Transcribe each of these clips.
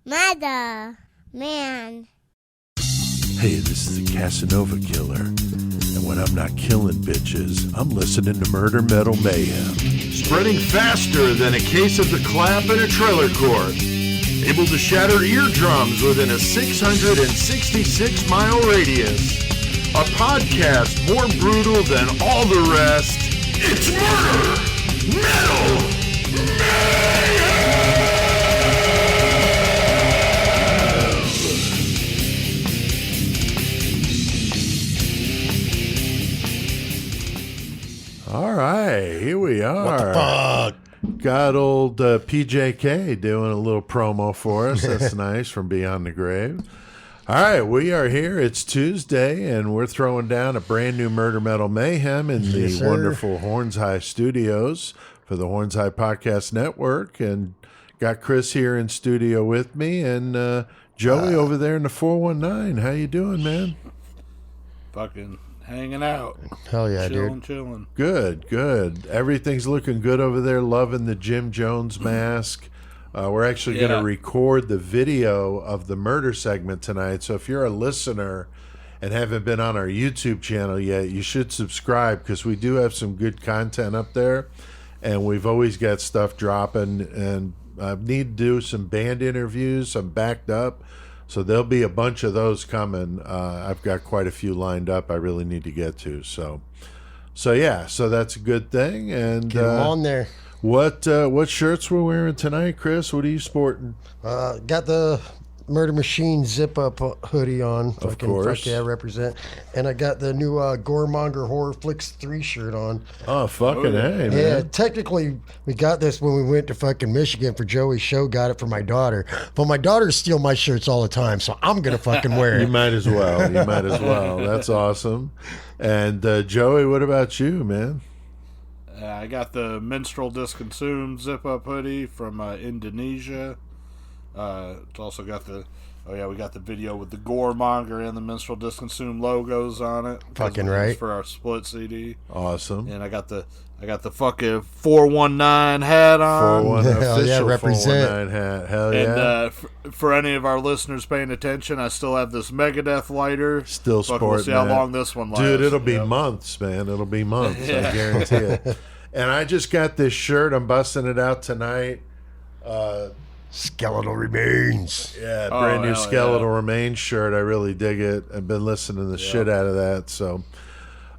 Mother, man. Hey, this is the Casanova Killer. And when I'm not killing bitches, I'm listening to Murder Metal Mayhem. Spreading faster than a case of the clap in a trailer court. Able to shatter eardrums within a 666-mile radius. A podcast more brutal than all the rest. It's Murder Metal Mayhem! All right, here we are. What the fuck? Got old PJK doing a little promo for us. That's nice, from Beyond the Grave. All right, we are here. It's Tuesday, and we're throwing down a brand new Murder Metal Mayhem in the wonderful Horns High Studios for the Horns High Podcast Network. And got Chris here in studio with me, and Joey over there in the 419. How you doing, man? Fucking hanging out. Hell yeah, dude. Chilling. Good. Everything's looking good over there. Loving the Jim Jones mask. We're actually going to record the video of the murder segment tonight. So if you're a listener and haven't been on our YouTube channel yet, you should subscribe, because we do have some good content up there. And we've always got stuff dropping. And I need to do some band interviews. I'm backed up. So there'll be a bunch of those coming. I've got quite a few lined up I really need to get to. So that's a good thing. And Get 'em on there. What shirts we're wearing tonight, Chris? What are you sporting? Got the Murder Machine zip-up hoodie on. Of course. Fuck yeah, represent. And I got the new Goremonger Horror Flicks 3 shirt on. Oh, fucking hey, man. Yeah, technically, we got this when we went to fucking Michigan for Joey's show. Got it for my daughter. But my daughters steal my shirts all the time, so I'm going to fucking wear it. You might as well. That's awesome. And Joey, what about you, man? I got the Minstrel Disconsumed zip-up hoodie from Indonesia. It's also got we got the video with the Goremonger and the Minstrel Disconsumed logos on it. Fucking right. For our split CD. Awesome. And I got the fucking 419 hat on. Official yeah, represent. 419 hat. Hell yeah. And for any of our listeners paying attention, I still have this Megadeth lighter. Still sporting. We'll see how long this one lasts. Dude, it'll be months, man. It'll be months. I guarantee it. And I just got this shirt. I'm busting it out tonight. Skeletal Remains. Yeah, brand new Skeletal Remains shirt. I really dig it. I've been listening to the shit out of that. So,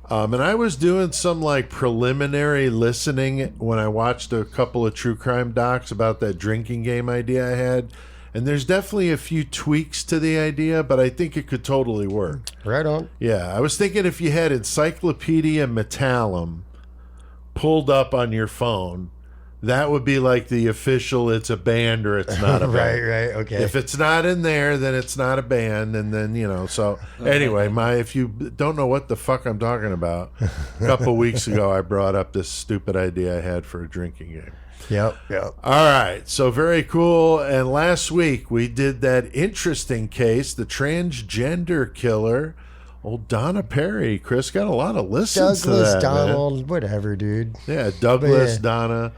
and I was doing some like preliminary listening when I watched a couple of true crime docs about that drinking game idea I had. And there's definitely a few tweaks to the idea, but I think it could totally work. Right on. Yeah, I was thinking if you had Encyclopedia Metallum pulled up on your phone, that would be like the official, it's a band or it's not a band. Right, okay. If it's not in there, then it's not a band, and then, so anyway, if you don't know what the fuck I'm talking about, a couple weeks ago I brought up this stupid idea I had for a drinking game. Yep. All right, so very cool. And last week we did that interesting case, the transgender killer. Old Donna Perry. Chris got a lot of listens Douglas, to that, Donald, man. whatever, dude. Yeah, Douglas, Donna.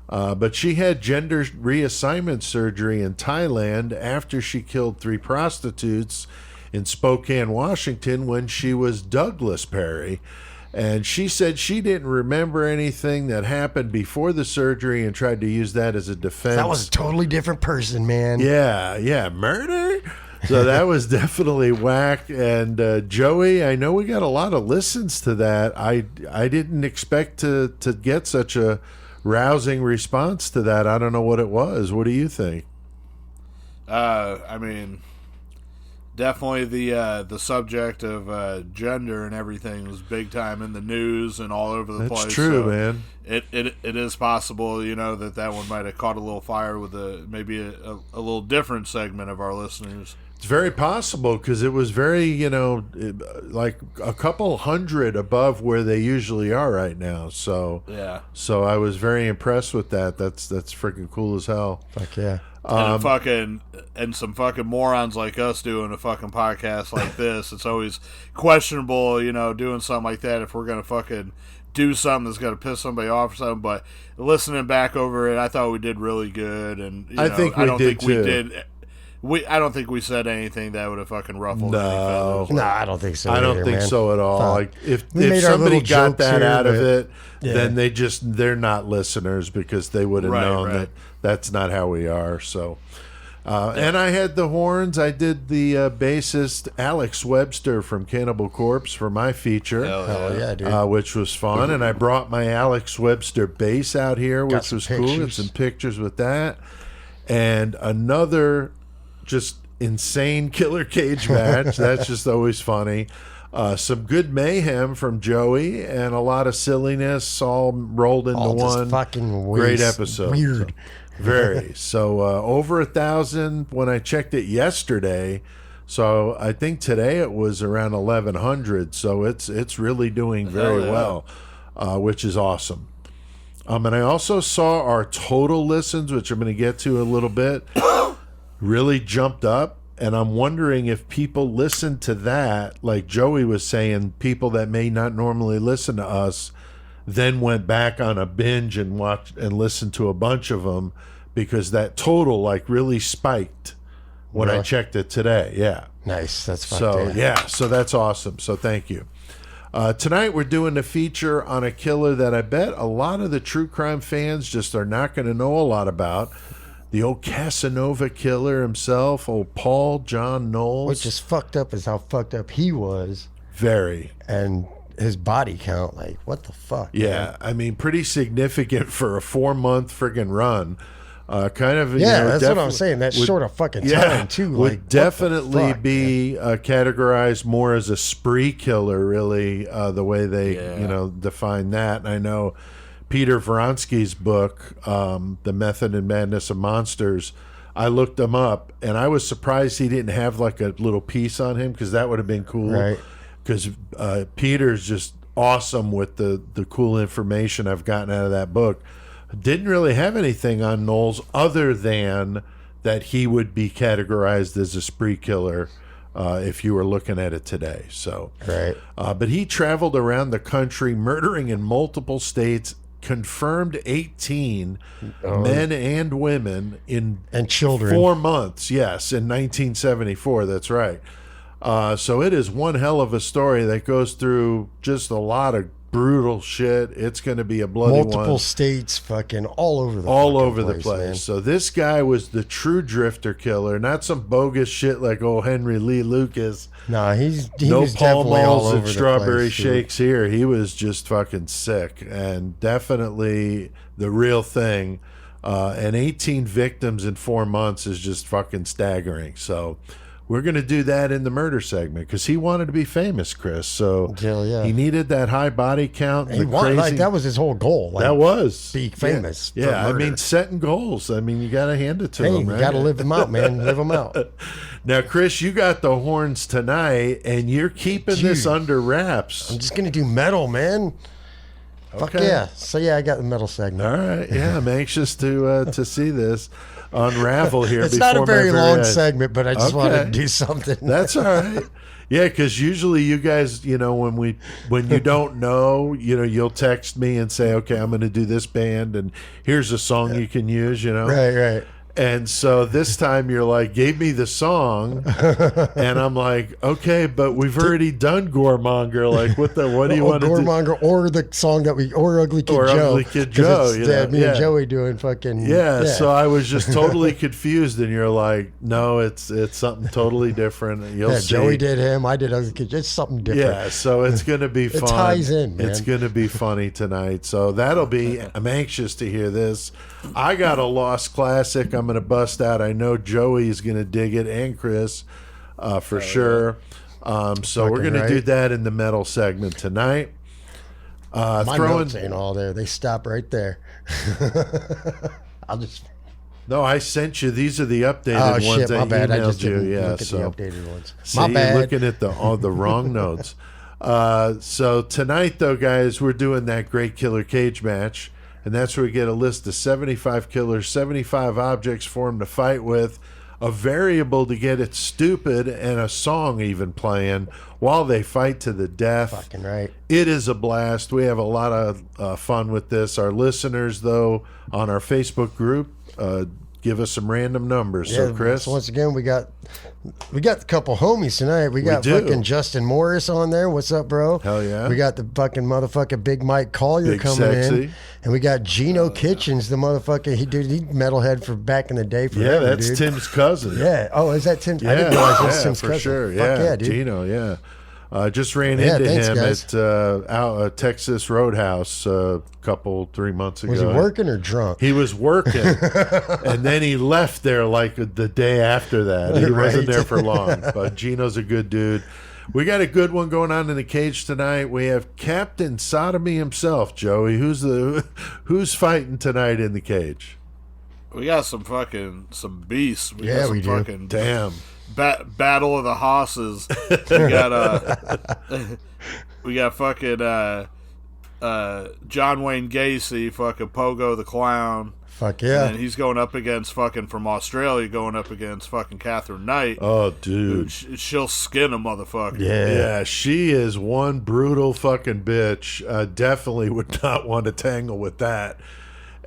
But she had gender reassignment surgery in Thailand after she killed 3 prostitutes in Spokane, Washington, when she was Douglas Perry. And she said she didn't remember anything that happened before the surgery and tried to use that as a defense. That was a totally different person, man. Yeah. Murder? So that was definitely whack. And Joey, I know we got a lot of listens to that. I didn't expect to get such a rousing response to that. I don't know what it was. What do you think? I mean, definitely the subject of gender and everything was big time in the news and all over the place. That's true, so man. It is possible, that one might have caught a little fire with maybe a little different segment of our listeners. It's very possible, because it was very, like a couple hundred above where they usually are right now. So yeah. So I was very impressed with that. That's freaking cool as hell. Fuck yeah. And some fucking morons like us doing a fucking podcast like this. It's always questionable, doing something like that if we're gonna fucking do something that's gonna piss somebody off or something. But listening back over it, I thought we did really good, and I don't think we did I don't think we said anything that would have fucking ruffled any No. feathers. No, I don't think so. I don't either, think man. so at all. Fuck. Like if We made our somebody little got jokes that here, out of but- it, Yeah. then they're not listeners because they would have Right, known right. that that's not how we are. So, and I had the horns. I did the bassist Alex Webster from Cannibal Corpse for my feature. Hell yeah, dude. Which was fun, and I brought my Alex Webster bass out here, which some was cool. Got pictures. some pictures with that, and another just insane killer cage match. That's just always funny. Some good mayhem from Joey, and a lot of silliness all rolled into All just one. fucking Great waste. episode. Weird. Very. So over 1,000 when I checked it yesterday. So I think today it was around 1,100. So it's really doing very Hell yeah. well, which is awesome. And I also saw our total listens, which I'm going to get to a little bit, really jumped up. And I'm wondering if people listen to that, like Joey was saying, people that may not normally listen to us, then went back on a binge and watched and listened to a bunch of them because that total like really spiked when I Really? checked it today. Yeah. Nice. That's fucked So in. yeah, so that's awesome. So thank you. Tonight we're doing a feature on a killer that I bet a lot of the true crime fans just are not going to know a lot about. The old Casanova Killer himself, old Paul John Knowles. Which is fucked up is how fucked up he was very. and his body count. Like, what the fuck? Yeah, I mean, pretty significant for a 4-month friggin' run. Kind of, Yeah, you know, that's what I'm definitely- saying. That would- short of fucking yeah, time, too. would Like, what the definitely fuck, be categorized more as a spree killer, really, the way they, Yeah. define that. And I know Peter Vronsky's book, The Method and Madness of Monsters, I looked him up, and I was surprised he didn't have like a little piece on him because that would have been cool. Right. Because Peter's just awesome with the cool information I've gotten out of that book. Didn't really have anything on Knowles other than that he would be categorized as a spree killer if you were looking at it today. So, Right. but he traveled around the country, murdering in multiple states, confirmed 18 men and women in And children. 4 months. Yes, in 1974. That's right. So it is one hell of a story that goes through just a lot of brutal shit. It's going to be a bloody Multiple one. states, fucking all over the All fucking over the place. man. So this guy was the true drifter killer, not some bogus shit like old Henry Lee Lucas. Nah, he No was Pall definitely all Malls over and the strawberry place, dude. shakes here. He was just fucking sick and definitely the real thing. And 18 victims in 4 months is just fucking staggering. So we're going to do that in the murder segment because he wanted to be famous, Chris. So Hell yeah. he needed that high body count. He the wanted, like, crazy- that was his whole goal. Like, that was be famous for Yeah, I murder. mean, setting goals. I mean, you got to hand it to hey, him, you right? got to live them out, man. Live them out. Now, Chris, you got the horns tonight, and you're keeping this Dude. under wraps. I'm just gonna do metal, man. Fuck Okay. yeah. So yeah, I got the metal segment. All right, yeah, I'm anxious to see this unravel here. It's not a before my very long eyes. segment, but I just wanted Okay. to do something. That's all right. Yeah, because usually you guys, when you don't know, you'll text me and say, okay, I'm going to do this band, and here's a song you can use, right. And so this time you're like, gave me the song, and I'm like, okay, but we've already done Goremonger. Like, what do you want to do? Goremonger or the song that or Ugly Kid Or Joe. Ugly Kid 'Cause Joe, it's, you know, me yeah. and Joey doing fucking Yeah, so I was just totally confused, and you're like, no, it's something totally different. You'll yeah, see. Joey did him. I did Ugly Kid. It's something different. Yeah, so it's going to be It fun. ties in, man. It's going to be funny tonight. So that'll be, I'm anxious to hear this. I got a lost classic I'm going to bust out. I know Joey is going to dig it, and Chris, for sure. So we're Fucking going to do right. that in the metal segment tonight. My notes ain't all there. They stop right there. I'll just. No, I sent you. These are the updated Oh ones shit, my I bad. I emailed just you. didn't Yeah, look at so the updated ones. See, My you're bad. looking at the wrong notes. So tonight, though, guys, we're doing that great killer cage match, and that's where we get a list of 75 killers, 75 objects for them to fight with, a variable to get it stupid, and a song even playing while they fight to the death. Fucking right. It is a blast. We have a lot of fun with this. Our listeners, though, on our Facebook group, give us some random numbers. Yeah, So, Chris, so once again, we got a couple homies tonight. We got fucking Justin Morris on there. What's up, bro? Hell yeah. We got the fucking motherfucking Big Mike Collier Big coming Sexy. in, and we got Gino Kitchens, the motherfucker. He metalhead for back in the day. yeah, that's dude. Tim's cousin. Yeah. Oh, is that Tim? Yeah, I didn't realize that was yeah, Tim's for cousin. sure. Fuck yeah, dude. Gino, yeah. Just ran Yeah, into thanks, him guys. at Texas Roadhouse 3 months ago. Was he working or drunk? He was working, and then he left there like the day after that. He wasn't Right. there for long. But Gino's a good dude. We got a good one going on in the cage tonight. We have Captain Sodomy himself, Joey. Who's fighting tonight in the cage? We got some beasts. We Yeah, got some we do. fucking Damn. Battle of the Hosses. We got fucking John Wayne Gacy, fucking Pogo the Clown. Fuck yeah. And he's going up against fucking from Australia, going up against fucking Catherine Knight. Oh, dude. She'll skin a motherfucker. Yeah, she is one brutal fucking bitch. Definitely would not want to tangle with that.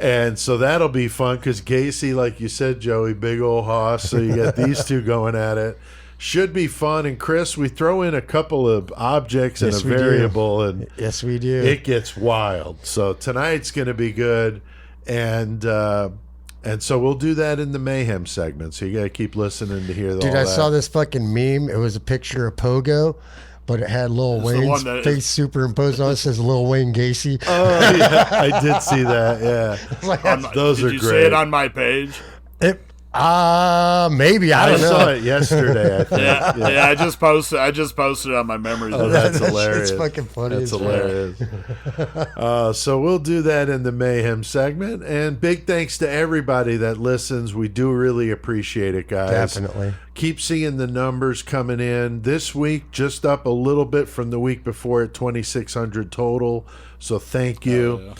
And so that'll be fun because Gacy, like you said, Joey, big old hoss. So you got these two going at it. Should be fun. And Chris, we throw in a couple of objects Yes, and a we do. variable, and Yes, we do. it gets wild. So tonight's going to be good. And so we'll do that in the Mayhem segment. So you got to keep listening to hear all Dude, that. I saw this fucking meme. It was a picture of Pogo, but it had Lil the Wayne's one that- face superimposed on it. It says Lil Wayne Gacy. Oh, yeah, I did see that. Yeah. Like, Those Did are you great. see it on my page? maybe. I I don't know. saw it yesterday, I think. Yeah, I just posted it on my memories. Oh, that's That hilarious. shit's fucking funny That's as fuck. hilarious. So we'll do that in the Mayhem segment. And big thanks to everybody that listens. We do really appreciate it, guys. Definitely. Keep seeing the numbers coming in. This week, just up a little bit from the week before at 2,600 total. So thank you.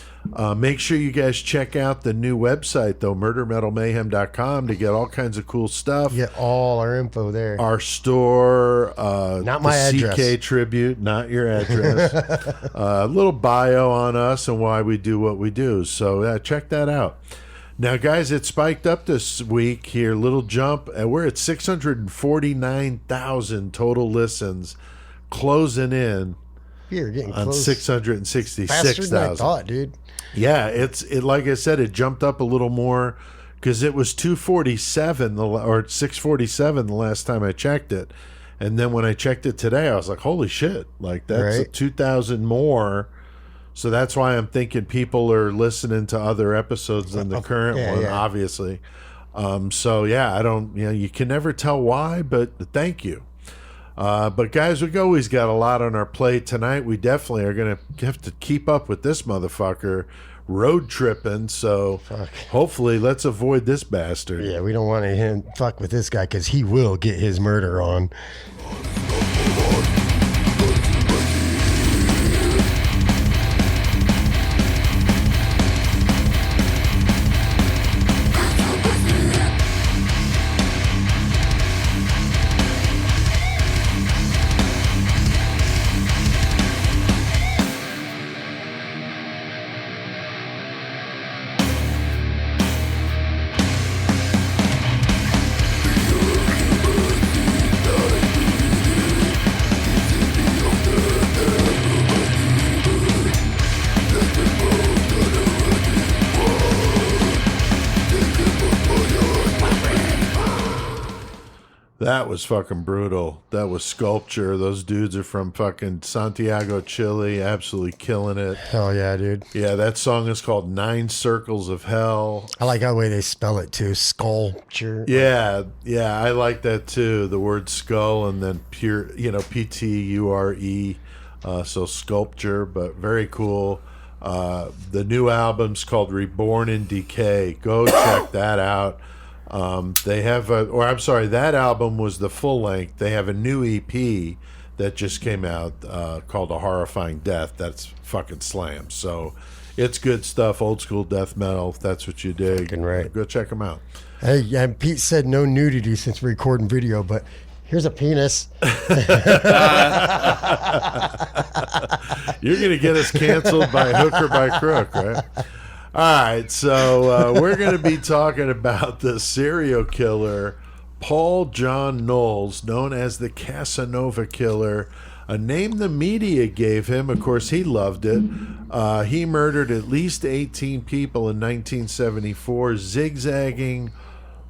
Make sure you guys check out the new website, though, murdermetalmayhem.com, to get all kinds of cool stuff. Get all our info there. Our store, Not my the address. CK tribute, not your address. A little bio on us and why we do what we do. So check that out. Now, guys, it spiked up this week here, little jump, and we're at 649,000 total listens, closing in You're getting on close. 666,000. Faster than I thought, dude. Yeah, it like I said, it jumped up a little more because it was 247 or 647 the last time I checked it, and then when I checked it today, I was like, "Holy shit!" Like that's Right. 2,000 more. So that's why I'm thinking people are listening to other episodes than the current yeah, one, yeah. obviously. So yeah, I don't, you can never tell why, but thank you. But guys, we've always got a lot on our plate tonight. We definitely are going to have to keep up with this motherfucker road tripping. So hopefully let's avoid this bastard. Yeah, we don't want to fuck with this guy because he will get his murder on. That was fucking brutal. That was Sculpture. Those dudes are from fucking Santiago, Chile, absolutely killing it. Hell yeah, dude. Yeah, that song is called 9 Circles of Hell. I like how the way they spell it too. Sculpture. Yeah, I like that too. The word skull and then pure, Pture. So Sculpture, but very cool. The new album's called Reborn in Decay. Go check that out. They have that album was the full length. They have a new EP that just came out called A Horrifying Death. That's fucking slam. So it's good stuff, old school death metal. If that's what you dig, Fucking right. Go check them out. Hey, yeah, Pete said no nudity since we're recording video, but here's a penis. You're gonna get us canceled by hook or by crook, right? All right, so we're going to be talking about the serial killer Paul John Knowles, known as the Casanova Killer, a name the media gave him. Of course, he loved it. He murdered at least 18 people in 1974, zigzagging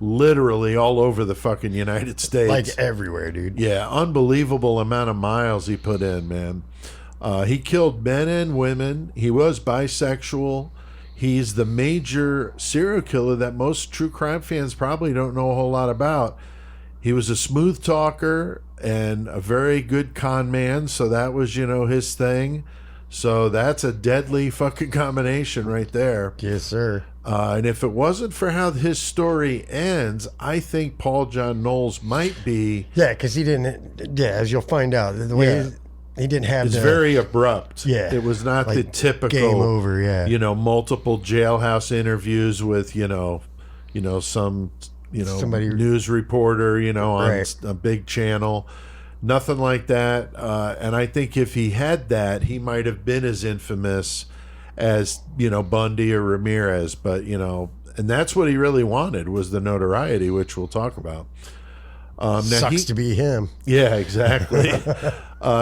literally all over the fucking United States. Like everywhere, dude. Yeah, unbelievable amount of miles he put in, man. He killed men and women. He was bisexual. He's the major serial killer that most true crime fans probably don't know a whole lot about. He was a smooth talker and a very good con man, so that was, his thing. So that's a deadly fucking combination right there. Yes, sir. And if it wasn't for how his story ends, I think Paul John Knowles might be... Yeah, because he didn't... Yeah, as you'll find out. The way he didn't have It's very abrupt. Yeah. It was not the typical... Game over, yeah. Multiple jailhouse interviews with, some... Somebody, news reporter, on right. a big channel. Nothing like that. And I think if he had that, he might have been as infamous as, Bundy or Ramirez. But, and that's what he really wanted, was the notoriety, which we'll talk about. Sucks to be him. Yeah, exactly.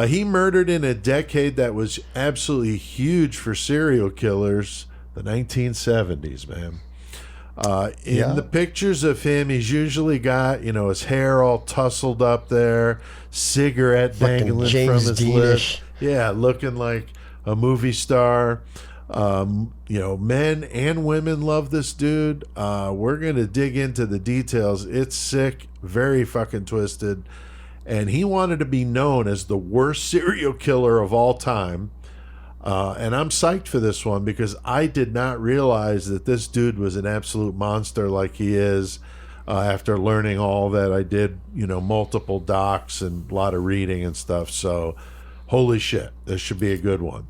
He murdered in a decade that was absolutely huge for serial killers, the 1970s, man. In the pictures of him, he's usually got, his hair all tousled up there, cigarette Fucking dangling James from his Dean-ish. lip. Yeah, looking like a movie star. Men and women love this dude. We're going to dig into the details. It's sick, very fucking twisted. And he wanted to be known as the worst serial killer of all time. And I'm psyched for this one because I did not realize that this dude was an absolute monster like he is after learning all that I did, multiple docs and a lot of reading and stuff. So, holy shit, this should be a good one.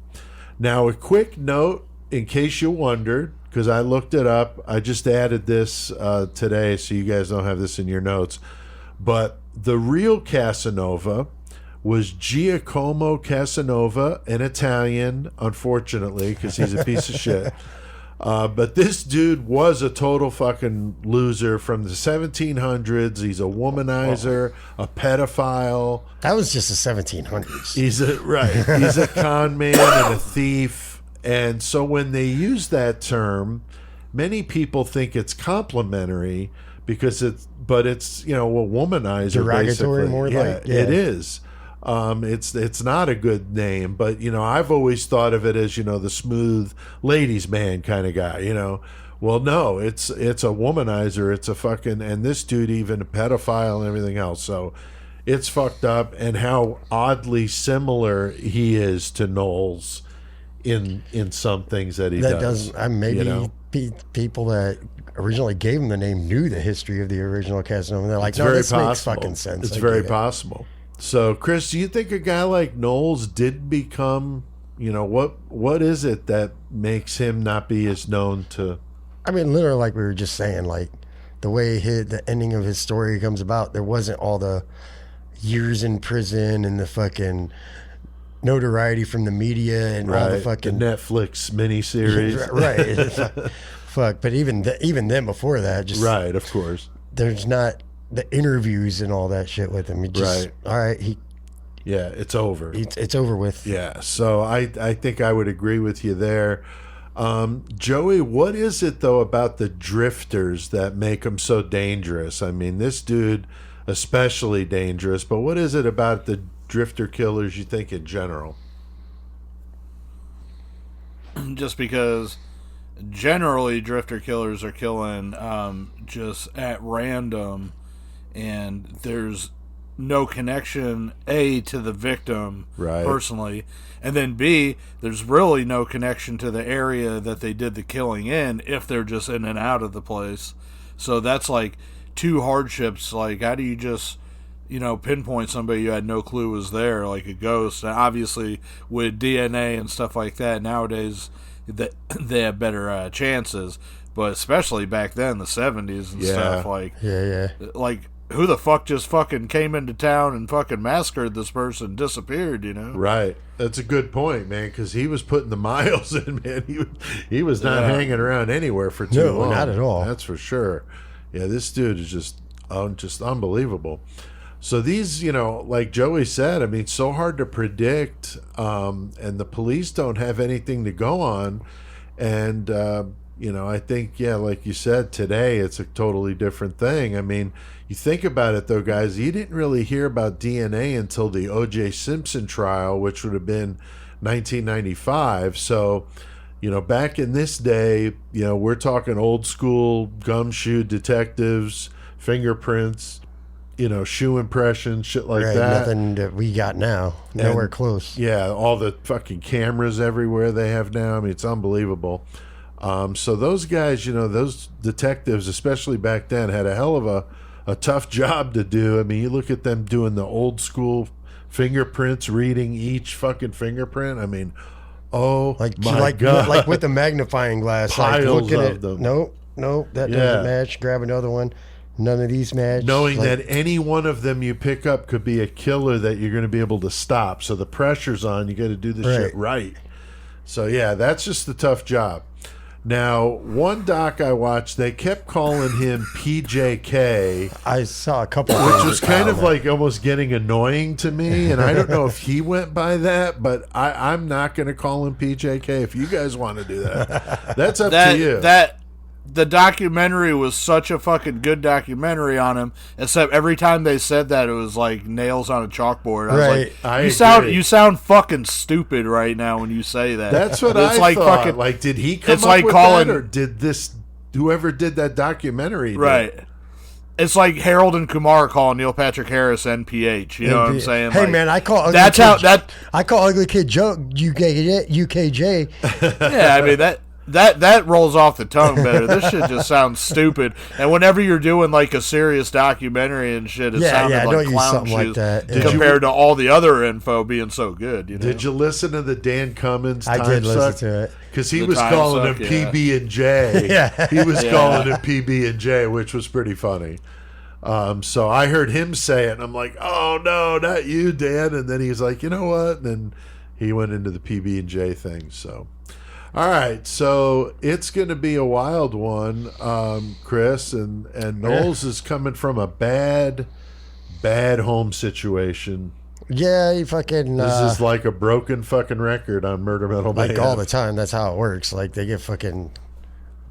Now, a quick note, in case you wondered, because I looked it up. I just added this today so you guys don't have this in your notes. But the real Casanova was Giacomo Casanova, an Italian, unfortunately, because he's a piece of shit. But this dude was a total fucking loser from the 1700s. He's a womanizer, a pedophile. That was just the 1700s. He's a con man and a thief. And so when they use that term, many people think it's complimentary because it's a womanizer. Derogatory, basically. more like. Yeah. It is. It's not a good name, but I've always thought of it as the smooth ladies man kind of guy. Well, no, it's a womanizer. It's a fucking, and this dude even a pedophile and everything else. So it's fucked up, and how oddly similar he is to Knowles in some things that he does. Maybe people that originally gave him the name knew the history of the original Casanova. They're like, It's no, very this makes possible. fucking sense. It's I very get it. possible. So, Chris, do you think a guy like Knowles did become, what is it that makes him not be as known to? I mean, literally, like we were just saying, like the way the ending of his story comes about, there wasn't all the years in prison and the fucking notoriety from the media and all the fucking Netflix miniseries. Right. Fuck. But even then, before that, just right, of course. There's not the interviews and all that shit with him. He just, all right, it's over. It's over with. Yeah, so I think I would agree with you there. Joey, what is it, though, about the drifters that make them so dangerous? I mean, this dude especially dangerous, but what is it about the drifter killers you think in general? Just because generally drifter killers are killing just at random, and there's no connection, A, to the victim personally, and then B, there's really no connection to the area that they did the killing in if they're just in and out of the place. So that's like two hardships. Like, how do you just pinpoint somebody you had no clue was there, like a ghost? And obviously with DNA and stuff like that nowadays, they have better chances, but especially back then, the 70s and stuff, like who the fuck just fucking came into town and fucking massacred this person, disappeared, you know? Right. That's a good point, man, because he was putting the miles in, man. He was not hanging around anywhere for too long. No, not at all. That's for sure. Yeah, this dude is just unbelievable. So these, like Joey said, I mean, so hard to predict, and the police don't have anything to go on. And, I think, like you said, today it's a totally different thing. I mean, you think about it, though, guys, you didn't really hear about DNA until the O.J. Simpson trial, which would have been 1995. So, back in this day, we're talking old school gumshoe detectives, fingerprints, shoe impressions, shit like that. Nothing that we got now. Nowhere close. Yeah, all the fucking cameras everywhere they have now. I mean, it's unbelievable. So those guys, those detectives, especially back then, had a hell of a tough job to do. I mean, you look at them doing the old school fingerprints, reading each fucking fingerprint. I mean, my God. Like with the magnifying glass. Piles like looking of at them. Nope, that doesn't match. Grab another one. None of these match. Knowing that any one of them you pick up could be a killer that you're going to be able to stop. So the pressure's on. You got to do the shit right. So, yeah, that's just a tough job. Now, one doc I watched, they kept calling him PJK. I saw a couple of which was kind of like almost getting annoying to me. And I don't know if he went by that, but I'm not going to call him PJK. If you guys want to do that, that's up to you. The documentary was such a fucking good documentary on him, except every time they said that, it was like nails on a chalkboard. I was like, you sound fucking stupid right now when you say that. That's what I thought. Fucking, like, did he come up with that, or did whoever did that documentary? Right. It's like Harold and Kumar calling Neil Patrick Harris NPH. You know what I'm saying? Hey, like, man, I call I call Ugly Kid Joe UKJ. Yeah, I mean that rolls off the tongue better. This shit just sounds stupid. And whenever you're doing like a serious documentary and shit, it sounded like clown shit compared to all the other info being so good. Did you listen to the Dan Cummins? I did listen to it because he was calling him PB and J. Yeah, he was calling him PB and J, which was pretty funny. So I heard him say it, and I'm like, "Oh no, not you, Dan!" And then he's like, "You know what?" And then he went into the PB and J thing. So. All right, so it's going to be a wild one, Chris, and Knowles is coming from a bad home situation. Yeah, he fucking... This is like a broken fucking record on Murder Metal Mayhem. Like all the time, that's how it works. Like they get fucking...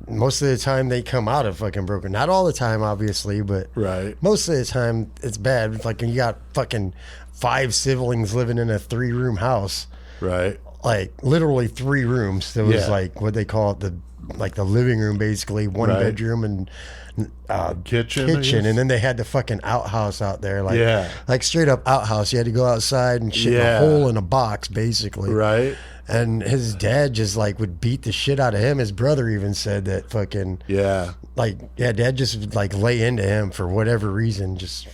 Most of the time they come out of fucking broken. Not all the time, obviously, but most of the time it's bad. Like when you got fucking 5 siblings living in a 3-room house. Right. Like literally 3 rooms. There was like what they call it, the living room, basically 1 bedroom and kitchen, and then they had the fucking outhouse out there, like straight up outhouse. You had to go outside and shit in a hole in a box, basically. Right. And his dad just like would beat the shit out of him. His brother even said that fucking dad just like lay into him for whatever reason, just.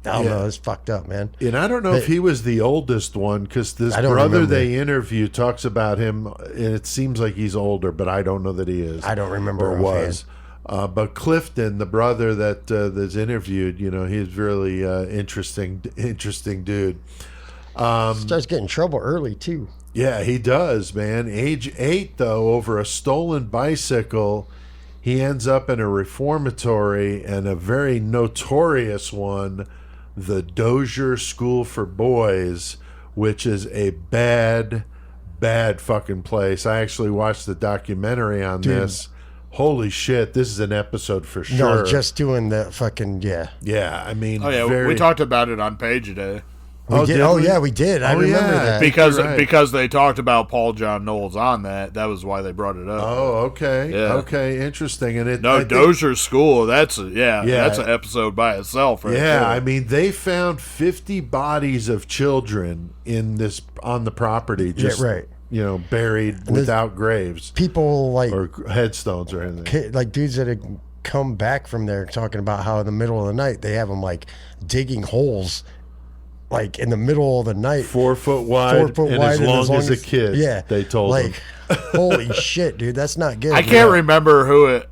I don't know. It's fucked up, man. And I don't know if he was the oldest one, because this brother they interview talks about him, and it seems like he's older, but I don't know that he is. I don't remember or was. But Clifton, the brother that's interviewed, he's really interesting dude. Starts getting in trouble early too. Yeah, he does, man. Age 8, though, over a stolen bicycle. He ends up in a reformatory, and a very notorious one, the Dozier School for Boys, which is a bad fucking place. I actually watched the documentary on this. Holy shit, this is an episode for sure. No, just doing the fucking, Yeah, I mean... we talked about it on Page today. We did. We did. I remember that. Because they talked about Paul John Knowles on that. That was why they brought it up. Oh, okay. Yeah. Okay, interesting. And Dozier School, that's an episode by itself right there. I mean, they found 50 bodies of children on the property, just buried without graves. People or headstones or anything. Like dudes that had come back from there talking about how in the middle of the night they have them like digging holes like in the middle of the night, 4 foot wide, and as long as a kid. Yeah, they told him. Holy shit, dude, that's not good. I can't remember who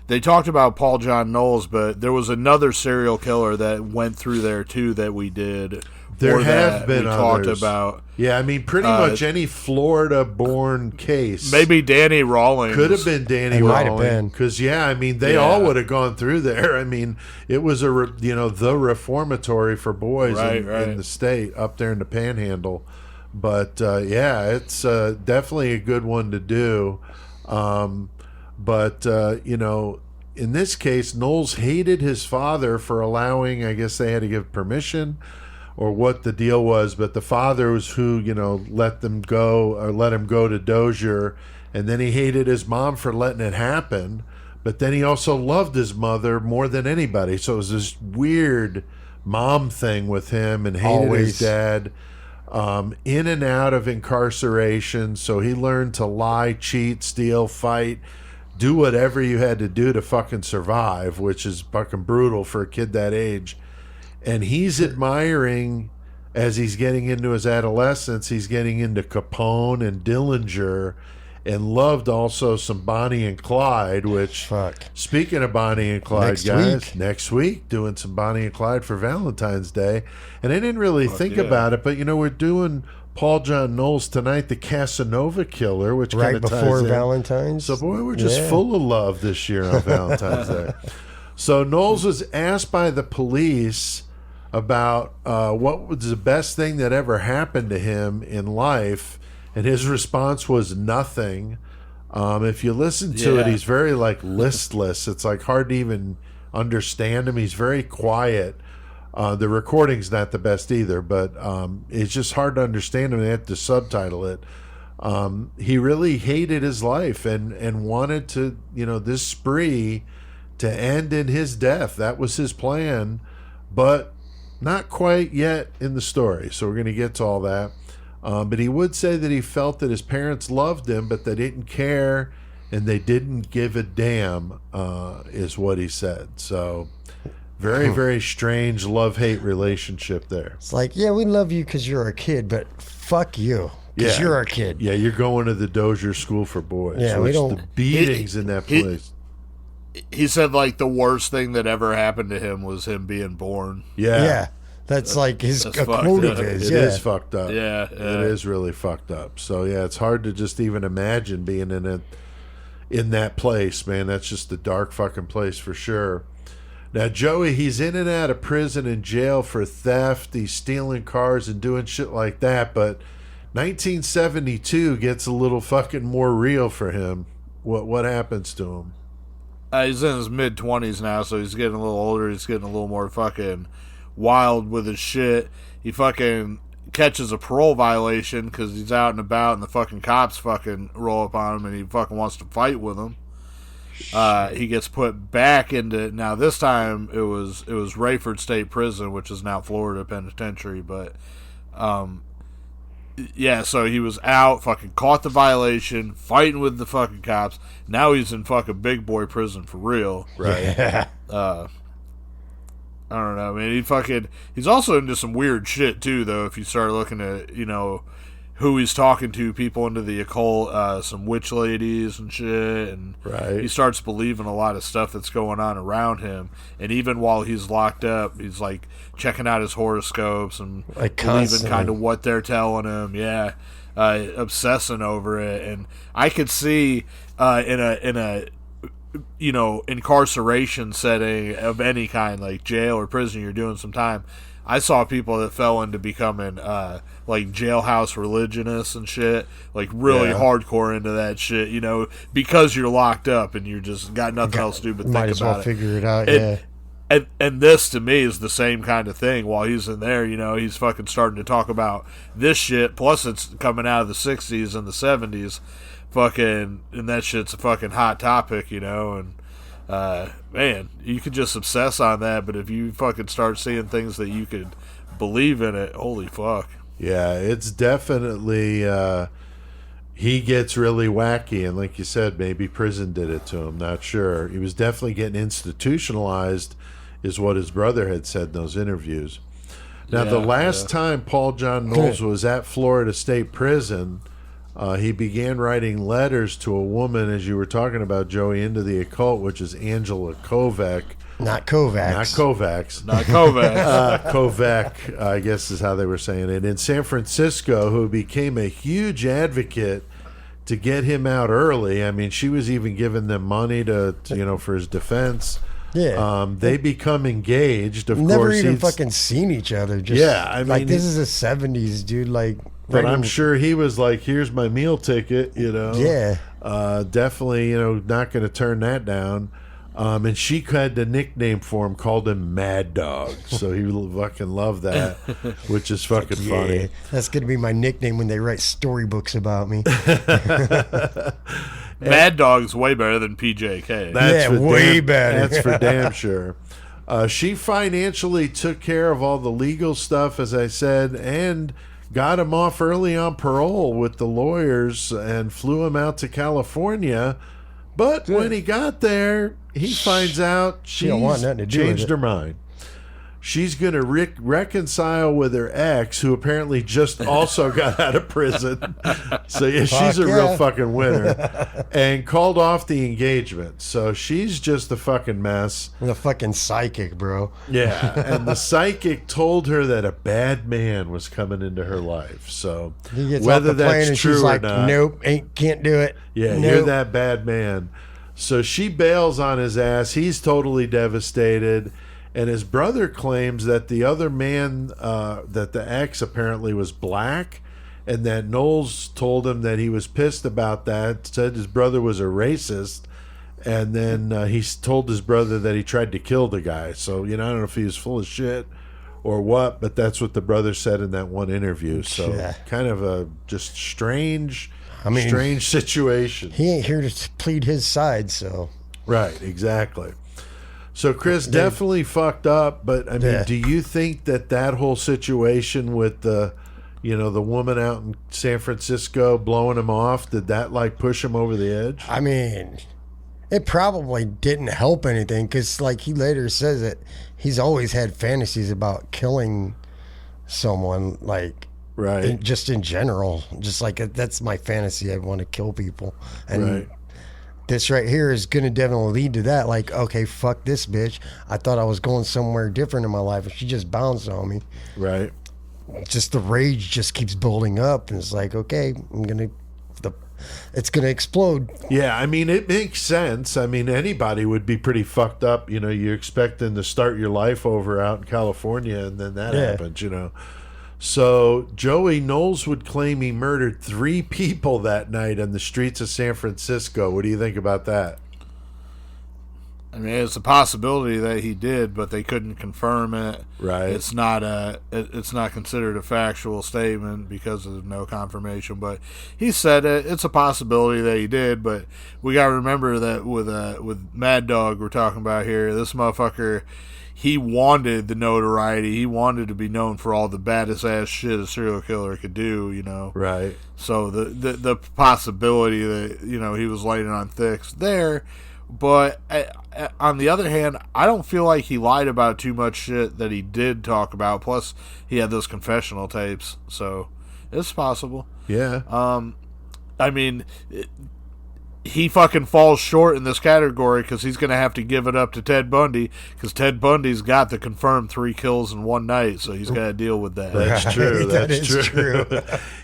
they talked about Paul John Knowles, but there was another serial killer that went through there too that we did. There or have that been we others. talked about. Yeah, I mean, pretty much any Florida-born case. Maybe Danny Rawlings. Could have been Danny It might have Rawlings. been. Because, I mean, they all would have gone through there. I mean, it was the reformatory for boys in the state up there in the Panhandle. But, it's definitely a good one to do. In this case, Knowles hated his father for allowing, I guess they had to give permission or what the deal was, but the father was who, let him go to Dozier, and then he hated his mom for letting it happen, but then he also loved his mother more than anybody. So it was this weird mom thing with him, and hated his dad. In and out of incarceration, so he learned to lie, cheat, steal, fight, do whatever you had to do to fucking survive, which is fucking brutal for a kid that age. And he's admiring, as he's getting into his adolescence, he's getting into Capone and Dillinger, and loved also some Bonnie and Clyde, which, speaking of Bonnie and Clyde, next week, doing some Bonnie and Clyde for Valentine's Day. And I didn't really think about it, but, we're doing Paul John Knowles tonight, the Casanova Killer, which right before Valentine's. So, boy, we're just full of love this year on Valentine's Day. So Knowles was asked by the police about what was the best thing that ever happened to him in life, and his response was nothing. If you listen to it, he's very listless. It's hard to even understand him. He's very quiet. The recording's not the best either, but it's just hard to understand him. They have to subtitle it. He really hated his life and wanted to, this spree to end in his death. That was his plan, but not quite yet in the story. So we're going to get to all that. But he would say that he felt that his parents loved him, but they didn't care and they didn't give a damn, is what he said. So very, very strange love-hate relationship there. It's we love you because you're a kid, but fuck you because you're a kid. Yeah, you're going to the Dozier School for Boys. Yeah, we don't. The beatings in that place. He said the worst thing that ever happened to him was him being born. Yeah. That's his quote of his. It is fucked up. Yeah. It is really fucked up. So it's hard to just even imagine being in that place, man. That's just a dark fucking place for sure. Now, Joey, he's in and out of prison and jail for theft. He's stealing cars and doing shit like that. But 1972 gets a little fucking more real for him. What happens to him? He's in his mid-20s now, so he's getting a little older. He's getting a little more fucking wild with his shit. He fucking catches a parole violation because he's out and about, and the fucking cops fucking roll up on him, and he fucking wants to fight with them. He gets put back into, now this time it was Rayford State Prison, which is now Florida Penitentiary, but so he was out, fucking caught the violation, fighting with the fucking cops. Now he's in fucking big boy prison for real. Right. Yeah. I don't know, man. He's also into some weird shit too, though. If you start looking at, who he's talking to, people into the occult, some witch ladies and shit, and he starts believing a lot of stuff that's going on around him. And even while he's locked up, he's checking out his horoscopes and believing kind of what they're telling him. Yeah, obsessing over it. And I could see in a incarceration setting of any kind, like jail or prison, you're doing some time. I saw people that fell into becoming jailhouse religionists and shit, really hardcore into that shit, because you're locked up and you just got nothing else to do but think about it. Might as well figure it out, And this to me is the same kind of thing. While he's in there, he's fucking starting to talk about this shit. Plus, it's coming out of the 60s and the 70s. Fucking, and that shit's a fucking hot topic, and man, you could just obsess on that, but if you fucking start seeing things that you could believe in it, holy fuck. Yeah, it's definitely he gets really wacky, and like you said, maybe prison did it to him, not sure. He was definitely getting institutionalized, is what his brother had said in those interviews. Now, the last time Paul John Knowles was at Florida State Prison, He began writing letters to a woman, as you were talking about, Joey, into the occult, which is Angela Kovac. Not Kovacs. Not Kovacs. Not Kovacs. Kovac, I guess is how they were saying it, in San Francisco, who became a huge advocate to get him out early. I mean, she was even giving them money to for his defense. Yeah. They become engaged, of Never course. even fucking seen each other. Just, Yeah, I like mean, this is the 70s, dude. Like, But right I'm in- sure he was like, here's my meal ticket, Yeah. Definitely, not going to turn that down. And she had the nickname for him, called him Mad Dog. So he fucking loved that, which is fucking funny. Yeah, that's gonna be my nickname when they write storybooks about me. Mad Dog's way better than PJK. Yeah, way better. That's for damn sure. She financially took care of all the legal stuff, as I said, and got him off early on parole with the lawyers and flew him out to California. But when he got there, he finds out she's don't want nothing to do with changed it. her mind. She's going to reconcile with her ex, who apparently just also got out of prison. So yeah, she's a real fucking winner. And called off the engagement. So she's just a fucking mess. The fucking psychic, bro. Yeah. And the psychic told her that a bad man was coming into her life. So He gets whether off the plane that's and true she's or like, not. nope, can't do it. Yeah, nope. you're that bad man. So she bails on his ass. He's totally devastated. And his brother claims that the other man, that the ex apparently was black, and that Knowles told him that he was pissed about that, said his brother was a racist, and then he told his brother that he tried to kill the guy. So, I don't know if he was full of shit or what, but that's what the brother said in that one interview. So Yeah. kind of a just strange situation. He ain't here to plead his side, so. Right, exactly. So Chris definitely fucked up, but I mean, Yeah. do you think that whole situation with the woman out in San Francisco blowing him off, did that like push him over the edge? I mean, it probably didn't help anything because, like, he later says that he's always had fantasies about killing someone, like, Right. just in general. Just like, that's my fantasy. I want to kill people. And Right. this right here is going to definitely lead to that. Like, okay, fuck this bitch. I thought I was going somewhere different in my life, and she just bounced on me. Right. Just the rage just keeps building up, and it's like, okay, it's gonna explode. Yeah, I mean, it makes sense. I mean, anybody would be pretty fucked up. You're expecting to start your life over out in California, and then that happens, So Joey Knowles would claim he murdered 3 people that night on the streets of San Francisco. What do you think about that? I mean, it's a possibility that he did, but they couldn't confirm it. Right. It's not considered a factual statement because of no confirmation. But he said it's a possibility that he did. But we got to remember that with Mad Dog we're talking about here, this motherfucker, he wanted the notoriety. He wanted to be known for all the baddest ass shit a serial killer could do. Right. So the possibility that he was lighting on thicks there. But on the other hand, I don't feel like he lied about too much shit that he did talk about. Plus, he had those confessional tapes, so it's possible. Yeah. I mean, he fucking falls short in this category because he's going to have to give it up to Ted Bundy because Ted Bundy's got the confirmed 3 kills in one night, so he's got to deal with that. That's true. That That's is true.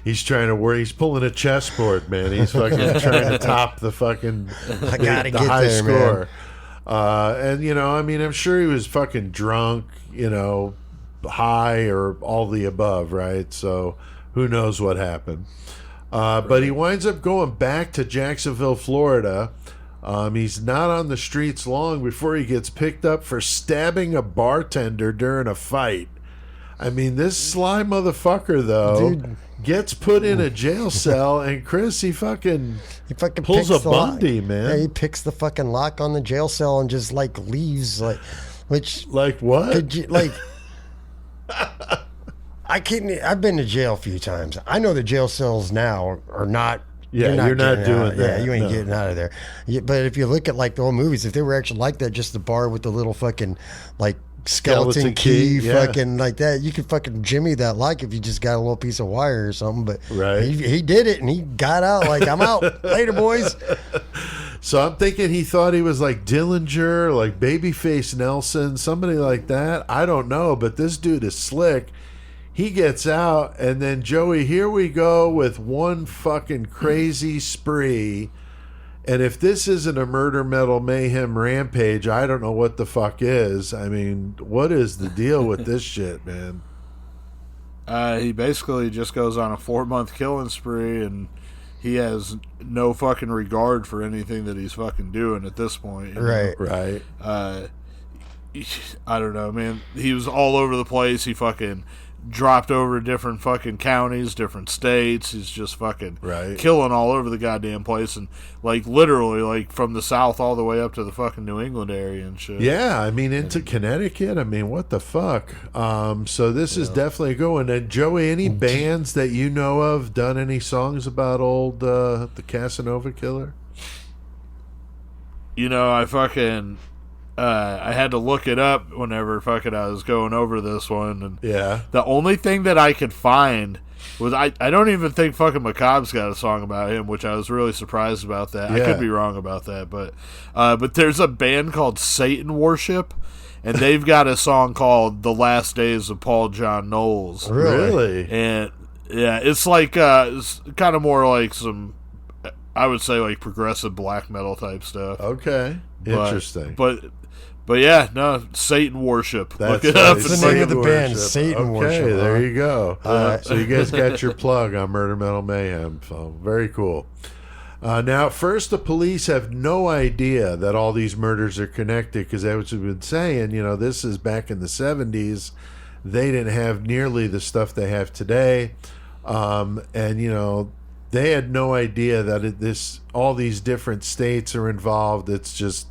He's trying to work. He's pulling a chessboard, man. He's fucking trying to top the fucking I gotta the get high there, score. And I mean, I'm sure he was fucking drunk, high or all the above, right? So who knows what happened? But he winds up going back to Jacksonville, Florida. He's not on the streets long before he gets picked up for stabbing a bartender during a fight. I mean, this sly motherfucker, though, Dude. gets put in a jail cell, and Chris, he fucking pulls picks a the lock. Bundy, man. Yeah, he picks the fucking lock on the jail cell and just like leaves, which Like what? could you, like. I've been to jail a few times. I know the jail cells now are not. Yeah, you're not getting doing out. that, Yeah, you ain't no. getting out of there. Yeah, but if you look at like the old movies, if they were actually like that, just the bar with the little fucking like skeleton key, yeah. fucking like that. You could fucking jimmy that lock if you just got a little piece of wire or something. But Right. he did it, and he got out like, I'm out. Later, boys. So I'm thinking he thought he was like Dillinger, like Babyface Nelson, somebody like that. I don't know, but this dude is slick. He gets out, and then Joey, here we go with one fucking crazy spree. And if this isn't a murder, metal, mayhem rampage, I don't know what the fuck is. I mean, what is the deal with this shit, man? He basically just goes on a 4-month killing spree, and he has no fucking regard for anything that he's fucking doing at this point. You know? Right. Right. I don't know, man. He was all over the place. He fucking dropped over different fucking counties, different states. He's just fucking Right. killing all over the goddamn place, and like literally like from the south all the way up to the fucking New England area and shit. Yeah, I mean, into Connecticut. I mean, what the fuck? So this is definitely going. And Joey, any bands that you know of done any songs about old the Casanova Killer? You know, I fucking I had to look it up whenever fucking I was going over this one, and Yeah. the only thing that I could find was I don't even think fucking Macabre's got a song about him, which I was really surprised about that. I Yeah. could be wrong about that, but there's a band called Satan Worship, and they've got a song called "The Last Days of Paul John Knowles." Really? And yeah, it's like it's kind of more like some, I would say like progressive black metal type stuff. Okay. But- Interesting. But yeah, no, Satan Worship. That's Look it up. right, That's the name of the Satan band, Worship. Satan Okay, Worship, there huh? you go. So you guys got your plug on Murder Metal Mayhem. So very cool. Now, at first, the police have no idea that all these murders are connected because that's what we've been saying. You know, this is back in the 70s. They didn't have nearly the stuff they have today. And, you know, they had no idea that all these different states are involved. It's just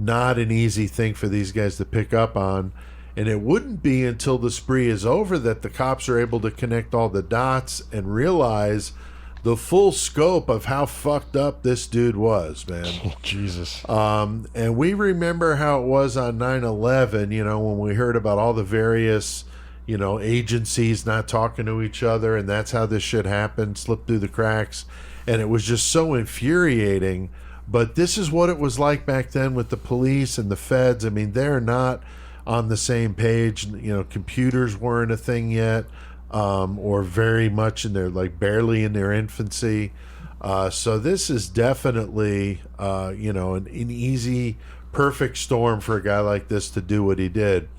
not an easy thing for these guys to pick up on. And it wouldn't be until the spree is over that the cops are able to connect all the dots and realize the full scope of how fucked up this dude was, man. Jesus. And we remember how it was on 9/11, you know, when we heard about all the various, you know, agencies not talking to each other, and that's how this shit happened, slipped through the cracks. And it was just so infuriating. But this is what it was like back then with the police and the feds. I mean, they're not on the same page. You know, computers weren't a thing yet, or very much in their, like, barely in their infancy. So this is definitely, you know, an easy, perfect storm for a guy like this to do what he did.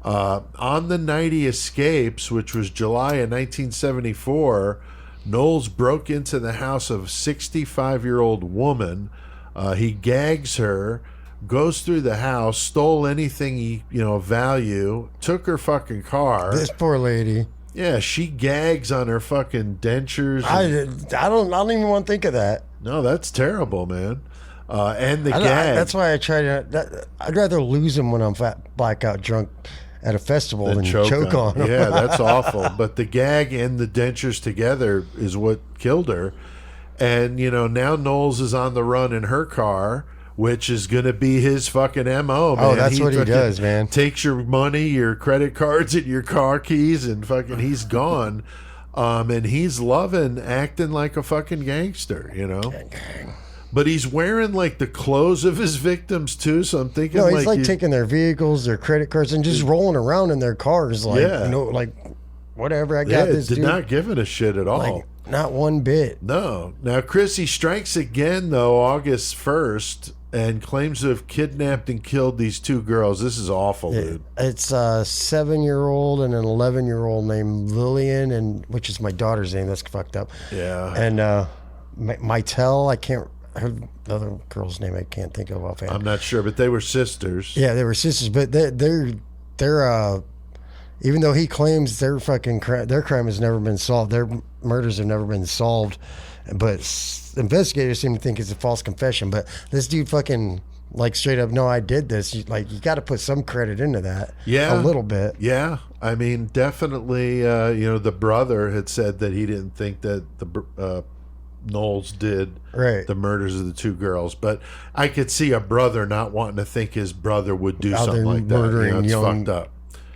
On the night he escapes, which was July of 1974, Knowles broke into the house of a 65-year-old woman. He gags her, goes through the house, stole anything he, you know, value, took her fucking car. This poor lady. Yeah, she gags on her fucking dentures. I don't even want to think of that. No, that's terrible, man. And the gag. That's why I try to. I'd rather lose him when I'm blackout drunk at a festival than choke on him. Yeah, that's awful. But the gag and the dentures together is what killed her. And, you know, now Knowles is on the run in her car, which is going to be his fucking MO, man. Oh, that's what he does, man. Takes your money, your credit cards, and your car keys, and fucking he's gone. And he's loving acting like a fucking gangster, you know? But he's wearing, like, the clothes of his victims, too, so I'm thinking, No, he's like taking their vehicles, their credit cards, and just rolling around in their cars, like, Yeah. you know, like, whatever, I got this, did dude. not give it a shit at all. Like, not one bit. No. Now, Chris, he strikes again, though, August 1st, and claims to have kidnapped and killed these two girls. This is awful, dude. It's a 7-year-old and an 11-year-old named Lillian, and which is my daughter's name. That's fucked up. Yeah. And Mytel, I can't. The other girl's name I can't think of offhand. I'm not sure, but they were sisters. Yeah, they were sisters, but they're even though he claims their fucking their crime has never been solved, their murders have never been solved, but investigators seem to think it's a false confession. But this dude fucking like straight up, no, I did this. You got to put some credit into that. Yeah, a little bit. Yeah, I mean, definitely. You know, the brother had said that he didn't think that Knowles did Right. the murders of the two girls. But I could see a brother not wanting to think his brother would do Out something there like that. murdering It's young- fucked up.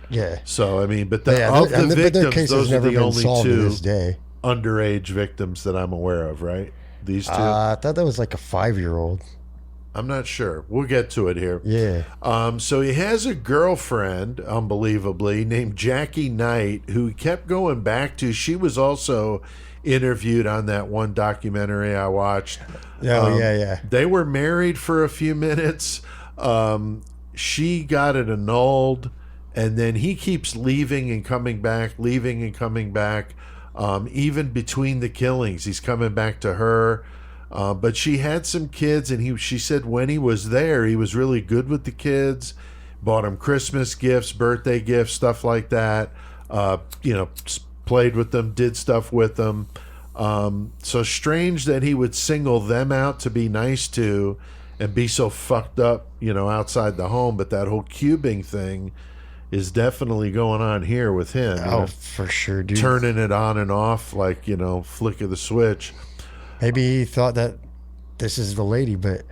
Yeah. So, I mean, but But yeah, of the but their victims, case has those are never the been only solved to two this day. underage victims that I'm aware of, right? These two? I thought that was like a 5-year-old. I'm not sure. We'll get to it here. Yeah. So he has a girlfriend, unbelievably, named Jackie Knight, who he kept going back to. She was also interviewed on that one documentary I watched. Yeah. They were married for a few minutes. She got it annulled, and then he keeps leaving and coming back, leaving and coming back. Even between the killings, he's coming back to her. But she had some kids, and she said when he was there, he was really good with the kids, bought them Christmas gifts, birthday gifts, stuff like that. Played with them, did stuff with them. So strange that he would single them out to be nice to and be so fucked up, outside the home. But that whole cubing thing is definitely going on here with him. Oh, for sure, dude. Turning it on and off like, flick of the switch. Maybe he thought that this is the lady, but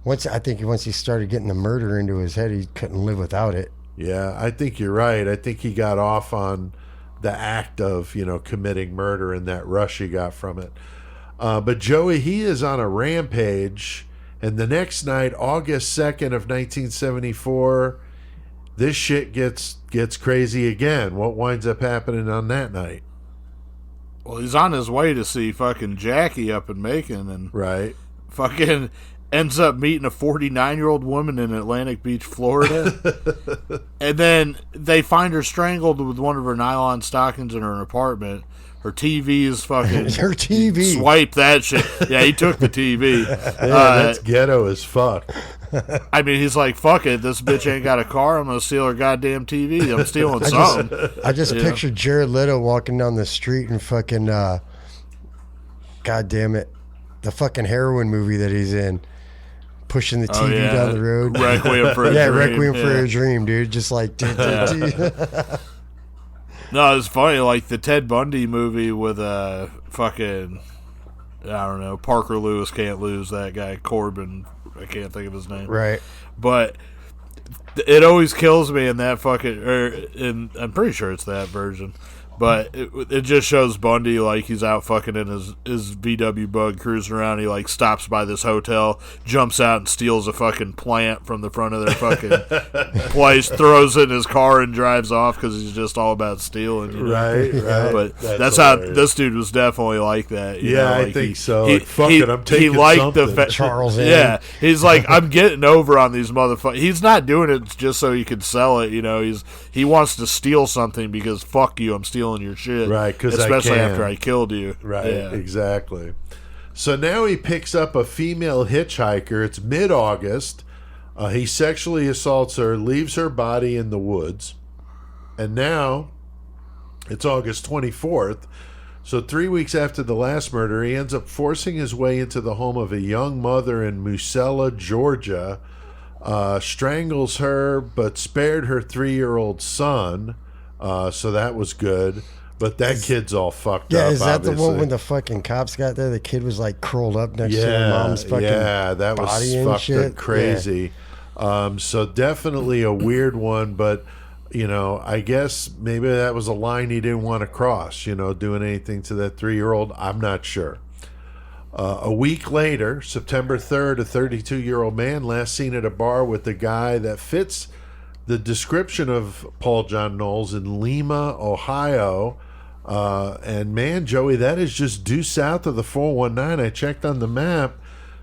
once he started getting the murder into his head, he couldn't live without it. Yeah, I think you're right. I think he got off on the act of, committing murder and that rush he got from it. But Joey, he is on a rampage, and the next night, August 2nd of 1974, this shit gets crazy again. What winds up happening on that night? Well, he's on his way to see fucking Jackie up in Macon, and Right. fucking ends up meeting a 49-year-old woman in Atlantic Beach, Florida. And then they find her strangled with one of her nylon stockings in her apartment. Her TV is fucking... Her TV. Swipe that shit. Yeah, he took the TV. That's ghetto as fuck. I mean, he's like, fuck it, this bitch ain't got a car, I'm gonna steal her goddamn TV. I'm stealing something. I just pictured Jared Leto walking down the street and fucking, God damn it, the fucking heroin movie that he's in, pushing the TV down the road. Requiem for a Dream. Requiem for a Dream, dude. Just like, No, it's funny, like the Ted Bundy movie with fucking, I don't know, Parker Lewis can't lose, that guy, Corbin, I can't think of his name. Right. But it always kills me in that fucking, I'm pretty sure it's that version. But it just shows Bundy like he's out fucking in his VW bug cruising around. He like stops by this hotel, jumps out and steals a fucking plant from the front of their fucking place, throws it in his car and drives off because he's just all about stealing. Right. But that's how this dude was definitely like that. I think so. Fuck it, I'm taking something. Charles. Yeah, he's like, I'm getting over on these motherfuckers. He's not doing it just so he can sell it. He wants to steal something because fuck you, I'm stealing your shit, right? Because especially after I killed you, right? Yeah. Exactly. So now he picks up a female hitchhiker. It's mid-August. He sexually assaults her, leaves her body in the woods, and now it's August 24th. So 3 weeks after the last murder, he ends up forcing his way into the home of a young mother in Musella, Georgia. Strangles her, but spared her 3-year-old son. So that was good, but that kid's all fucked up. Yeah, is that obviously. the one when the fucking cops got there? The kid was like curled up next to her mom's fucking that was body and fucked shit. up crazy. Yeah. So definitely a weird one, but I guess maybe that was a line he didn't want to cross. Doing anything to that 3-year-old, I'm not sure. A week later, September 3rd, a 32-year-old man last seen at a bar with a guy that fits the description of Paul John Knowles in Lima, Ohio. And man, Joey, that is just due south of the 419. I checked on the map,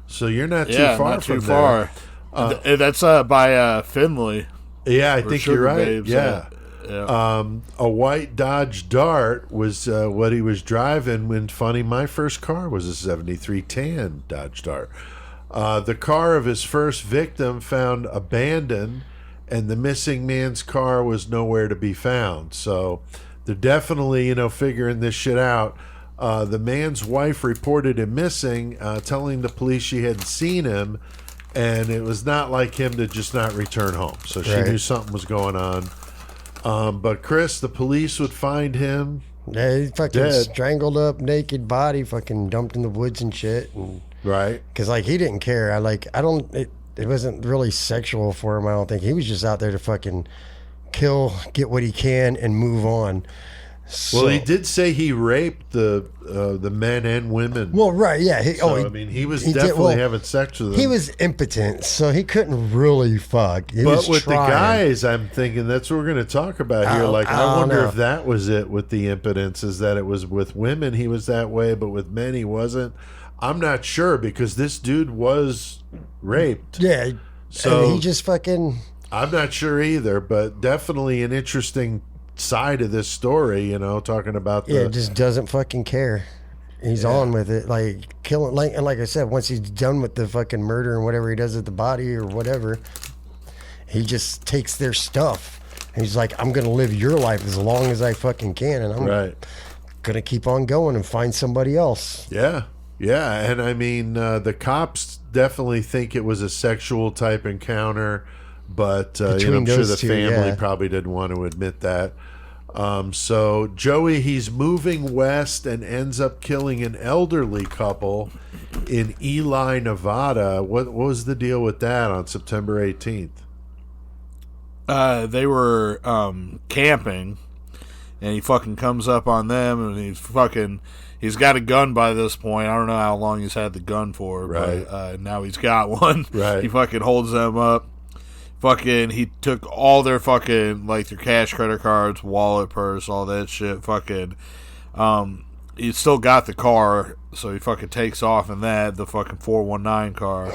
so you're not too far not from too there. far. That's by Finley. Yeah, I think Sugar you're right. Babes, yeah. A white Dodge Dart was what he was driving when, funny, my first car was a 73 tan Dodge Dart. The car of his first victim found abandoned, and the missing man's car was nowhere to be found. So they're definitely, figuring this shit out. The man's wife reported him missing, telling the police she hadn't seen him, and it was not like him to just not return home. So she knew something was going on. But Chris, the police would find him Yeah, he fucking Dead. strangled up, naked body, fucking dumped in the woods and shit. And, Right. because like he didn't care. It wasn't really sexual for him. I don't think he was just out there to fucking kill, get what he can, and move on. So, Well, he did say he raped the men and women. Well, right, yeah. I mean, he was definitely having sex with them. He was impotent, so he couldn't really fuck. But with the guys, I'm thinking that's what we're going to talk about here. I wonder if that was it with the impotence, is that it was with women he was that way, but with men he wasn't. I'm not sure, because this dude was raped. Yeah, so and he just fucking... I'm not sure either, but definitely an interesting side of this story, talking about it just doesn't fucking care. He's on with it, like killing, and like I said, once he's done with the fucking murder and whatever he does with the body or whatever, he just takes their stuff. And he's like, I'm gonna live your life as long as I fucking can, and I'm gonna keep on going and find somebody else. Yeah, and I mean, the cops definitely think it was a sexual type encounter, but I'm sure the family probably didn't want to admit that. So Joey, he's moving west and ends up killing an elderly couple in Ely, Nevada. What was the deal with that on September 18th? They were camping, and he fucking comes up on them, and he's got a gun by this point. I don't know how long he's had the gun for, but now he's got one. Right. He fucking holds them up. Fucking, he took all their fucking, like, their cash, credit cards, wallet, purse, all that shit. Fucking, he still got the car, so he fucking takes off in that, the fucking 419 car.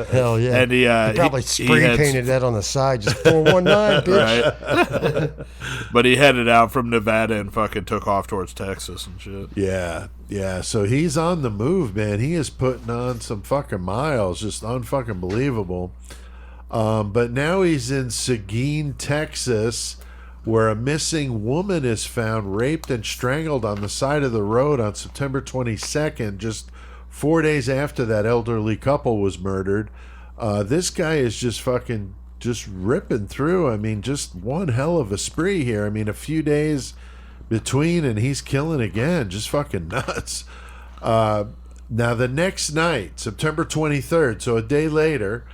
Hell yeah. And he probably spray painted that on the side, just 419, bitch. Right. But he headed out from Nevada and fucking took off towards Texas and shit. Yeah, so he's on the move, man. He is putting on some fucking miles, just unfucking believable. But now he's in Seguin, Texas, where a missing woman is found raped and strangled on the side of the road on September 22nd, just 4 days after that elderly couple was murdered. This guy is just ripping through. I mean, just one hell of a spree here. I mean, a few days between and he's killing again. Just fucking nuts. Now, the next night, September 23rd, so a day later,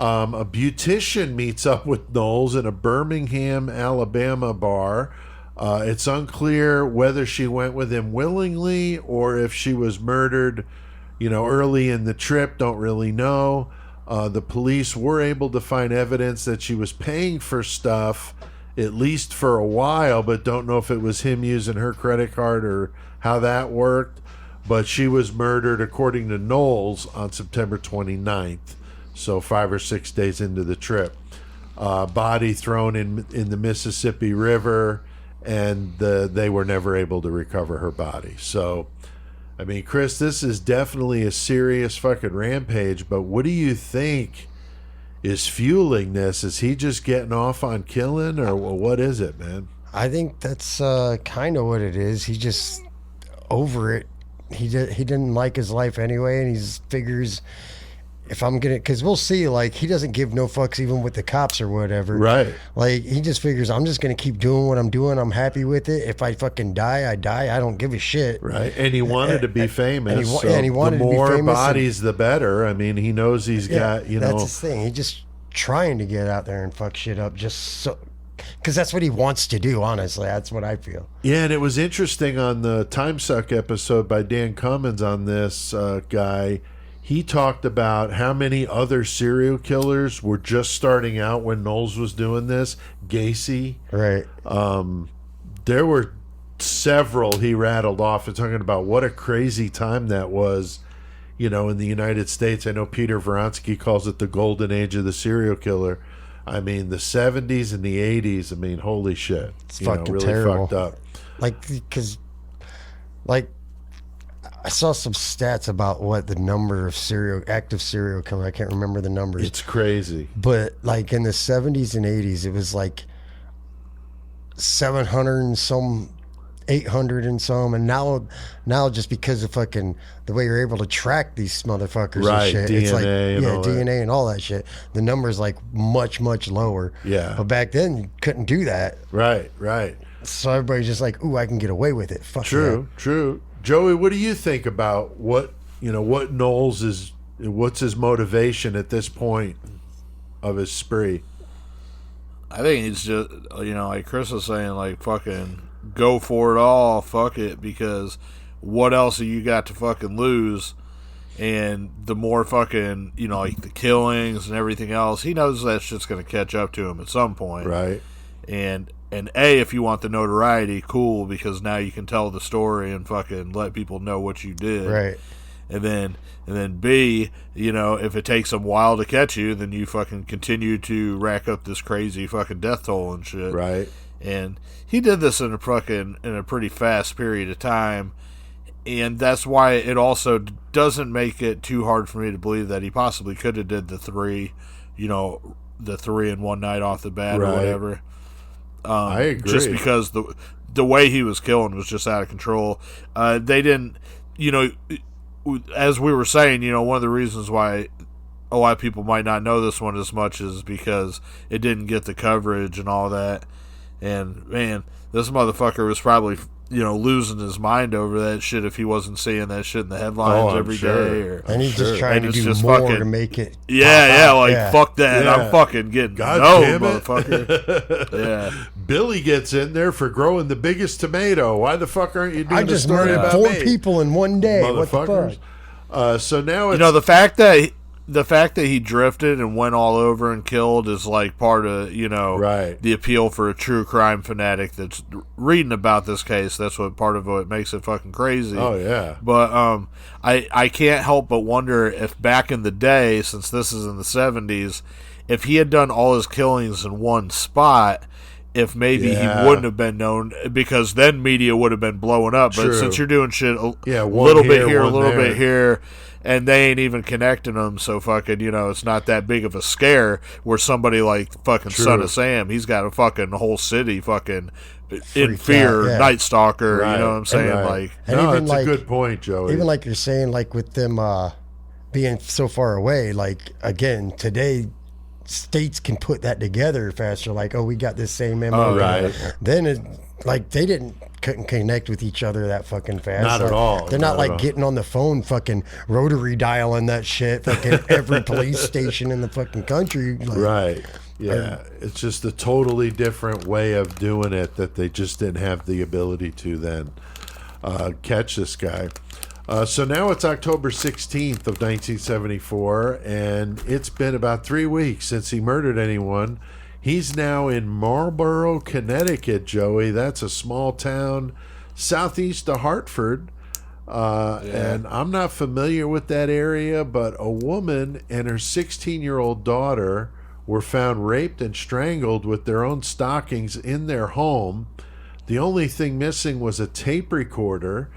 a beautician meets up with Knowles in a Birmingham, Alabama bar. It's unclear whether she went with him willingly or if she was murdered, early in the trip. Don't really know. The police were able to find evidence that she was paying for stuff, at least for a while, but don't know if it was him using her credit card or how that worked. But she was murdered, according to Knowles, on September 29th. So 5 or 6 days into the trip. Body thrown in the Mississippi River, and they were never able to recover her body. So, I mean, Chris, this is definitely a serious fucking rampage, but what do you think is fueling this? Is he just getting off on killing, or what is it, man? I think that's kind of what it is. He's just over it. He didn't like his life anyway, and he figures... if I'm gonna, because we'll see, like, he doesn't give no fucks even with the cops or whatever. Right. Like, he just figures, I'm just gonna keep doing what I'm doing. I'm happy with it. If I fucking die, I die. I don't give a shit. Right. And he wanted to be famous. And he wanted to be famous. The more bodies, the better. I mean, he knows he's got, That's his thing. He's just trying to get out there and fuck shit up just so... because that's what he wants to do, honestly. That's what I feel. Yeah, and it was interesting on the Time Suck episode by Dan Cummins on this guy. He talked about how many other serial killers were just starting out when Knowles was doing this. Gacy. Right. There were several he rattled off and talking about what a crazy time that was, in the United States. I know Peter Vronsky calls it the golden age of the serial killer. I mean, the 70s and the 80s, I mean, holy shit. It's fucking really terrible. Fucked up. Because I saw some stats about what the number of active serial killer. I can't remember the numbers. It's crazy. But like in the 70s and 80s, it was like 700 and some, 800 and some, and now just because of fucking the way you're able to track these motherfuckers and shit, DNA it's like DNA that. and all that shit. The number's like much lower. Yeah. But back then you couldn't do that. Right. So everybody's just like, ooh, I can get away with it. Fuck True. Joey, what do you think about what Knowles is? What's his motivation at this point of his spree? I think he's just, like Chris was saying, like, fucking go for it all, fuck it, because what else have you got to fucking lose? And the more fucking, like the killings and everything else, he knows that shit's going to catch up to him at some point. Right. And if you want the notoriety, cool, because now you can tell the story and fucking let people know what you did. Right. And then B, if it takes them a while to catch you, then you fucking continue to rack up this crazy fucking death toll and shit. Right. And he did this in a pretty fast period of time. And that's why it also doesn't make it too hard for me to believe that he possibly could have did the 3 in one night off the bat or whatever. I agree. Just because the way he was killing was just out of control. They didn't, as we were saying, one of the reasons why a lot of people might not know this one as much is because it didn't get the coverage and all that. And, man, this motherfucker was probably losing his mind over that shit if he wasn't seeing that shit in the headlines every day. And he's just trying to do more to make it. Fuck that. Yeah. I'm fucking getting motherfucker. Yeah. Billy gets in there for growing the biggest tomato. Why the fuck aren't you doing I just a story murdered about 4 me? people in one day. What the fuck? So now it's... the fact that he drifted and went all over and killed is like part of, the appeal for a true crime fanatic that's reading about this case. That's what part of what makes it fucking crazy. Oh, yeah. But I can't help but wonder if back in the day, since this is in the 70s, if he had done all his killings in one spot, if maybe he wouldn't have been known, because then media would have been blowing up. But since you're doing shit a little bit here, a little bit here, and they ain't even connecting them, so fucking, it's not that big of a scare where somebody like fucking Son of Sam, he's got a fucking whole city fucking in fear, Night Stalker, you know what I'm saying? Like, and no, it's a good point, Joey. Even like you're saying, like with them being so far away, like, again, today, states can put that together faster, like, oh, we got this same MO. Then it, like, they couldn't connect with each other that fucking fast. Not at all. They're not like getting on the phone fucking rotary dialing that shit fucking every police station in the fucking country. Like, Yeah. It's just a totally different way of doing it that they just didn't have the ability to then catch this guy. So now it's October 16th of 1974, and it's been about 3 weeks since he murdered anyone. He's now in Marlborough, Connecticut, Joey. That's a small town southeast of Hartford. And I'm not familiar with that area, but a woman and her 16-year-old daughter were found raped and strangled with their own stockings in their home. The only thing missing was a tape recorder.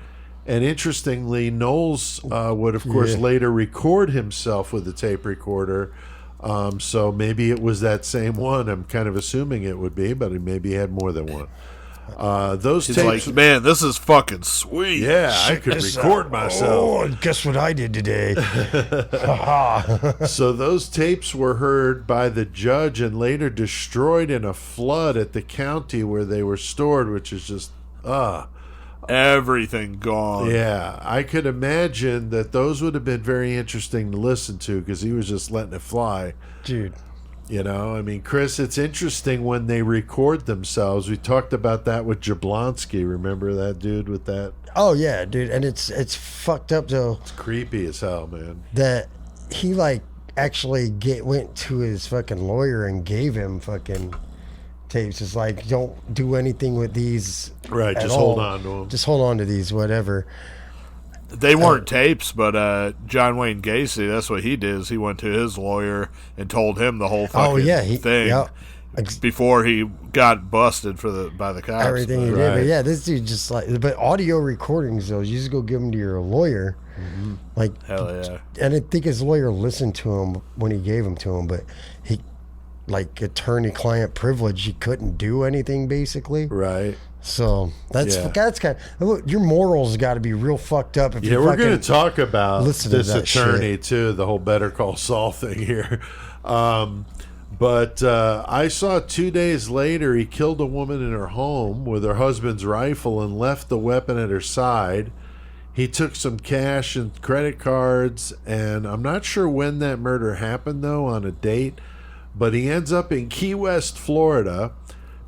And interestingly, Knowles would, of course, later record himself with a tape recorder. So maybe it was that same one. I'm kind of assuming it would be, but maybe he had more than one. Those He's tapes, like, man, this is fucking sweet. yeah, I could record myself. Oh, guess what I did today? So those tapes were heard by the judge and later destroyed in a flood at the county where they were stored, which is just, everything gone. Yeah, I could imagine that those would have been very interesting to listen to because he was just letting it fly. Dude. I mean, Chris, it's interesting when they record themselves. We talked about that with Jablonski. Remember that dude with that? Oh, yeah, dude. And it's fucked up, though. It's creepy as hell, man. That he, like, actually went to his fucking lawyer and gave him fucking tapes. It's like, don't do anything with these. Right, just hold on to them. Just hold on to these, whatever. They weren't tapes, but John Wayne Gacy, that's what he did, is he went to his lawyer and told him the whole fucking thing before he got busted by the cops. Everything he did. But yeah, this dude just like, but audio recordings, though, you just go give them to your lawyer. Mm-hmm. Like, hell yeah. And I think his lawyer listened to him when he gave them to him, but he, like, attorney-client privilege, he couldn't do anything, basically. Right. So that's kind of, your morals got to be real fucked up. If we're going to talk about this attorney too, the whole Better Call Saul thing here. But I saw 2 days later he killed a woman in her home with her husband's rifle and left the weapon at her side. He took some cash and credit cards, and I'm not sure when that murder happened, though, on a date. But he ends up in Key West, Florida,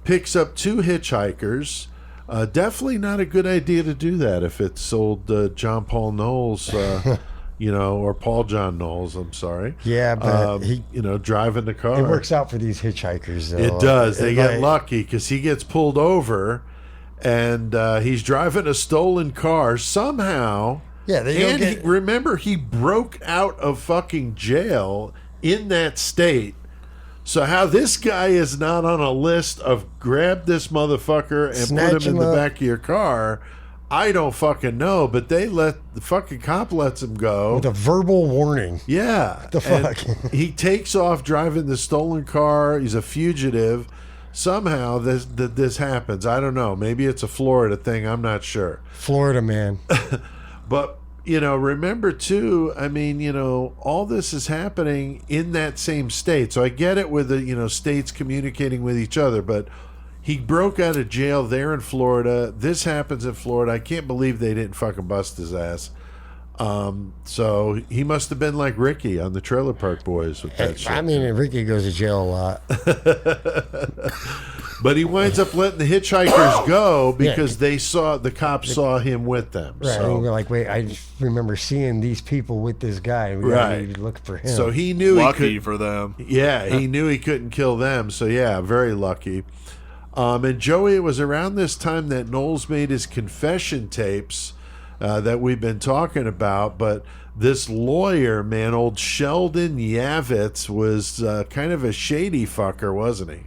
picks up 2 hitchhikers. Definitely not a good idea to do that if it's old John Paul Knowles, or Paul John Knowles, I'm sorry. Yeah, but driving the car. It works out for these hitchhikers, though. It does. They get lucky because he gets pulled over, and he's driving a stolen car somehow. Yeah, remember, he broke out of fucking jail in that state. So how this guy is not on a list of grab this motherfucker and put him in the back of your car, I don't fucking know. But the fucking cop lets him go with a verbal warning. Yeah, what the fuck? He takes off driving the stolen car. He's a fugitive. Somehow this happens. I don't know. Maybe it's a Florida thing. I'm not sure. Florida man. But remember too, all this is happening in that same state. So I get it with the, states communicating with each other, but he broke out of jail there in Florida. This happens in Florida. I can't believe they didn't fucking bust his ass. So he must have been like Ricky on the Trailer Park Boys with that shit. Ricky goes to jail a lot. But he winds up letting the hitchhikers go because the cops saw him with them. Right. So, and we're like, wait, I just remember seeing these people with this guy. And we gotta look for him. So he knew lucky for them. Yeah, he knew he couldn't kill them. So yeah, very lucky. And Joey, it was around this time that Knowles made his confession tapes that we've been talking about. But this lawyer, man, old Sheldon Yavitz, was kind of a shady fucker, wasn't he?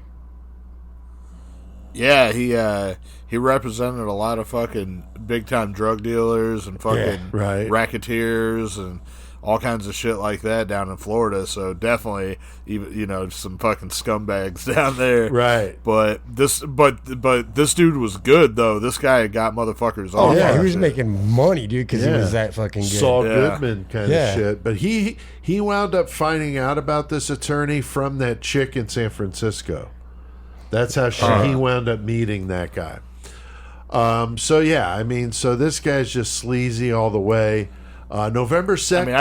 Yeah, he represented a lot of fucking big time drug dealers and fucking racketeers and all kinds of shit like that down in Florida. So definitely, even some fucking scumbags down there. Right. But this dude was good though. This guy got motherfuckers. Oh yeah, he was making money, dude, because he was that fucking good. Saul Goodman kind of shit. But he wound up finding out about this attorney from that chick in San Francisco. That's how he wound up meeting that guy. So this guy's just sleazy all the way. November 2nd.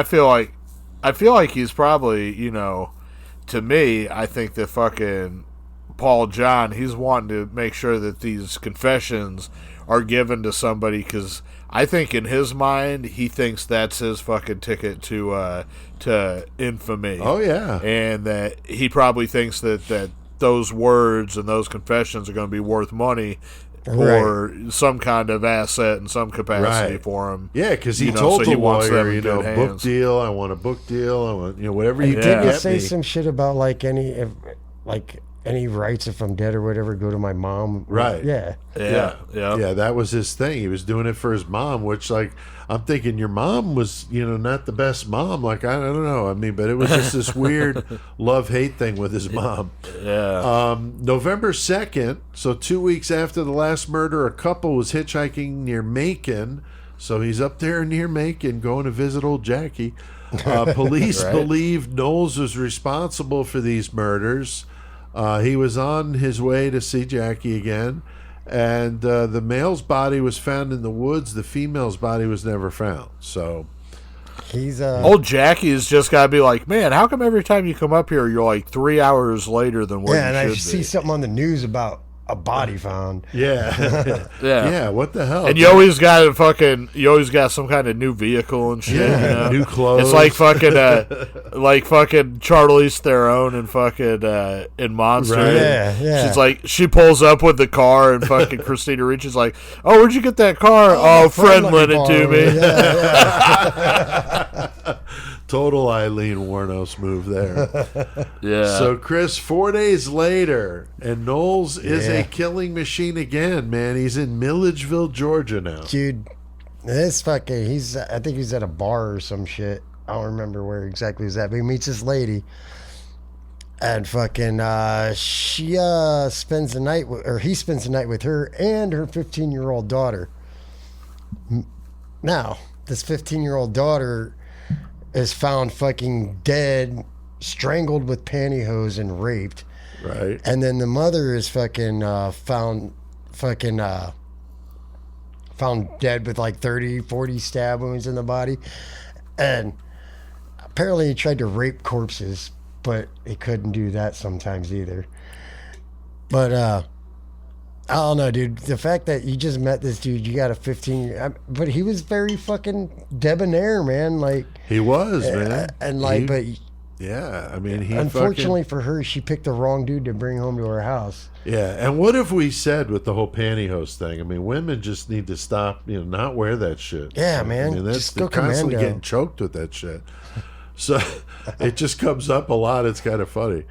I feel like he's probably, to me, I think that fucking Paul John, he's wanting to make sure that these confessions are given to somebody because I think in his mind, he thinks that's his fucking ticket to infamy. Oh, yeah. And that he probably thinks that those words and those confessions are going to be worth money or some kind of asset in some capacity for him. Yeah, because he told the lawyer, book deal, I want a book deal, I want, whatever you can get me. Did he say some shit about any rights if I'm dead or whatever go to my mom? Right. Yeah, that was his thing. He was doing it for his mom, which, I'm thinking your mom was, not the best mom. I don't know. But it was just this weird love-hate thing with his mom. Yeah. November 2nd, so 2 weeks after the last murder, a couple was hitchhiking near Macon. So he's up there near Macon going to visit old Jackie. Police believe Knowles was responsible for these murders. He was on his way to see Jackie again. And the male's body was found in the woods. The female's body was never found. So he's old Jackie's just got to be like, man, how come every time you come up here, you're like 3 hours later than what you should be? Yeah, and I see something on the news about a body found. Yeah. Yeah, what the hell? And you always got some kind of new vehicle and shit. Yeah, new clothes. It's like fucking Charlize Theron and fucking in Monster. Right. Yeah. She's like, she pulls up with the car and fucking Christina Ricci is like, oh, where'd you get that car? Oh, friend lent it to me. Yeah. Total Eileen Wuornos move there. Yeah. So, Chris, 4 days later, and Knowles is a killing machine again, man. He's in Milledgeville, Georgia now. Dude, this fucking, I think he's at a bar or some shit. I don't remember where exactly he's at, but he meets this lady. And fucking, he spends the night with her and her 15-year-old daughter. Now, this 15-year-old daughter is found fucking dead strangled with pantyhose and raped. Right. And then the mother is fucking found dead with like 30, 40 stab wounds in the body. And apparently he tried to rape corpses, but he couldn't do that sometimes either. But I don't know, dude. The fact that you just met this dude, you got a but he was very fucking debonair, man. Like he was, man. And like, but yeah, I mean, unfortunately for her, she picked the wrong dude to bring home to her house. Yeah, and what have we said with the whole pantyhose thing? I mean, women just need to stop, not wear that shit. Yeah, man. I mean, just they're go constantly commando. getting choked with that shit. So it just comes up a lot. It's kind of funny.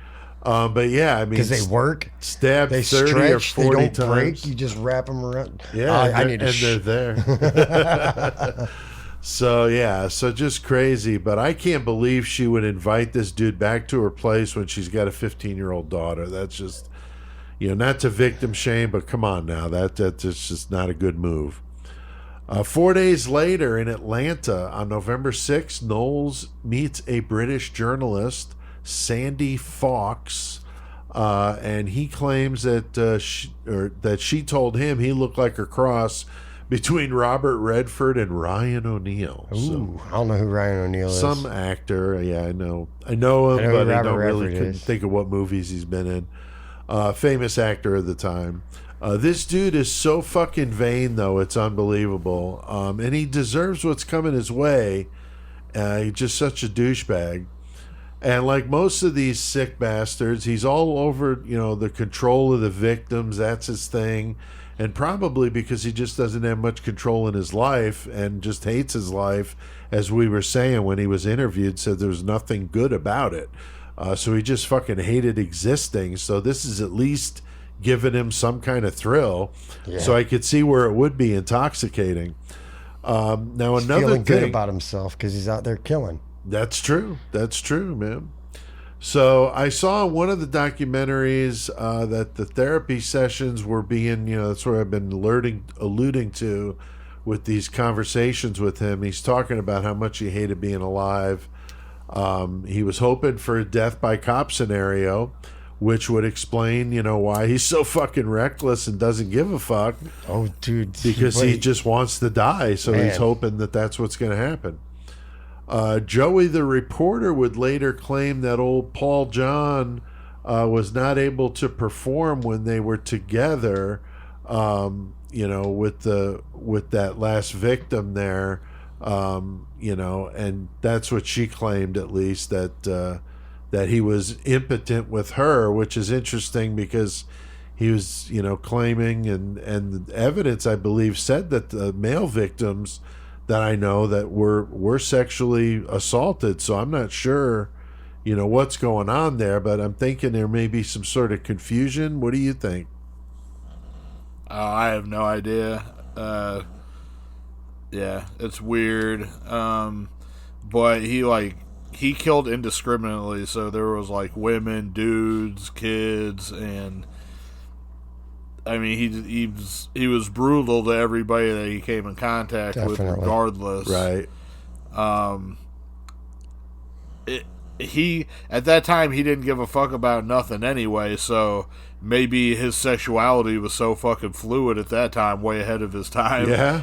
But yeah, I mean, because they work, stab they 30 stretch, or 40 they don't times. break. You just wrap them around. Yeah, I need to. they're there. So yeah, so just crazy. But I can't believe she would invite this dude back to her place when she's got a 15-year-old daughter. That's just, not to victim shame, but come on now, that's just not a good move. 4 days later in Atlanta, on November 6th, Knowles meets a British journalist, Sandy Fawkes, and he claims that she told him he looked like a cross between Robert Redford and Ryan O'Neal. Ooh, I don't know who Ryan O'Neal is. Some actor, yeah, I know him, but I don't really couldn't think of what movies he's been in. Famous actor of the time. This dude is so fucking vain, though, it's unbelievable. And he deserves what's coming his way. He's just such a douchebag. And like most of these sick bastards, he's all over, the control of the victims. That's his thing. And probably because he just doesn't have much control in his life and just hates his life, as we were saying when he was interviewed, said there was nothing good about it. So he just fucking hated existing. So this is at least giving him some kind of thrill. Yeah. So I could see where it would be intoxicating. Now he's another feeling thing good about himself because he's out there killing. That's true, man. So I saw one of the documentaries that the therapy sessions were being, that's where I've been alluding to with these conversations with him. He's talking about how much he hated being alive. He was hoping for a death by cop scenario, which would explain, why he's so fucking reckless and doesn't give a fuck. Oh, dude. Because he just wants to die, so he's hoping that that's what's going to happen. Joey the reporter would later claim that old Paul John was not able to perform when they were together, with that last victim there, and that's what she claimed, at least, that he was impotent with her, which is interesting because he was, claiming, and the evidence, I believe, said that the male victims that I know that were sexually assaulted. So I'm not sure, what's going on there, but I'm thinking there may be some sort of confusion. What do you think? I have no idea. Yeah, it's weird. But he killed indiscriminately, so there was women, dudes, kids, and I mean, he was brutal to everybody that he came in contact with, regardless. Right. He at that time he didn't give a fuck about nothing anyway. So maybe his sexuality was so fucking fluid at that time, way ahead of his time. Yeah,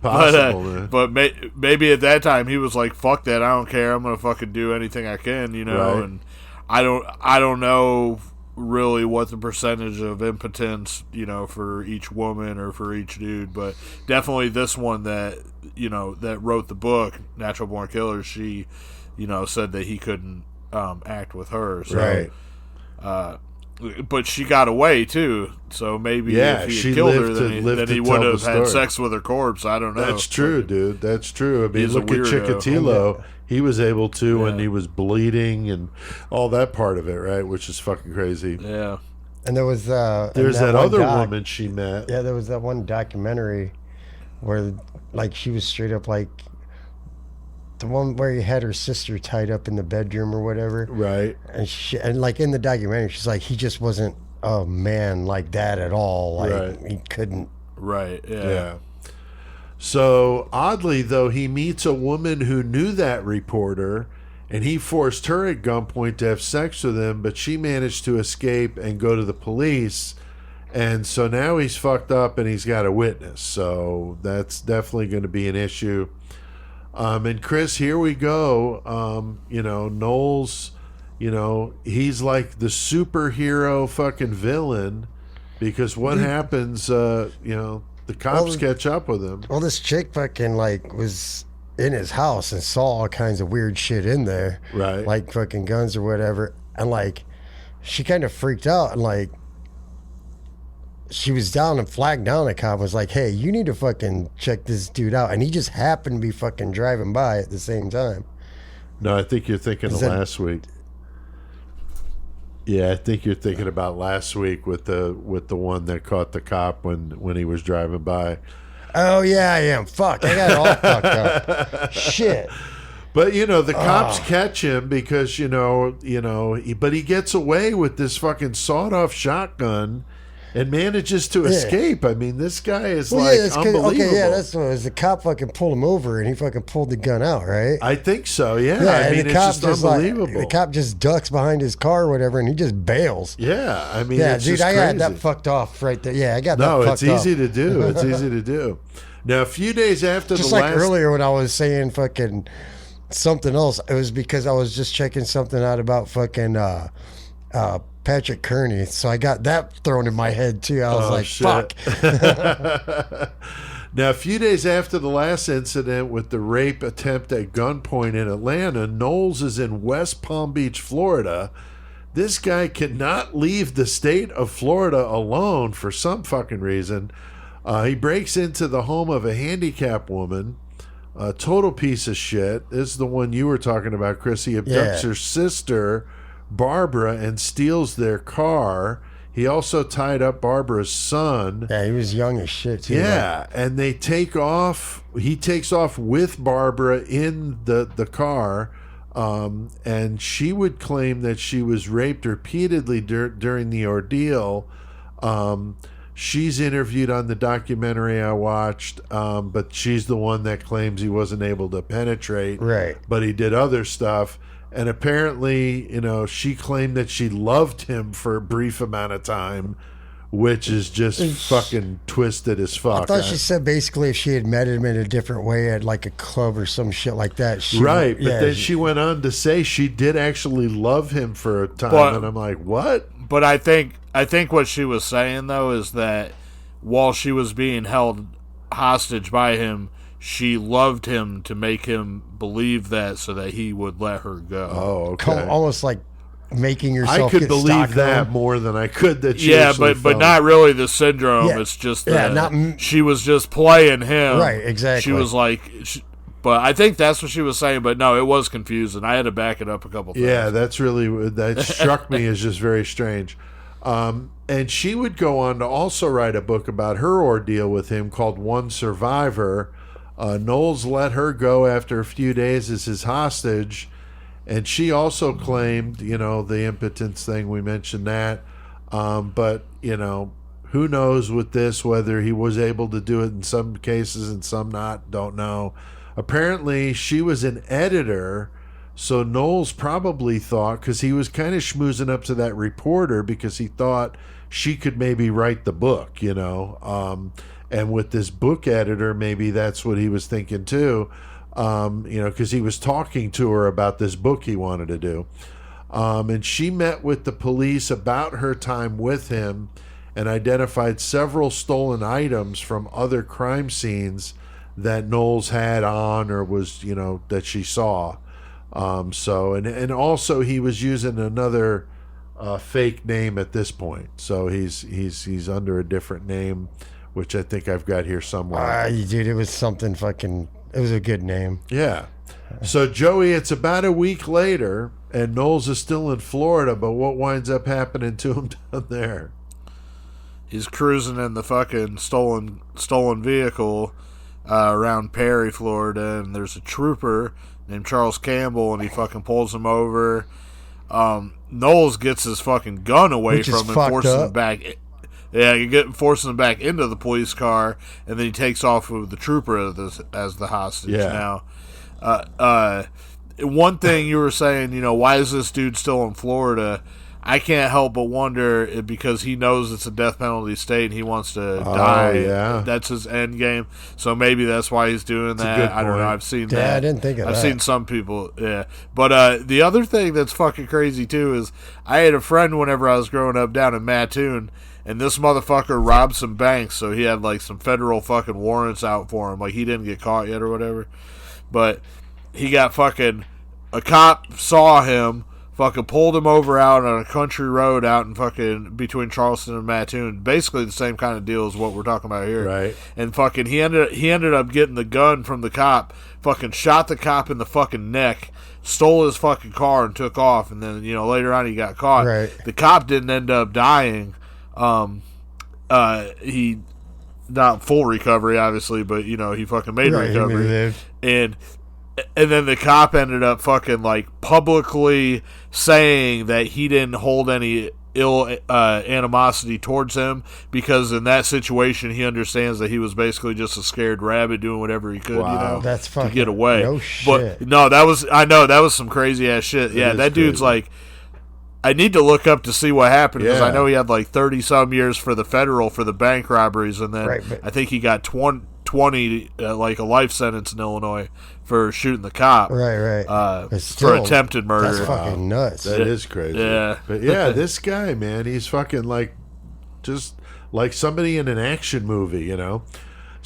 possible. but maybe at that time he was like, "Fuck that! I don't care. I'm gonna fucking do anything I can," Right. And I don't know really what the percentage of impotence, for each woman or for each dude, but definitely this one that wrote the book, Natural Born Killer, she, said that he couldn't act with her. So, right. But she got away too, so maybe if he had killed her, then he would have had sex with her corpse. I don't know. That's true, dude. That's true. I mean, He's a look at weirdo. Chikatilo. He was able to when he was bleeding and all that part of it, right? Which is fucking crazy. Yeah. And there was there's that other woman she met. Yeah, there was that one documentary where she was straight up the one where he had her sister tied up in the bedroom or whatever. Right. And in the documentary, she's like, he just wasn't a man like that at all. Right. He couldn't. Right. Yeah. So oddly, though, he meets a woman who knew that reporter, and he forced her at gunpoint to have sex with him, but she managed to escape and go to the police. And so now he's fucked up and he's got a witness. So that's definitely going to be an issue. And Chris, here we go. Knowles, he's like the superhero fucking villain, because what happens, the cops catch up with him. Well, this chick fucking was in his house and saw all kinds of weird shit in there. Right. Like fucking guns or whatever. And she kind of freaked out and she was down and flagged down a cop and was like, hey, you need to fucking check this dude out. And he just happened to be fucking driving by at the same time. No, I think you're thinking of last week. Yeah, I think you're thinking about last week with the one that caught the cop when he was driving by. Oh, yeah, I am. Fuck, I got it all fucked up. Shit. But, the cops catch him because, but he gets away with this fucking sawed-off shotgun and manages to escape. I mean, this guy is unbelievable. Okay, yeah, that's what it was. The cop fucking pulled him over and he fucking pulled the gun out, right? I think so, yeah. I mean, it's just unbelievable. The cop just ducks behind his car or whatever and he just bails. Yeah, I mean, it's dude, just I crazy. got that fucked off right there. Yeah, I got that fucked off. No, it's easy to do. It's easy to do. Now, a few days after just the like earlier when I was saying fucking something else, it was because I was just checking something out about fucking Patrick Kearney, so I got that thrown in my head too. I was like, shit. fuck. Now, a few days after the last incident with the rape attempt at gunpoint in Atlanta, Knowles is in West Palm Beach, Florida. This guy cannot leave the state of Florida alone for some fucking reason. He breaks into the home of a handicapped woman, a total piece of shit. This is the one you were talking about, Chris. He abducts her sister, Barbara, and steals their car. He also tied up Barbara's son. Yeah, he was young as shit too. Yeah, and they take off. He takes off with Barbara in the car, and she would claim that she was raped repeatedly during the ordeal. She's interviewed on the documentary I watched, but she's the one that claims he wasn't able to penetrate. Right. But he did other stuff. And apparently, she claimed that she loved him for a brief amount of time, which is just fucking twisted as fuck. I thought she said basically if she had met him in a different way at like a club or some shit like that. Right, but then she went on to say she did actually love him for a time, and I'm like, what? But I think what she was saying, though, is that while she was being held hostage by him, she loved him to make him believe that so that he would let her go. Oh, okay. Almost like making yourself I could believe that more than I could that she but not really the syndrome. Yeah. It's just that she was just playing him. Right, exactly. She was like... But I think that's what she was saying. But no, it was confusing. I had to back it up a couple times. Yeah, that struck me as just very strange. And she would go on to also write a book about her ordeal with him called One Survivor. Knowles let her go after a few days as his hostage, and she also claimed, the impotence thing, we mentioned that. But, who knows with this, whether he was able to do it in some cases and some not, don't know. Apparently, she was an editor, so Knowles probably thought, because he was kind of schmoozing up to that reporter because he thought she could maybe write the book, and with this book editor, maybe that's what he was thinking too, because he was talking to her about this book he wanted to do. And she met with the police about her time with him and identified several stolen items from other crime scenes that Knowles had on or was, that she saw. And also he was using another fake name at this point. So he's under a different name, which I think I've got here somewhere. Dude, it was something fucking... It was a good name. Yeah. So, Joey, it's about a week later, and Knowles is still in Florida, but what winds up happening to him down there? He's cruising in the fucking stolen vehicle around Perry, Florida, and there's a trooper named Charles Campbell, and he fucking pulls him over. Knowles gets his fucking gun away from him, forcing him back... Yeah, forcing him back into the police car, and then he takes off with the trooper as the hostage. Yeah. Now, one thing you were saying, why is this dude still in Florida? I can't help but wonder if because he knows it's a death penalty state and he wants to die. Yeah. That's his end game. So maybe that's why he's doing that. I don't know. I've seen that. Yeah, I didn't think of that. I've seen some people. Yeah. But the other thing that's fucking crazy too is I had a friend whenever I was growing up down in Mattoon, and this motherfucker robbed some banks, so he had like some federal fucking warrants out for him. Like he didn't get caught yet or whatever. But he got fucking, a cop saw him, fucking pulled him over out on a country road out in fucking between Charleston and Mattoon. Basically the same kind of deal as what we're talking about here. Right. And fucking he ended up getting the gun from the cop, fucking shot the cop in the fucking neck, stole his fucking car and took off, and then, later on he got caught. Right. The cop didn't end up dying. He not full recovery obviously, but he fucking made recovery. And then the cop ended up fucking like publicly saying that he didn't hold any ill animosity towards him because in that situation he understands that he was basically just a scared rabbit doing whatever he could, That's to fucking get away. no shit. But no, that was some crazy ass shit. Yeah, that dude's crazy. like, I need to look up to see what happened because Yeah. I know he had like 30 some years for the federal for the bank robberies, and then Right, but- I think he got 20 like a life sentence in Illinois for shooting the cop. Right. But For still, attempted murder. That's fucking nuts. That is crazy. Yeah. But yeah, this guy, man, he's fucking like, just like somebody in an action movie,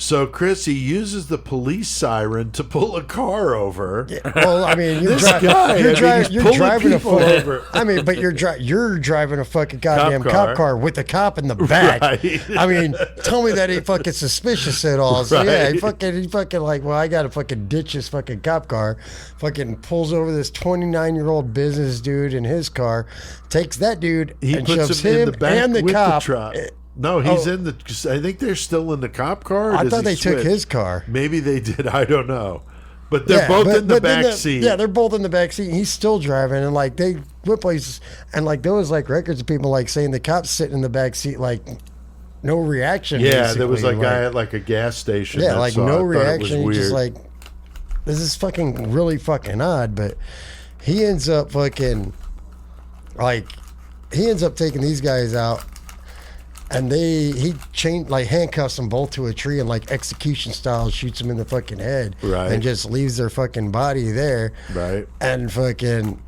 So, Chris, he uses the police siren to pull a car over. Well, I mean, you're This guy, you're he's pulling driving a people fucking. over. I mean, but you're driving a fucking goddamn cop car with the cop in the back. Right. I mean, tell me that ain't fucking suspicious at all. So yeah, Right. he fucking like, well, I gotta fucking ditch this fucking cop car. Fucking pulls over this 29-year-old business dude in his car, takes that dude He and puts shoves him in him the back and the with cop. the truck. No, he's in the. I think they're still in the cop car. Or I does thought he they took switch? his car. Maybe they did. I don't know. But they're both in the back seat. Yeah, they're both in the back seat. And he's still driving, and like they went places, and like there was like records of people like saying the cops sitting in the back seat, like no reaction. Yeah, there was basically. a guy at like a gas station. Yeah, that like saw it. no Thought it was reaction. He's just weird. like, this is fucking really fucking odd. But he ends up fucking he ends up taking these guys out. And he handcuffs them both to a tree and like execution style shoots them in the fucking head. Right. And just leaves their fucking body there. Right. And fucking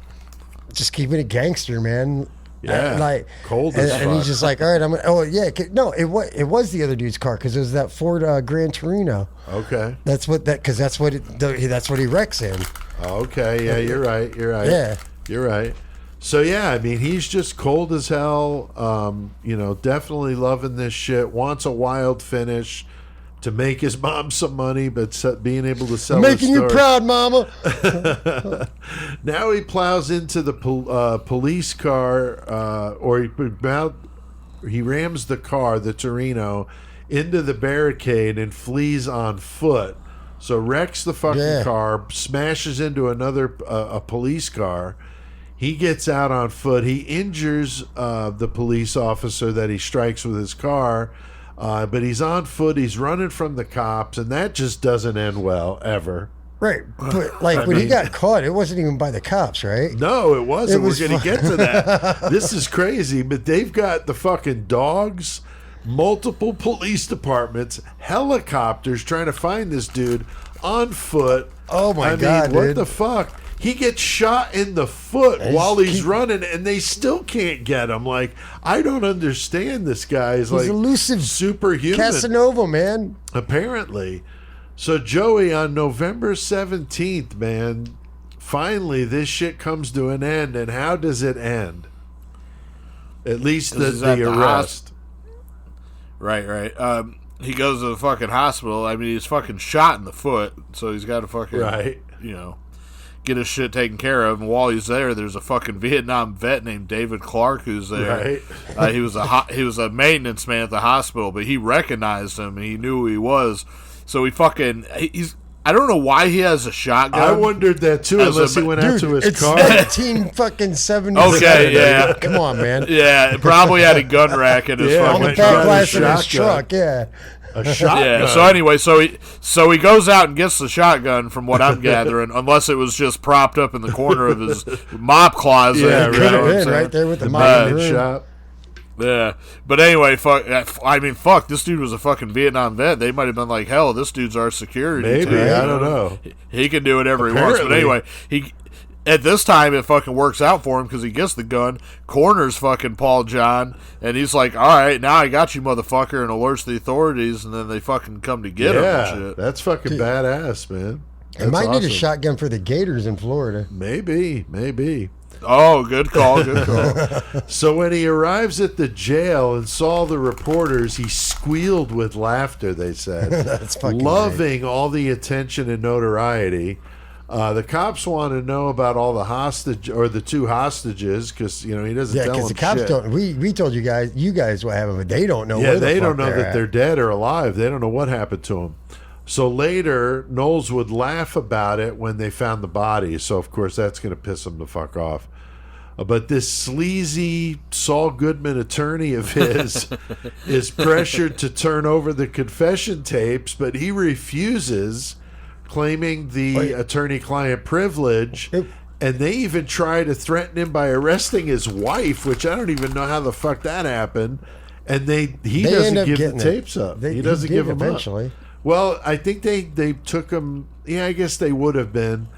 just keeping it gangster, man. Yeah. And like Cold and, as and he's fuck. just like, all right, I'm gonna. Oh yeah, no, it was the other dude's car because it was that Ford Gran Torino. Okay. That's what he wrecks in. Okay. Yeah, you're right. Yeah. You're right. So yeah, I mean, he's just cold as hell. Definitely loving this shit. Wants a wild finish to make his mom some money, but being able to sell. Making you proud, mama. Now he plows into the police car, or he rams the car, the Torino, into the barricade and flees on foot. So wrecks the fucking car, smashes into another a police car. He gets out on foot. He injures the police officer that he strikes with his car, but he's on foot. He's running from the cops, and that just doesn't end well, ever. Right, but like when he got caught, it wasn't even by the cops, right? No, it wasn't. It was We're going to get to that. This is crazy, but they've got the fucking dogs, multiple police departments, helicopters trying to find this dude on foot. Oh my God, what dude. the fuck? He gets shot in the foot while he's running, and they still can't get him. Like, I don't understand this guy. He's like elusive. superhuman. Casanova, man. Apparently. So, Joey, on November 17th, man, finally this shit comes to an end. And how does it end? At least the arrest. Right. He goes to the fucking hospital. I mean, he's fucking shot in the foot, so he's got to fucking, Right. get his shit taken care of. And while he's there, there's a fucking Vietnam vet named David Clark who's there. Right. He was a maintenance man at the hospital, but he recognized him and he knew who he was. So he's. I don't know why he has a shotgun. I wondered that too, unless he went out to his it's car. 1970. Okay, yeah. Come on, man. Yeah, probably had a gun rack in his Yeah, On fucking the Trying back to glass of his shotgun. truck, yeah. A shotgun. Yeah. So anyway, so he goes out and gets the shotgun. From what I'm gathering, unless it was just propped up in the corner of his mop closet. Yeah, you Could know have what I'm been saying? right there with the The mop maintenance room. shop. Yeah, but anyway, fuck. This dude was a fucking Vietnam vet. They might have been like, hell, this dude's our security. Maybe, too. I don't know. He can do whatever he wants. But Apparently. anyway, at this time it fucking works out for him because he gets the gun, corners fucking Paul John, and he's like, all right, now I got you, motherfucker, and alerts the authorities, and then they fucking come to get him and Yeah, shit. that's fucking badass, man. It might need a awesome. shotgun for the Gators in Florida. Maybe. Oh, good call, good call. So when he arrives at the jail and saw the reporters, he squealed with laughter, they said. That's fucking loving all the attention and notoriety. The cops want to know about all the the two hostages because he doesn't Yeah, tell because them the cops shit. don't. We told you guys what happened, but they don't know. Yeah, where the they fuck don't know they're that at. they're dead or alive. They don't know what happened to them. So later, Knowles would laugh about it when they found the body. So of course that's going to piss him the fuck off. But this sleazy Saul Goodman attorney of his is pressured to turn over the confession tapes, but he refuses, claiming the attorney-client privilege. And they even try to threaten him by arresting his wife, which I don't even know how the fuck that happened. And he They doesn't end up give the getting it. tapes up. He doesn't did give them eventually. up. Well, I think they took him. Yeah, I guess they would have been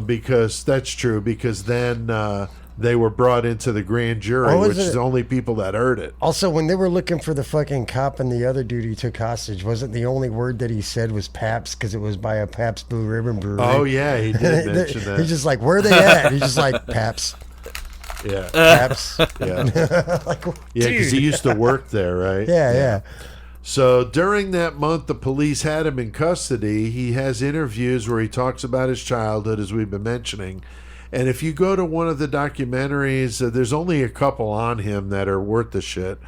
because that's true. Because then they were brought into the grand jury, Oh, which is is it- the only people that heard it. Also, when they were looking for the fucking cop and the other dude he took hostage, wasn't the only word that he said was Pabst because it was by a Pabst Blue Ribbon brewery? Oh yeah, he did mention that. He's just like, where are they at? He's just like, Pabst. Yeah, Pabst. yeah, Like, yeah. Because he used to work there, right? yeah. So during that month, the police had him in custody. He has interviews where he talks about his childhood, as we've been mentioning. And if you go to one of the documentaries, there's only a couple on him that are worth the shit.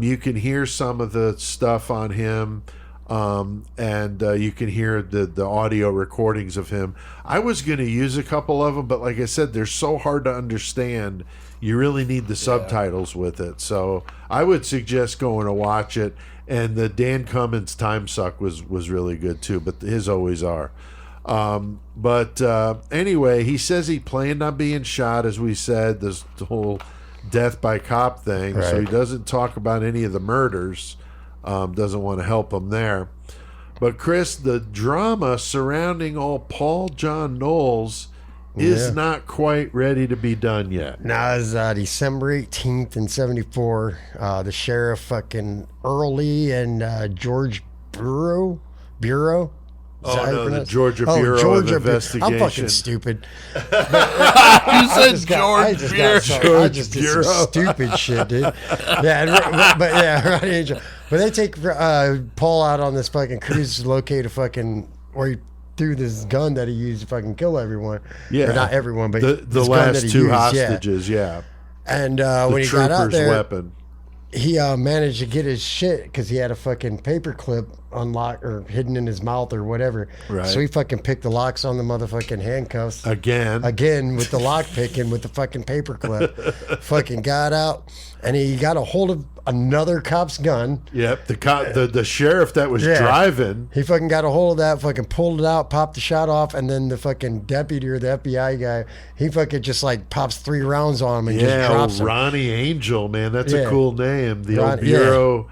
You can hear some of the stuff on him, and you can hear the audio recordings of him. I was going to use a couple of them, but like I said, they're so hard to understand. You really need the subtitles with it. So I would suggest going to watch it. And the Dan Cummins time suck was really good too, but his always are. But anyway, he says he planned on being shot, as we said, this whole death by cop thing. Right. So he doesn't talk about any of the murders, doesn't want to help him there. But Chris, the drama surrounding all Paul John Knowles is not quite ready to be done yet. Now it's December 18th in 74. The sheriff fucking Early and George Bureau? Is that how you The pronounce it? Georgia Bureau of Georgia Investigation. I'm fucking stupid. You said I just got George I just did some Bureau. stupid shit, dude. Yeah, but yeah, right, Angel. But they take Paul out on this fucking cruise to locate a fucking where he threw this gun that he used to fucking kill everyone. Yeah, or not everyone, but the this gun that last he two used, hostages. Yeah, And the when he got out trooper's there, weapon. he managed to get his shit because he had a fucking paperclip unlocked or hidden in his mouth or whatever. Right. So he fucking picked the locks on the motherfucking handcuffs. Again, With the lock picking with the fucking paperclip. Fucking got out and he got a hold of another cop's gun. Yep, the sheriff that was driving. He fucking got a hold of that, fucking pulled it out, popped the shot off, and then the fucking deputy or the FBI guy, he fucking just like pops 3 rounds on him and just drops him. Ronnie Angel, man, that's a Yeah. cool name. The old Bureau,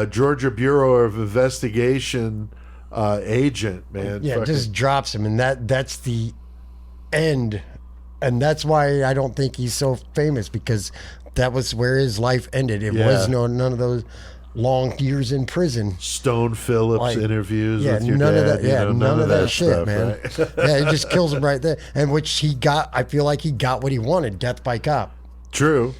Georgia Bureau of Investigation agent, man. Yeah, Fucking- just drops him, and that's the end, and that's why I don't think he's so famous because that was where his life ended. It was none of those long years in prison. Stone Phillips Like, interviews Yeah, with your none dad. of that. Yeah, none of that shit, stuff, man. right? Yeah, it just kills him right there. And which he got. I feel like he got what he wanted: death by cop. True.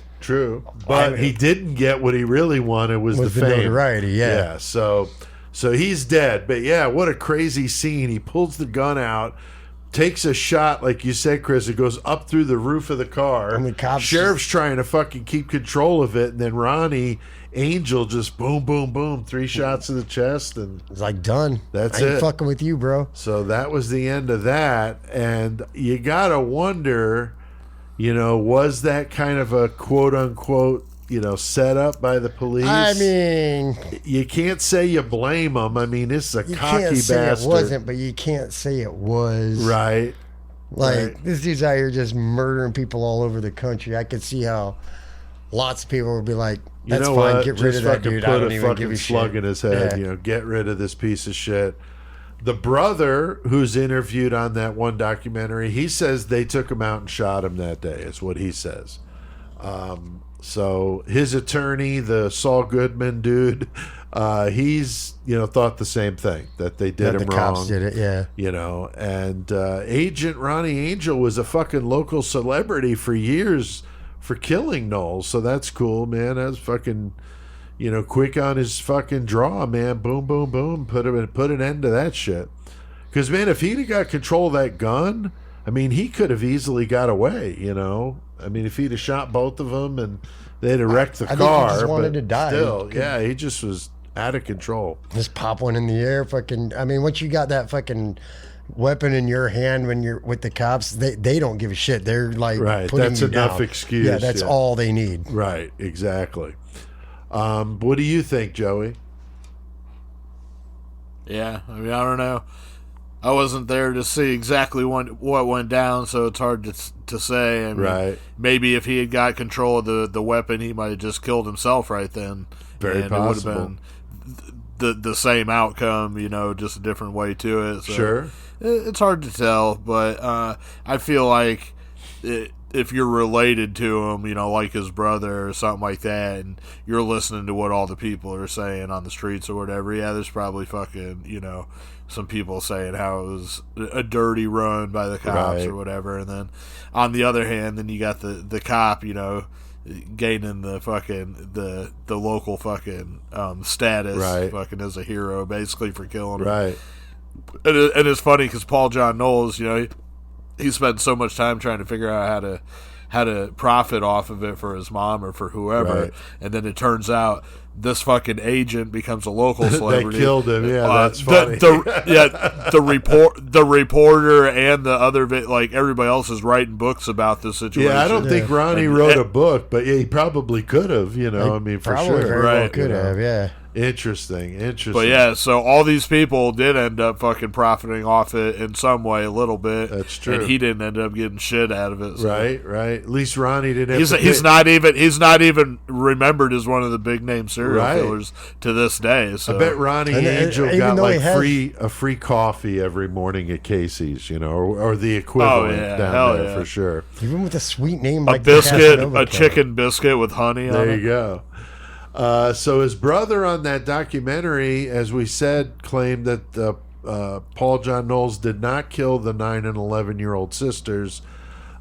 But he didn't get what he really wanted was the the fame. notoriety. Yeah. So he's dead. But yeah, what a crazy scene. He pulls the gun out, takes a shot, like you said, Chris. It goes up through the roof of the car. And the cops- Sheriff's trying to fucking keep control of it, and then Ronnie Angel just boom, boom, boom, 3 shots to the chest, and It's like done. That's I ain't it. fucking with you, bro. so that was the end of that. And you gotta wonder, was that kind of a quote unquote set up by the police. I mean, you can't say you blame him. I mean, this is a you cocky can't say bastard. it wasn't, but you can't say it was. Right. Like, right. This dude's out here just murdering people all over the country. I could see how lots of people would be like, that's you know fine, what? get rid Just of that fucking dude. put I don't a even give fucking a slug shit. in his head. Yeah. Get rid of this piece of shit. The brother who's interviewed on that one documentary, he says they took him out and shot him that day, is what he says. So his attorney, the Saul Goodman dude, he's thought the same thing, that they did him the wrong. cops did it, yeah. And Agent Ronnie Angel was a fucking local celebrity for years for killing Knowles. So that's cool, man. That's fucking quick on his fucking draw, man. Boom, boom, boom. Put an end to that shit. Because, man, if he'd have got control of that gun, I mean, he could have easily got away, I mean, if he'd have shot both of them and they'd have wrecked the car. think he just wanted to die. Still, yeah, he just was out of control. Just pop one in the air. Fucking, I mean, once you got that fucking weapon in your hand when you're with the cops, they don't give a shit. They're like, right. putting That's you enough down. excuse. Yeah, that's all they need. Right, exactly. What do you think, Joey? Yeah, I mean, I don't know. I wasn't there to see exactly what went down, so it's hard to say. I mean, right. Maybe if he had got control of the weapon, he might have just killed himself right then. Very and possible. It would have been the same outcome, just a different way to it. So sure. It's hard to tell, but I feel like if you're related to him, like his brother or something like that, and you're listening to what all the people are saying on the streets or whatever, yeah, there's probably fucking, some people saying how it was a dirty run by the cops or whatever. And then on the other hand, then you got the cop, gaining the fucking, the local fucking status fucking as a hero basically for killing him. Right. And it's funny because Paul John Knowles, he spent so much time trying to figure out how to profit off of it for his mom or for whoever, right. And then it turns out this fucking agent becomes a local celebrity. They killed him. Yeah, that's funny. The reporter and the other like everybody else is writing books about this situation. Yeah, I don't think Ronnie wrote a book, but yeah, he probably could have. I mean, for probably sure. very well could have. Yeah. Interesting. But yeah, so all these people did end up fucking profiting off it in some way, a little bit. That's true. And he didn't end up getting shit out of it. So. Right. At least Ronnie didn't have He's not even remembered as one of the big name serial killers to this day. So. I bet Ronnie Angel even got though like he has- a free coffee every morning at Casey's, or the equivalent down there for sure. Even with a sweet name a like biscuit, Casanova a Killer. chicken biscuit with honey on There it. you go. So his brother on that documentary, as we said, claimed that Paul John Knowles did not kill the 9 and 11-year-old sisters.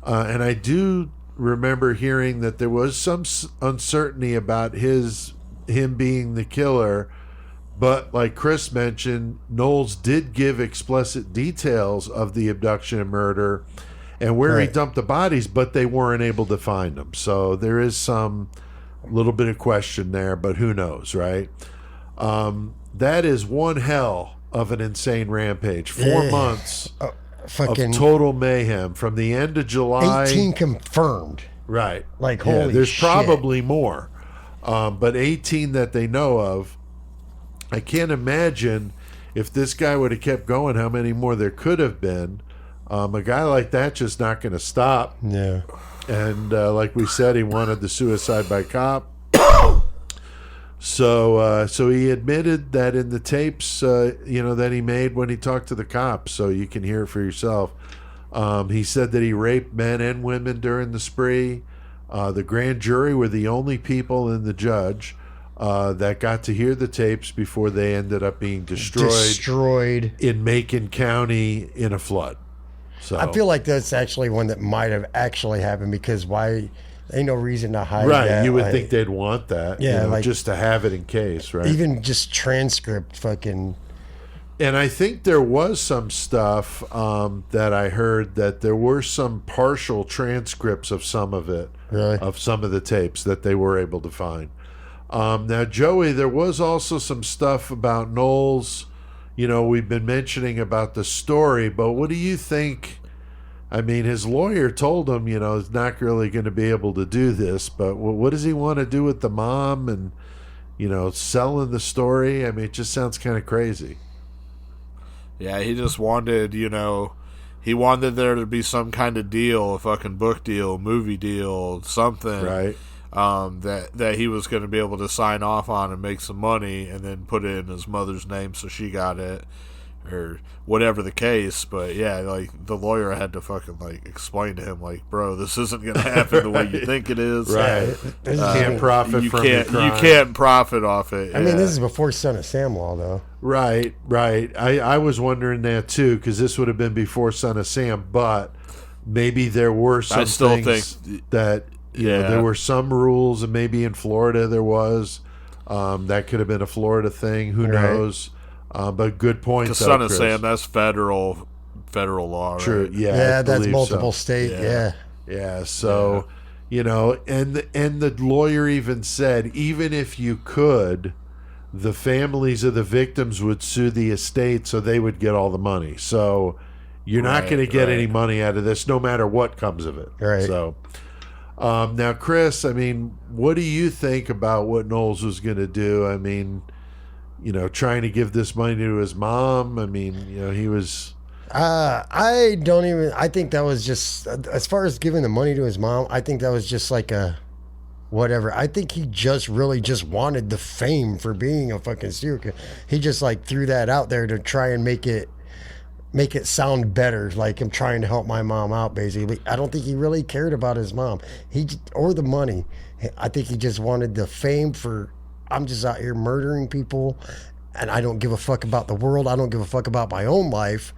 And I do remember hearing that there was some uncertainty about him being the killer. But like Chris mentioned, Knowles did give explicit details of the abduction and murder and where he dumped the bodies, but they weren't able to find them. So there is some little bit of question there, but who knows, right? That is one hell of an insane rampage. 4 months fucking of total mayhem from the end of July. 18 confirmed. Right. Like, holy there's shit. probably more. But 18 that they know of. I can't imagine if this guy would have kept going, how many more there could have been. A guy like that just not going to stop. Yeah. And like we said, he wanted the suicide by cop. So he admitted that in the tapes, that he made when he talked to the cops. So you can hear it for yourself. He said that he raped men and women during the spree. The grand jury were the only people and the judge that got to hear the tapes before they ended up being destroyed in Macon County in a flood. So I feel like that's actually one that might have actually happened because why? Ain't no reason to hide right, that. you would think they'd want that, yeah, just to have it in case, right? Even just transcript, fucking. And I think there was some stuff that I heard that there were some partial transcripts of some of it, Really? of some of the tapes that they were able to find. Now, Joey, there was also some stuff about Knowles. We've been mentioning about the story, but what do you think I mean, his lawyer told him, he's not really going to be able to do this, but what does he want to do with the mom and, selling the story? I mean, it just sounds kind of crazy. Yeah, he just wanted, he wanted there to be some kind of deal, a fucking book deal, movie deal, something. Right. That he was going to be able to sign off on and make some money and then put it in his mother's name so she got it. Or whatever the case, but yeah, like the lawyer had to fucking like explain to him, like, bro, this isn't gonna happen the way you think it is. Right? You can't profit from your crime. You can't profit off it. I mean, this is before Son of Sam law, though. Right. I was wondering that too, because this would have been before Son of Sam, but maybe there were some things that there were some rules, and maybe in Florida there was. That could have been a Florida thing. Who knows? But good point. Because Son of Sam, that's federal law, right? True. Yeah, that's multiple state. Yeah. So, and the lawyer even said, even if you could, the families of the victims would sue the estate so they would get all the money. So you're not going to get any money out of this, no matter what comes of it. Right. So now, Chris, I mean, what do you think about what Knowles was going to do? I mean, trying to give this money to his mom. I mean, he was. I think that was just, as far as giving the money to his mom, I think that was just like a whatever. I think he really just wanted the fame for being a fucking serial killer. He just like threw that out there to try and make it sound better. Like, I'm trying to help my mom out, basically. I don't think he really cared about his mom or the money. I think he just wanted the fame for, I'm just out here murdering people, and I don't give a fuck about the world. I don't give a fuck about my own life.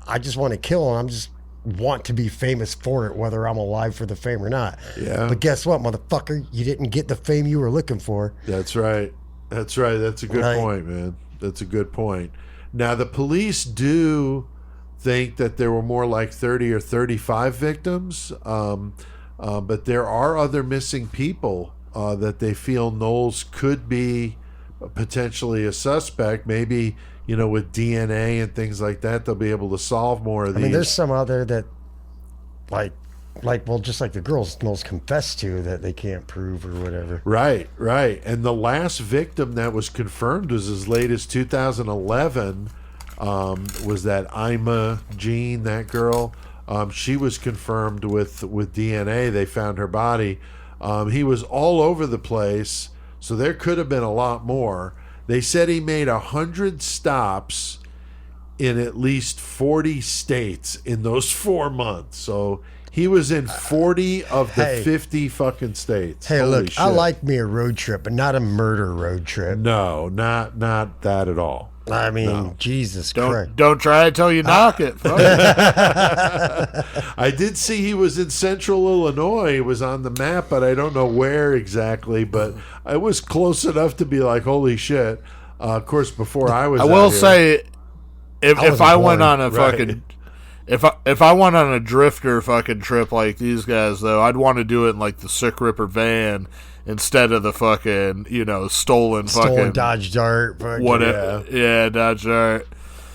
I just want to kill, and I just want to be famous for it, whether I'm alive for the fame or not. Yeah. But guess what, motherfucker? You didn't get the fame you were looking for. That's right. That's a good point, man. That's a good point. Now, the police do think that there were more like 30 or 35 victims, but there are other missing people that they feel Knowles could be potentially a suspect. Maybe, with DNA and things like that, they'll be able to solve more of these. I mean, there's some out there that, just like the girls Knowles confessed to, that they can't prove or whatever. Right. And the last victim that was confirmed was as late as 2011. Was that Ima Jean, that girl? She was confirmed with DNA. They found her body. He was all over the place, so there could have been a lot more. They said he made 100 stops in at least 40 states in those 4 months. So he was in 40 of the 50 fucking states. Hey, Holy look, shit. I like me a road trip, but not a murder road trip. No, not that at all. I mean, Jesus Christ. Don't try it till you knock it. Fuck it. I did see he was in central Illinois. It was on the map, but I don't know where exactly. But I was close enough to be like, holy shit. Of course, before I was I will say, if I went born. on a fucking... If I went on a drifter fucking trip like these guys, though, I'd want to do it in like the Sick Ripper van instead of the fucking, stolen fucking Dodge Dart. Whatever. Yeah, Dodge Dart.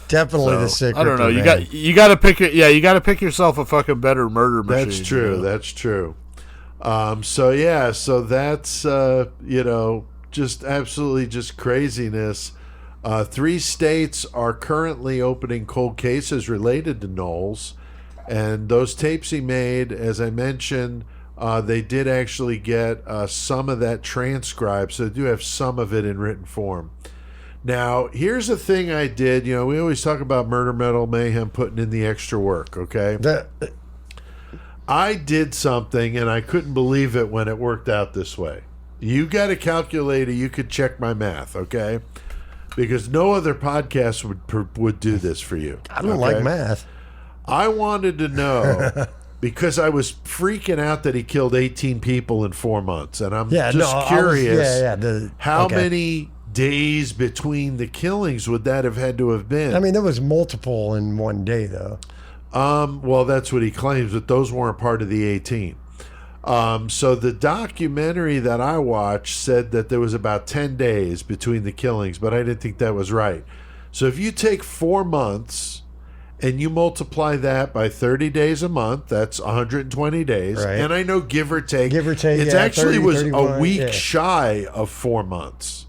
Definitely the Sick Ripper. I don't know. van. You got to pick it. Yeah, you got to pick yourself a fucking better murder machine. That's true. That's true. So that's just absolutely just craziness. 3 states are currently opening cold cases related to Knowles, and those tapes he made, as I mentioned, they did actually get some of that transcribed, so they do have some of it in written form. Now, here's the thing I did. We always talk about Murder Metal Mayhem putting in the extra work, okay? I did something, and I couldn't believe it when it worked out this way. You got a calculator, you could check my math, okay? Because no other podcast would do this for you. I don't like math. I wanted to know, because I was freaking out that he killed 18 people in 4 months, and I'm curious how many days between the killings would that have had to have been? I mean, there was multiple in one day, though. Well, that's what he claims, but those weren't part of the 18. So the documentary that I watched said that there was about 10 days between the killings, but I didn't think that was right. So if you take 4 months and you multiply that by 30 days a month, that's 120 days. Right. And I know give or take, it actually 30, was 31, a week shy of 4 months.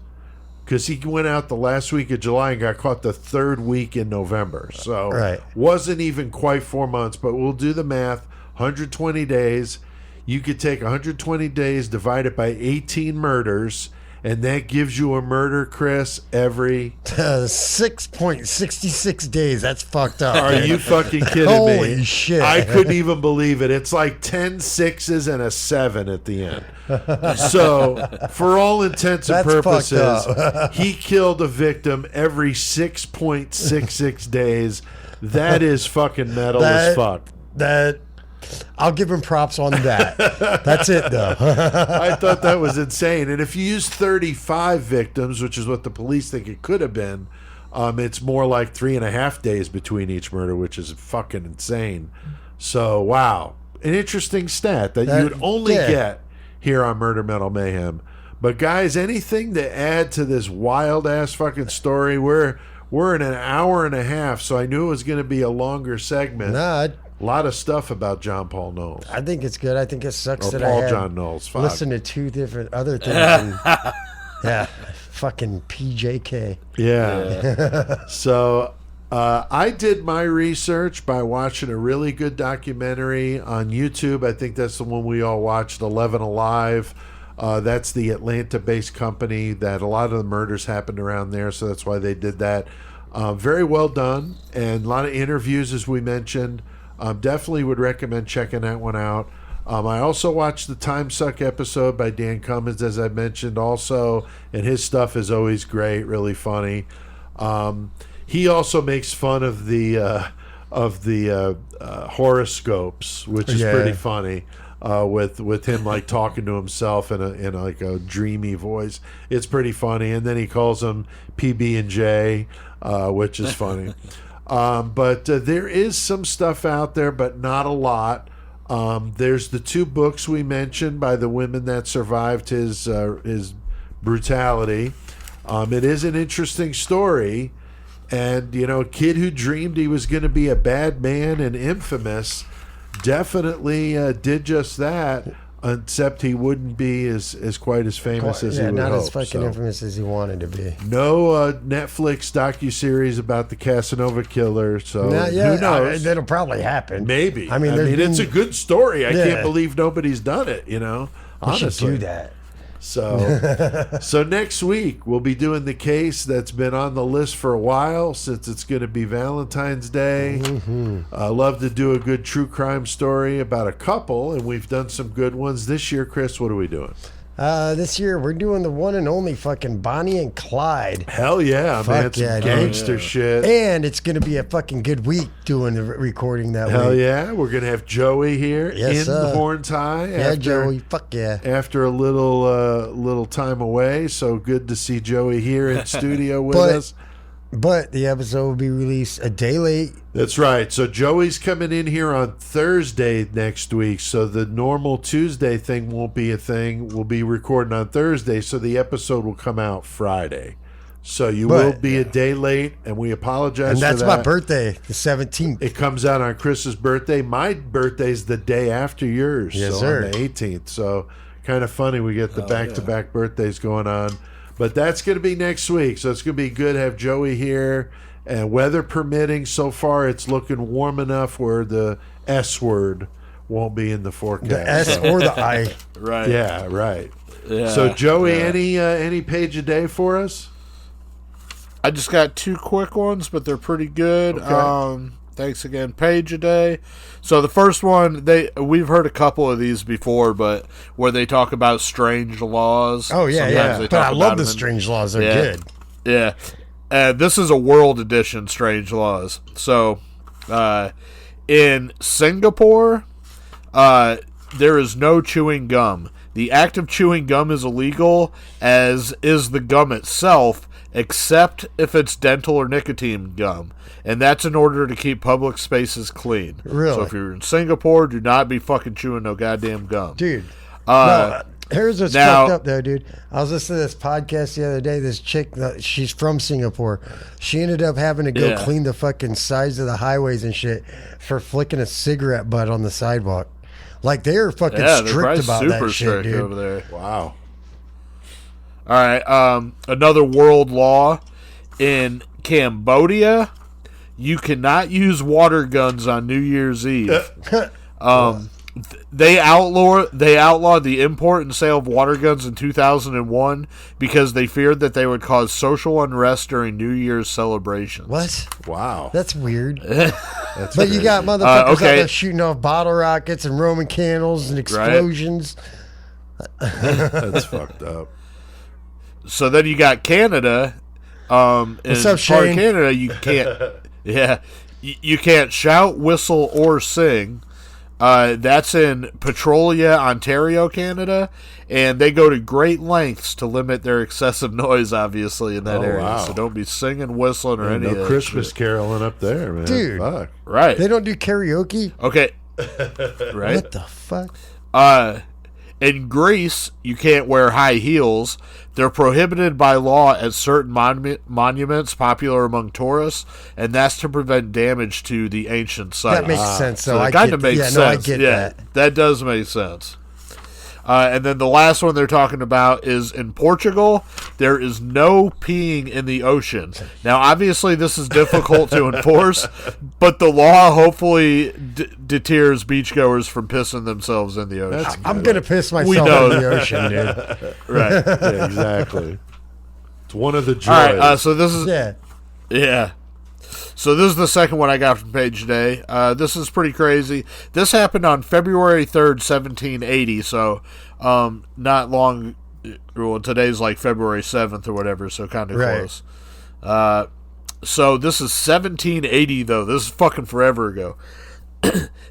Because he went out the last week of July and got caught the third week in November. So wasn't even quite 4 months, but we'll do the math. 120 days. You could take 120 days, divide it by 18 murders, and that gives you a murder, Chris, every 6.66 days. That's fucked up. Are you fucking kidding me? Holy shit. I couldn't even believe it. It's like 10 sixes and a 7 at the end. So, for all intents and purposes, he killed a victim every 6.66 days. That is fucking metal as fuck. I'll give him props on that. That's it, though. I thought that was insane. And if you use 35 victims, which is what the police think it could have been, it's more like 3.5 days between each murder, which is fucking insane. So, wow. An interesting stat that you would only get here on Murder Metal Mayhem. But, guys, anything to add to this wild-ass fucking story? We're in an hour and a half, so I knew it was going to be a longer segment. Nah, a lot of stuff about John Paul Knowles. I think it's good. I think it sucks or that Paul I had John Knowles. Fuck. Listen to two different other things. And, yeah, fucking PJK. Yeah. So I did my research by watching a really good documentary on YouTube. I think that's the one we all watched, 11 Alive. That's the Atlanta-based company that a lot of the murders happened around there, so that's why they did that. Very well done, and a lot of interviews, as we mentioned. Definitely would recommend checking that one out. I also watched the Time Suck episode by Dan Cummins, as I mentioned also, and his stuff is always great, really funny. He also makes fun of the horoscopes, which is pretty funny. With him like talking to himself in like a dreamy voice, it's pretty funny. And then he calls them PB&J, which is funny. But there is some stuff out there, but not a lot. There's the 2 books we mentioned by the women that survived his brutality. It is an interesting story, and a kid who dreamed he was going to be a bad man and infamous definitely did just that, except he wouldn't be as quite as famous as he would not hope. as fucking infamous as he wanted to be. No Netflix docuseries about the Casanova Killer, so who knows? That'll probably happen. Maybe. I mean, it's a good story. I can't believe nobody's done it, honestly. We should do that. So next week we'll be doing the case that's been on the list for a while, since it's going to be Valentine's Day. Mm-hmm. I love to do a good true crime story about a couple, and we've done some good ones this year. Chris, what are we doing? This year we're doing the one and only fucking Bonnie and Clyde. Hell yeah, man. It's some gangster shit. And it's going to be a fucking good week doing the recording that week. Hell yeah. We're going to have Joey here in Horns High. Yeah, Joey. Fuck yeah. After a little time away. So good to see Joey here in studio with us. But the episode will be released a day late. That's right. So Joey's coming in here on Thursday next week. So the normal Tuesday thing won't be a thing. We'll be recording on Thursday. So the episode will come out Friday. So you will be a day late, and we apologize for that. And that's my birthday, the 17th. It comes out on Chris's birthday. My birthday's the day after yours. Yes, so sir. On the 18th. So kind of funny we get the back-to-back birthdays going on. But that's going to be next week, so it's going to be good to have Joey here. And weather permitting, so far it's looking warm enough where the S word won't be in the forecast. The S or the I. Right. Yeah, right. Yeah. So Joey, any page a day for us? I just got 2 quick ones, but they're pretty good. Okay. Thanks again, page a day. So the first one, we've heard a couple of these before, but where they talk about strange laws. Oh yeah, Sometimes yeah. But I love the strange laws. They're good. Yeah. This is a world edition strange laws. So in Singapore, there is no chewing gum. The act of chewing gum is illegal, as is the gum itself, except if it's dental or nicotine gum. And that's in order to keep public spaces clean. Really? So if you're in Singapore, do not be fucking chewing no goddamn gum. Dude. No, Here's what's Now- fucked up, though, dude. I was listening to this podcast the other day. This chick, she's from Singapore. She ended up having to go Yeah. clean the fucking sides of the highways and shit for flicking a cigarette butt on the sidewalk. Like, they are fucking Yeah, they're strict probably about super that shit, strict dude. over there. Wow. All right. Another world law in Cambodia: you cannot use water guns on New Year's Eve. They outlawed the import and sale of water guns in 2001 because they feared that they would cause social unrest during New Year's celebrations. What? Wow. That's weird. That's But you crazy. got motherfuckers out okay. there shooting off bottle rockets and Roman candles and explosions. That's fucked up. So then you got Canada. What's up, in part Shane? of Canada, you can't. Yeah, you can't shout, whistle, or sing. That's in Petrolia, Ontario, Canada, and they go to great lengths to limit their excessive noise, obviously, in that Oh, any. wow. So don't be singing, whistling, or any No of that Christmas shit. caroling up there, man. Dude. Fuck. Right. They don't do karaoke? Okay. Right. What the fuck? In Greece, you can't wear high heels. They're prohibited by law at certain monuments popular among tourists, and that's to prevent damage to the ancient sites. That makes sense. So So I it kind get of makes sense. No, I get that. That does make sense. And then the last one they're talking about is in Portugal, there is no peeing in the ocean. Now, obviously, this is difficult to enforce, but the law hopefully deters beachgoers from pissing themselves in the ocean. That's I'm going to piss myself know. in the ocean, dude. Right. Yeah, exactly. It's one of the joys. All right, so this is... Yeah. Yeah. So this is the second one I got from Page today. This is pretty crazy. This happened on February 3rd, 1780, so not long... Well, today's like February 7th or whatever, so kind of Right. close. So this is 1780, though. This is fucking forever ago.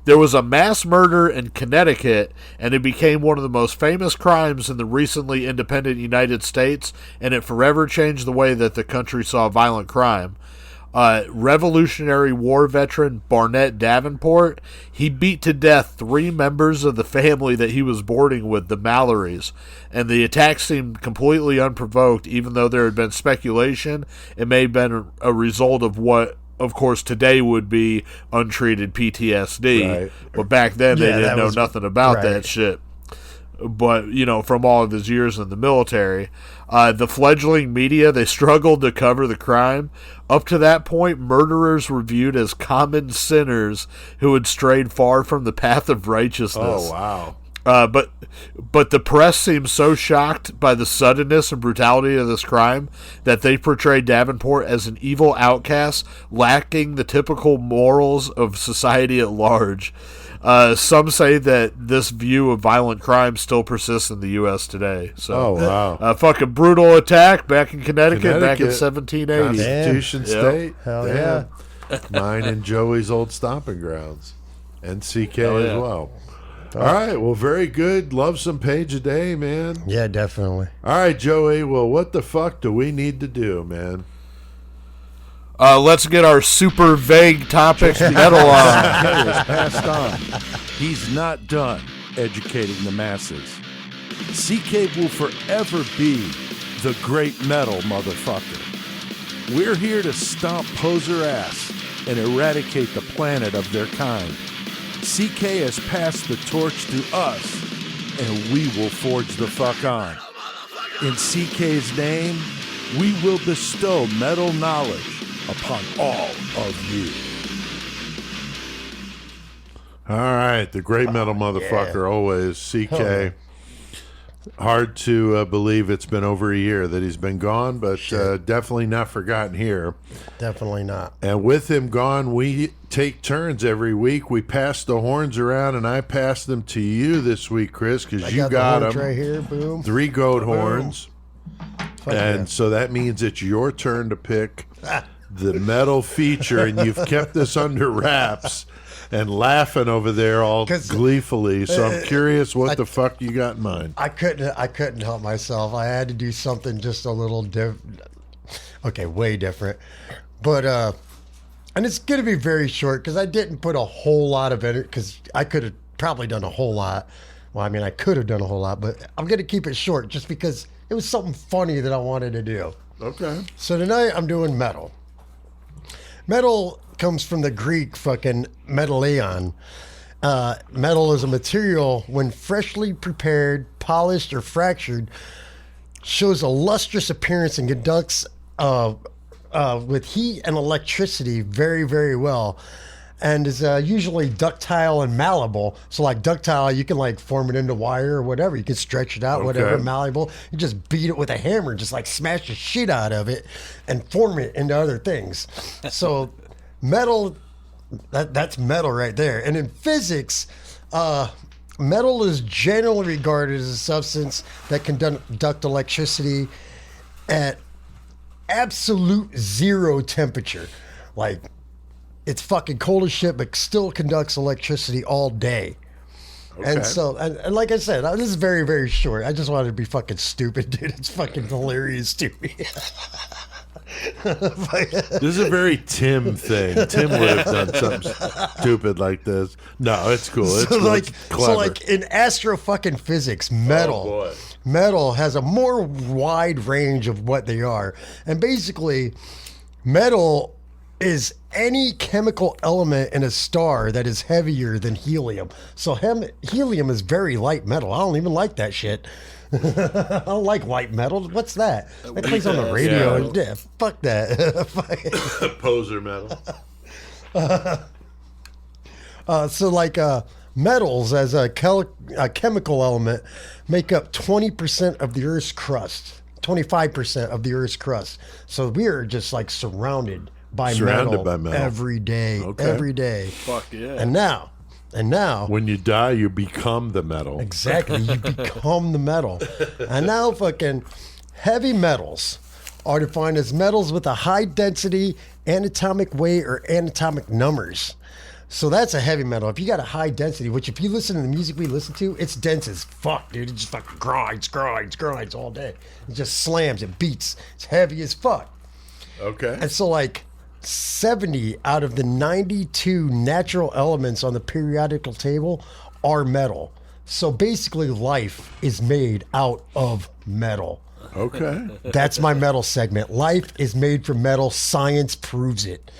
There was a mass murder in Connecticut, and it became one of the most famous crimes in the recently independent United States, and it forever changed the way that the country saw violent crime. Revolutionary War veteran Barnett Davenport, he beat to death 3 members of the family that he was boarding with, the Mallorys, and the attack seemed completely unprovoked, even though there had been speculation it may have been a result of what, of course, today would be untreated PTSD, Right. but back then they Yeah, didn't that know was- nothing about right. that shit. But, from all of his years in the military, the fledgling media, they struggled to cover the crime. Up to that point, murderers were viewed as common sinners who had strayed far from the path of righteousness. Oh, wow. But the press seemed so shocked by the suddenness and brutality of this crime that they portrayed Davenport as an evil outcast, lacking the typical morals of society at large. Some say that this view of violent crime still persists in the U.S. today. So, Oh, wow. a fucking brutal attack back in Connecticut back in Connecticut. 1780. Constitution Yep. State. Hell Damn. Mine and Joey's old stomping grounds. And CK Hell yeah. as well. All right. Well, very good. Love some Page a day, man. Yeah, definitely. All right, Joey. Well, what the fuck do we need to do, man? Let's get our super vague topics metal on. CK has passed on. He's not done educating the masses. CK will forever be the great metal motherfucker. We're here to stomp poser ass and eradicate the planet of their kind. CK has passed the torch to us, and we will forge the fuck on. In CK's name, we will bestow metal knowledge upon all of you. All right. The great metal motherfucker, always. CK. Hard to believe it's been over a year that he's been gone, but definitely not forgotten here. Definitely not. And with him gone, we take turns every week. We pass the horns around, and I pass them to you this week, Chris, because you the got horns them. right here. Boom. 3 goat horns. Fuck And yeah. so that means it's your turn to pick the metal feature, and you've kept this under wraps and laughing over there all 'Cause, gleefully. So I'm curious what the fuck you got in mind. I couldn't help myself. I had to do something just a little different. Okay, way different. But and it's gonna be very short because I didn't put a whole lot of it because I could have probably done a whole lot. Well, I mean, I could have done a whole lot, but I'm going to keep it short just because it was something funny that I wanted to do. Okay. So tonight I'm doing metal. Metal comes from the Greek fucking metallion. Metal is a material when freshly prepared, polished, or fractured, shows a lustrous appearance and conducts with heat and electricity very, very well. And is usually ductile and malleable. So like ductile, you can like form it into wire or whatever. You can stretch it out, whatever. Malleable, you just beat it with a hammer, just like smash the shit out of it and form it into other things. So metal, that's metal right there. And in physics, metal is generally regarded as a substance that can conduct electricity at absolute zero temperature. Like, it's fucking cold as shit, but still conducts electricity all day. Okay. And so, and like I said, this is very, very short. I just wanted to be fucking stupid, dude. It's fucking hilarious to me. This is a very Tim thing. Tim would have done something stupid like this. No, it's cool. It's cool. It's clever. So like in astrofucking physics, metal has a more wide range of what they are. And basically, metal is any chemical element in a star that is heavier than helium. So helium is very light metal. I don't even like that shit. I don't like light metal. What's that? That plays on the radio. Yeah, fuck that. Poser metal. So like metals as a chemical element make up 20% of the Earth's crust. 25% of the Earth's crust. So we are just like surrounded by metal every day. Okay. Every day. Fuck yeah. And now when you die, you become the metal. Exactly. You become the metal. And now fucking heavy metals are defined as metals with a high density, anatomic weight, or anatomic numbers. So that's a heavy metal. If you got a high density, which if you listen to the music we listen to, it's dense as fuck, dude. It just fucking grinds all day. It just slams, it beats. It's heavy as fuck. Okay. And so like 70 out of the 92 natural elements on the periodical table are metal. So basically life is made out of metal. Okay. That's my metal segment. Life is made from metal. Science proves it.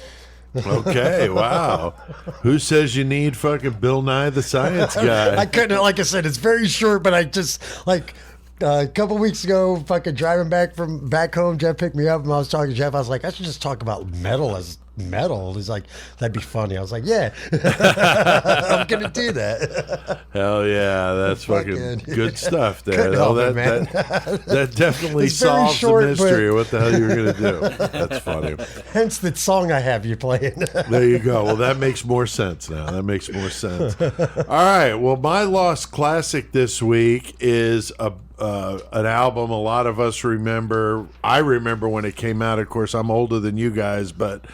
Okay, wow. Who says you need fucking Bill Nye the Science Guy? I couldn't, like I said, it's very short, but I just, like, a couple weeks ago, fucking driving back home, Jeff picked me up and I was talking to Jeff. I was like, I should just talk about metal as metal. He's like, that'd be funny. I was like, yeah, I'm going to do that. Hell yeah, that's fucking good stuff there. That definitely solves short, the mystery of what the hell you were going to do. That's funny. Hence the song I have you playing. There you go. Well, that makes more sense now. That makes more sense. All right. Well, my lost classic this week is an album a lot of us remember. I remember when it came out. Of course, I'm older than you guys, but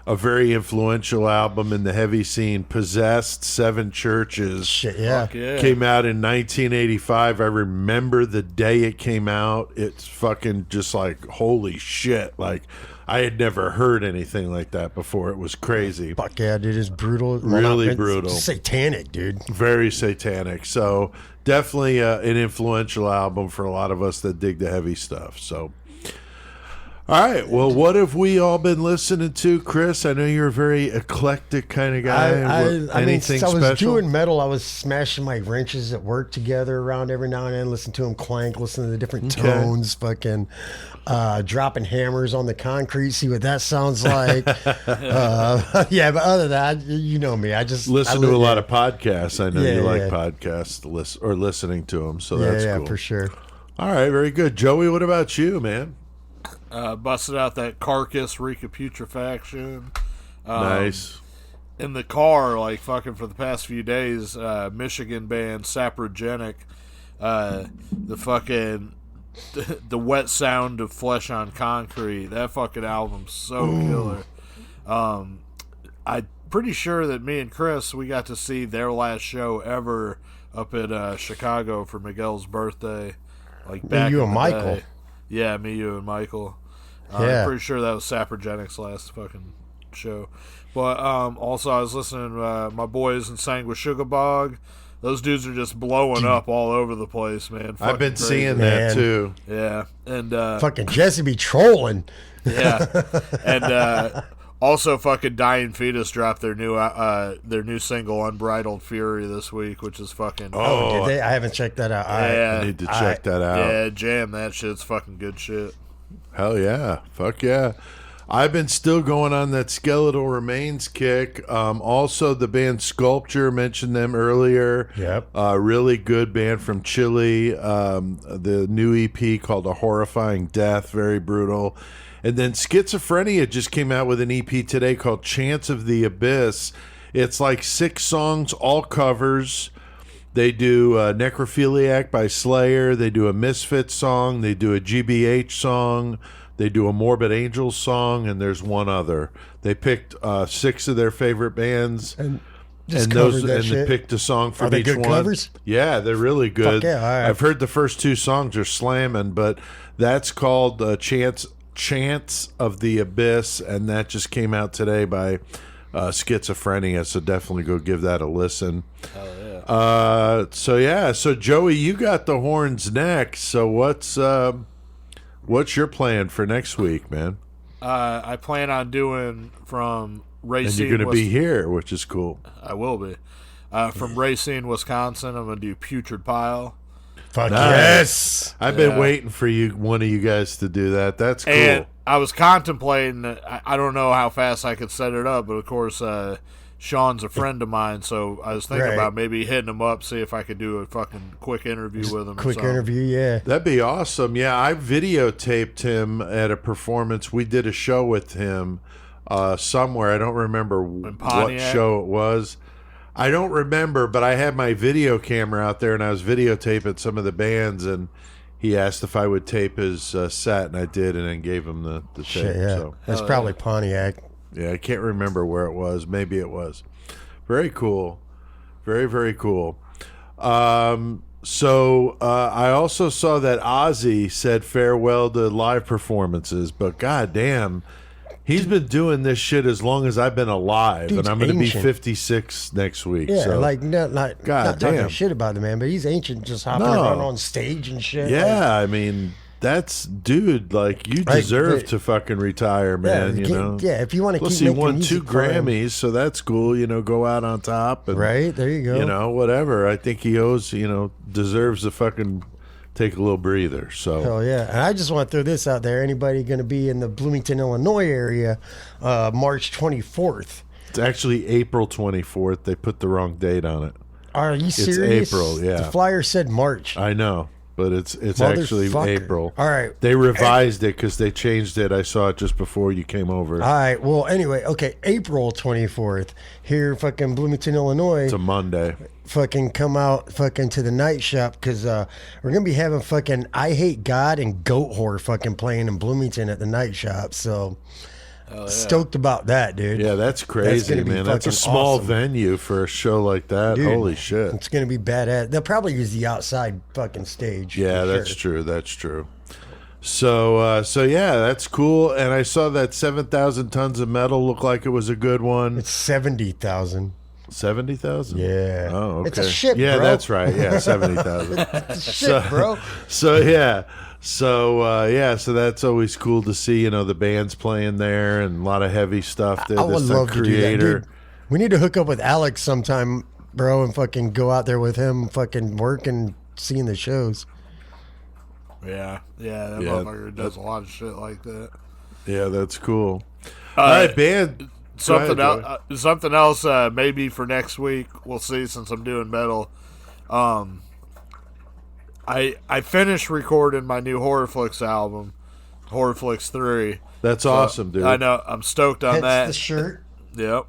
a very influential album in the heavy scene, Possessed, Seven Churches. Shit, yeah. Came out in 1985. I remember the day it came out. It's fucking just like, holy shit. Like, I had never heard anything like that before. It was crazy. Fuck yeah, dude. It's brutal. Really brutal. Satanic, dude. Very satanic. So definitely an influential album for a lot of us that dig the heavy stuff. So, all right. Well, what have we all been listening to, Chris? I know you're a very eclectic kind of guy. I mean, since I was doing metal, I was smashing my wrenches at work together around every now and then, listen to them clank, listen to the different tones, fucking dropping hammers on the concrete, see what that sounds like. Yeah, but other than that, you know me. I listen to a lot of podcasts. I know you like podcasts or listening to them, so that's cool. Yeah, for sure. All right, very good. Joey, what about you, man? Busted out that Carcass Recaputrefaction. Nice. In the car, like fucking for the past few days, Michigan band Saprogenic, the fucking the wet sound of Flesh on Concrete. That fucking album's so killer. I'm pretty sure that me and Chris, we got to see their last show ever up at Chicago for Miguel's birthday. Like back you in and the Michael. Day. Yeah, me, you, and Michael. Yeah. I'm pretty sure that was Saprogenic's last fucking show. But also, I was listening to my boys in Sanguisugabog, those dudes are just blowing up all over the place, man. I've been Fucking seeing crazy. that Man. too. Yeah, and Fucking Jesse be trolling. yeah, and also fucking Dying Fetus dropped their new single Unbridled Fury this week, which is fucking Oh, did they? I haven't checked that out. yeah. I need to check that out. Yeah, jam that shit's fucking good shit. Hell yeah. Fuck yeah. I've been still going on that Skeletal Remains kick. Also, the band Sculpture, mentioned them earlier. Yep. Really good band from Chile. The new EP called A Horrifying Death, very brutal. And then Schizophrenia just came out with an EP today called Chance of the Abyss. It's like 6 songs, all covers. They do Necrophiliac by Slayer. They do a Misfits song. They do a GBH song. They do a Morbid Angels song, and there's one other. They picked 6 of their favorite bands, And they picked a song from Are they each good one. covers? Yeah, they're really good. Fuck yeah, all right. I've heard the first 2 songs are slamming, but that's called Chance of the Abyss, and that just came out today by Schizophrenia, so definitely go give that a listen. Oh yeah. So Joey, you got the horns next. So what's your plan for next week, man? I plan on doing from Racine. And you're going to be here, which is cool. I will be. From Racine, Wisconsin, I'm going to do Putrid Pile. Fuck Nice. yes. I've been waiting for one of you guys to do that. That's cool. And I was contemplating, I don't know how fast I could set it up, but of course, Sean's a friend of mine, so I was thinking Right. about maybe hitting him up, see if I could do a fucking quick interview with him. or Quick something. interview, yeah. That'd be awesome. Yeah, I videotaped him at a performance. We did a show with him somewhere. I don't remember what Pontiac? show it was. I don't remember, but I had my video camera out there, and I was videotaping some of the bands, and he asked if I would tape his set, and I did, and then gave him the tape. Shit, yeah. So, That's probably Pontiac. yeah, I can't remember where it was. Maybe it was. Very cool. Very, very cool. So I also saw that Ozzy said farewell to live performances, but goddamn, he's been doing this shit as long as I've been alive, Dude's and I'm going to be ancient. 56 next week. Yeah, so. like not God talking damn. shit about the man, but he's ancient, just hopping No. around on stage and shit. Yeah, I mean, that's dude. Like you Like, deserve but- to fucking retire, man. You know. Yeah, if you want to Plus, keep he making won music 2 for him. Grammys, so that's cool. You know, go out on top. And, Right there, you go. You know, whatever. I think he owes. You know, deserves to fucking take a little breather. So. Hell yeah. And I just want to throw this out there. Anybody going to be in the Bloomington, Illinois area, March 24th? It's actually April 24th. They put the wrong date on it. Are you serious? April, yeah. The flyer said March. I know, but it's actually Motherfucker. April. All right. They revised it because they changed it. I saw it just before you came over. All right. Well, anyway, okay. April 24th here, fucking Bloomington, Illinois. It's a Monday. Fucking come out fucking to the night shop because we're gonna be having fucking I Hate God and Goat Whore fucking playing in Bloomington at the night shop. So stoked about that, dude. Yeah, that's crazy, gonna be man. That's a fucking small awesome. venue for a show like that. Dude, Holy shit. It's gonna be badass. They'll probably use the outside fucking stage. Yeah, for that's sure. true. That's true. So yeah, that's cool. And I saw that 7,000 Tons of Metal looked like it was a good one. It's 70,000. 70,000? Yeah. Oh, okay. It's a shit, yeah, bro. that's right. Yeah, 70,000. Shit, bro. So yeah. So that's always cool to see, you know, the bands playing there and a lot of heavy stuff there. I would This love to do that, Creator. dude. We need to hook up with Alex sometime, bro, and fucking go out there with him, fucking work and seeing the shows. Yeah, that Yeah, motherfucker does a lot of shit like that. Yeah, that's cool. All right, band. Something Go ahead, else. Something else. Maybe for next week. We'll see. Since I'm doing metal, I finished recording my new Horrorflix album, Horrorflix 3. That's awesome, dude. I know. I'm stoked on Hence that. the shirt. Yep.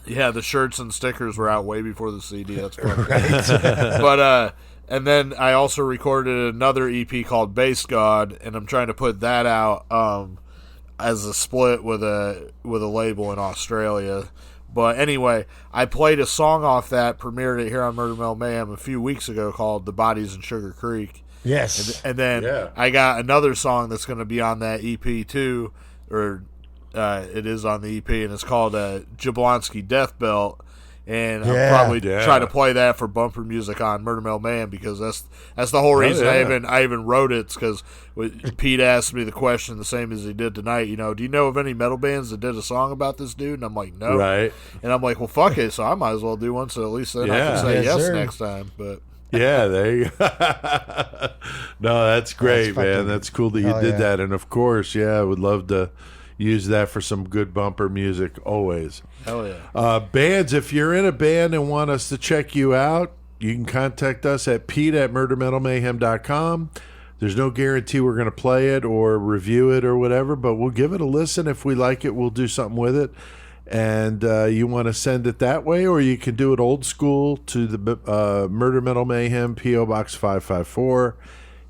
Yeah, the shirts and stickers were out way before the CD. That's funny. But and then I also recorded another EP called Base God, and I'm trying to put that out as a split with a label in Australia. But anyway, I played a song off that, premiered it here on Murder Mill Mayhem a few weeks ago called The Bodies in Sugar Creek. Yes. And then Yeah. I got another song that's going to be on that EP too, or it is on the EP, and it's called Jablonski Death Belt. And Yeah. I'll probably Yeah. try to play that for bumper music on Murder Metal Mayhem, because that's the whole reason yeah. I even wrote it. Because Pete asked me the question the same as he did tonight. Do you know of any metal bands that did a song about this dude? And I'm like, no. Right. And I'm like, well, fuck it. So I might as well do one. So at least then I Yeah. can say Yes, yes sir. next time. But Yeah, there you go. No, that's great, man. fucking- That's cool that you hell did yeah. that. And of course, yeah, I would love to use that for some good bumper music always. hell yeah. Bands, if you're in a band and want us to check you out, you can contact us at pete@murdermetalmayhem.com. There's no guarantee we're going to play it or review it or whatever, but we'll give it a listen. If we like it, we'll do something with it. And you want to send it that way, or you can do it old school to the Murder Metal Mayhem, P.O. Box 554,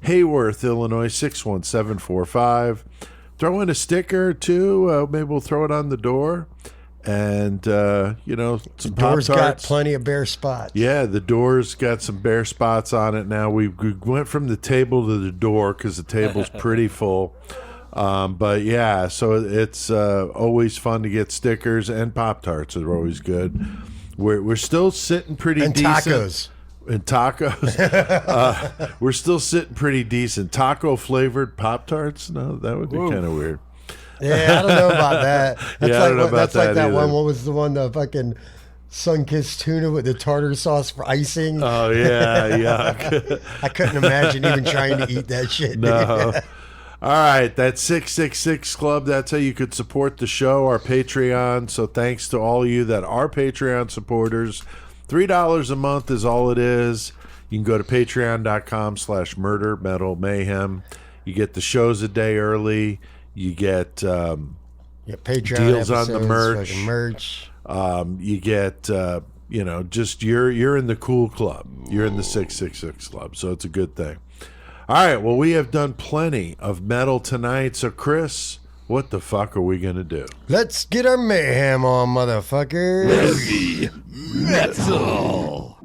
Hayworth, Illinois 61745. Throw in a sticker, too. Maybe we'll throw it on the door. And, some Door's got Pop-Tarts. plenty of bare spots. Yeah, the door's got some bare spots on it now. We went from the table to the door because the table's pretty full. But yeah, so it's always fun to get stickers, and Pop-Tarts are always good. We're still sitting pretty And decent. tacos. And tacos. We're still sitting pretty decent. Taco flavored Pop-Tarts? No, that would be kind of weird. Yeah, I don't know about that. That's Yeah, I like don't know about that's like that that one. either. What was the one? The fucking sun-kissed tuna with the tartar sauce for icing. Oh, yeah, yuck. I couldn't imagine even trying to eat that shit. No. All right, that's 666 Club. That's how you could support the show, our Patreon. So thanks to all you that are Patreon supporters. $3 a month is all it is. You can go to patreon.com/Murder Metal Mayhem. You get the shows a day early. You get Yeah, Patreon deals on the episodes, merch. fucking merch. you get just you're in the cool club. You're in the 666 Club. So it's a good thing. All right, well, we have done plenty of metal tonight. So, Chris, what the fuck are we going to do? Let's get our mayhem on, motherfuckers. Metal.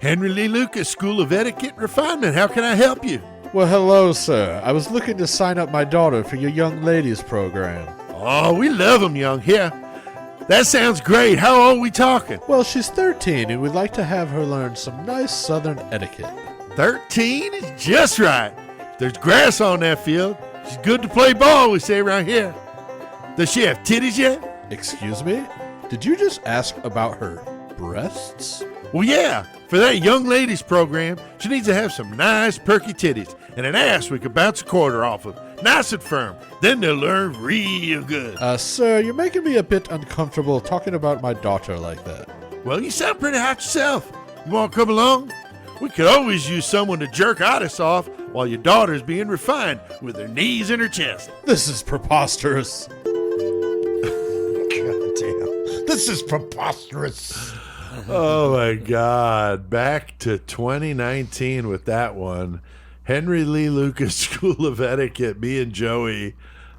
Henry Lee Lucas, School of Etiquette and Refinement. How can I help you? Well, hello, sir. I was looking to sign up my daughter for your young ladies program. Oh, we love them, young. Here. That sounds great. How old are we talking? Well, she's 13, and we'd like to have her learn some nice Southern etiquette. 13 is just right. If there's grass on that field, she's good to play ball, we say around here. Does she have titties yet? Excuse me? Did you just ask about her breasts? Well, yeah. For that young ladies program, she needs to have some nice perky titties and an ass we could bounce a quarter off of. Nice and firm. Then they'll learn real good. Sir, you're making me a bit uncomfortable talking about my daughter like that. Well, you sound pretty hot yourself. You want to come along? We could always use someone to jerk Otis off while your daughter's being refined with her knees in her chest. This is preposterous. God damn. This is preposterous. Oh my God. Back to 2019 with that one. Henry Lee Lucas, School of Etiquette, me and Joey.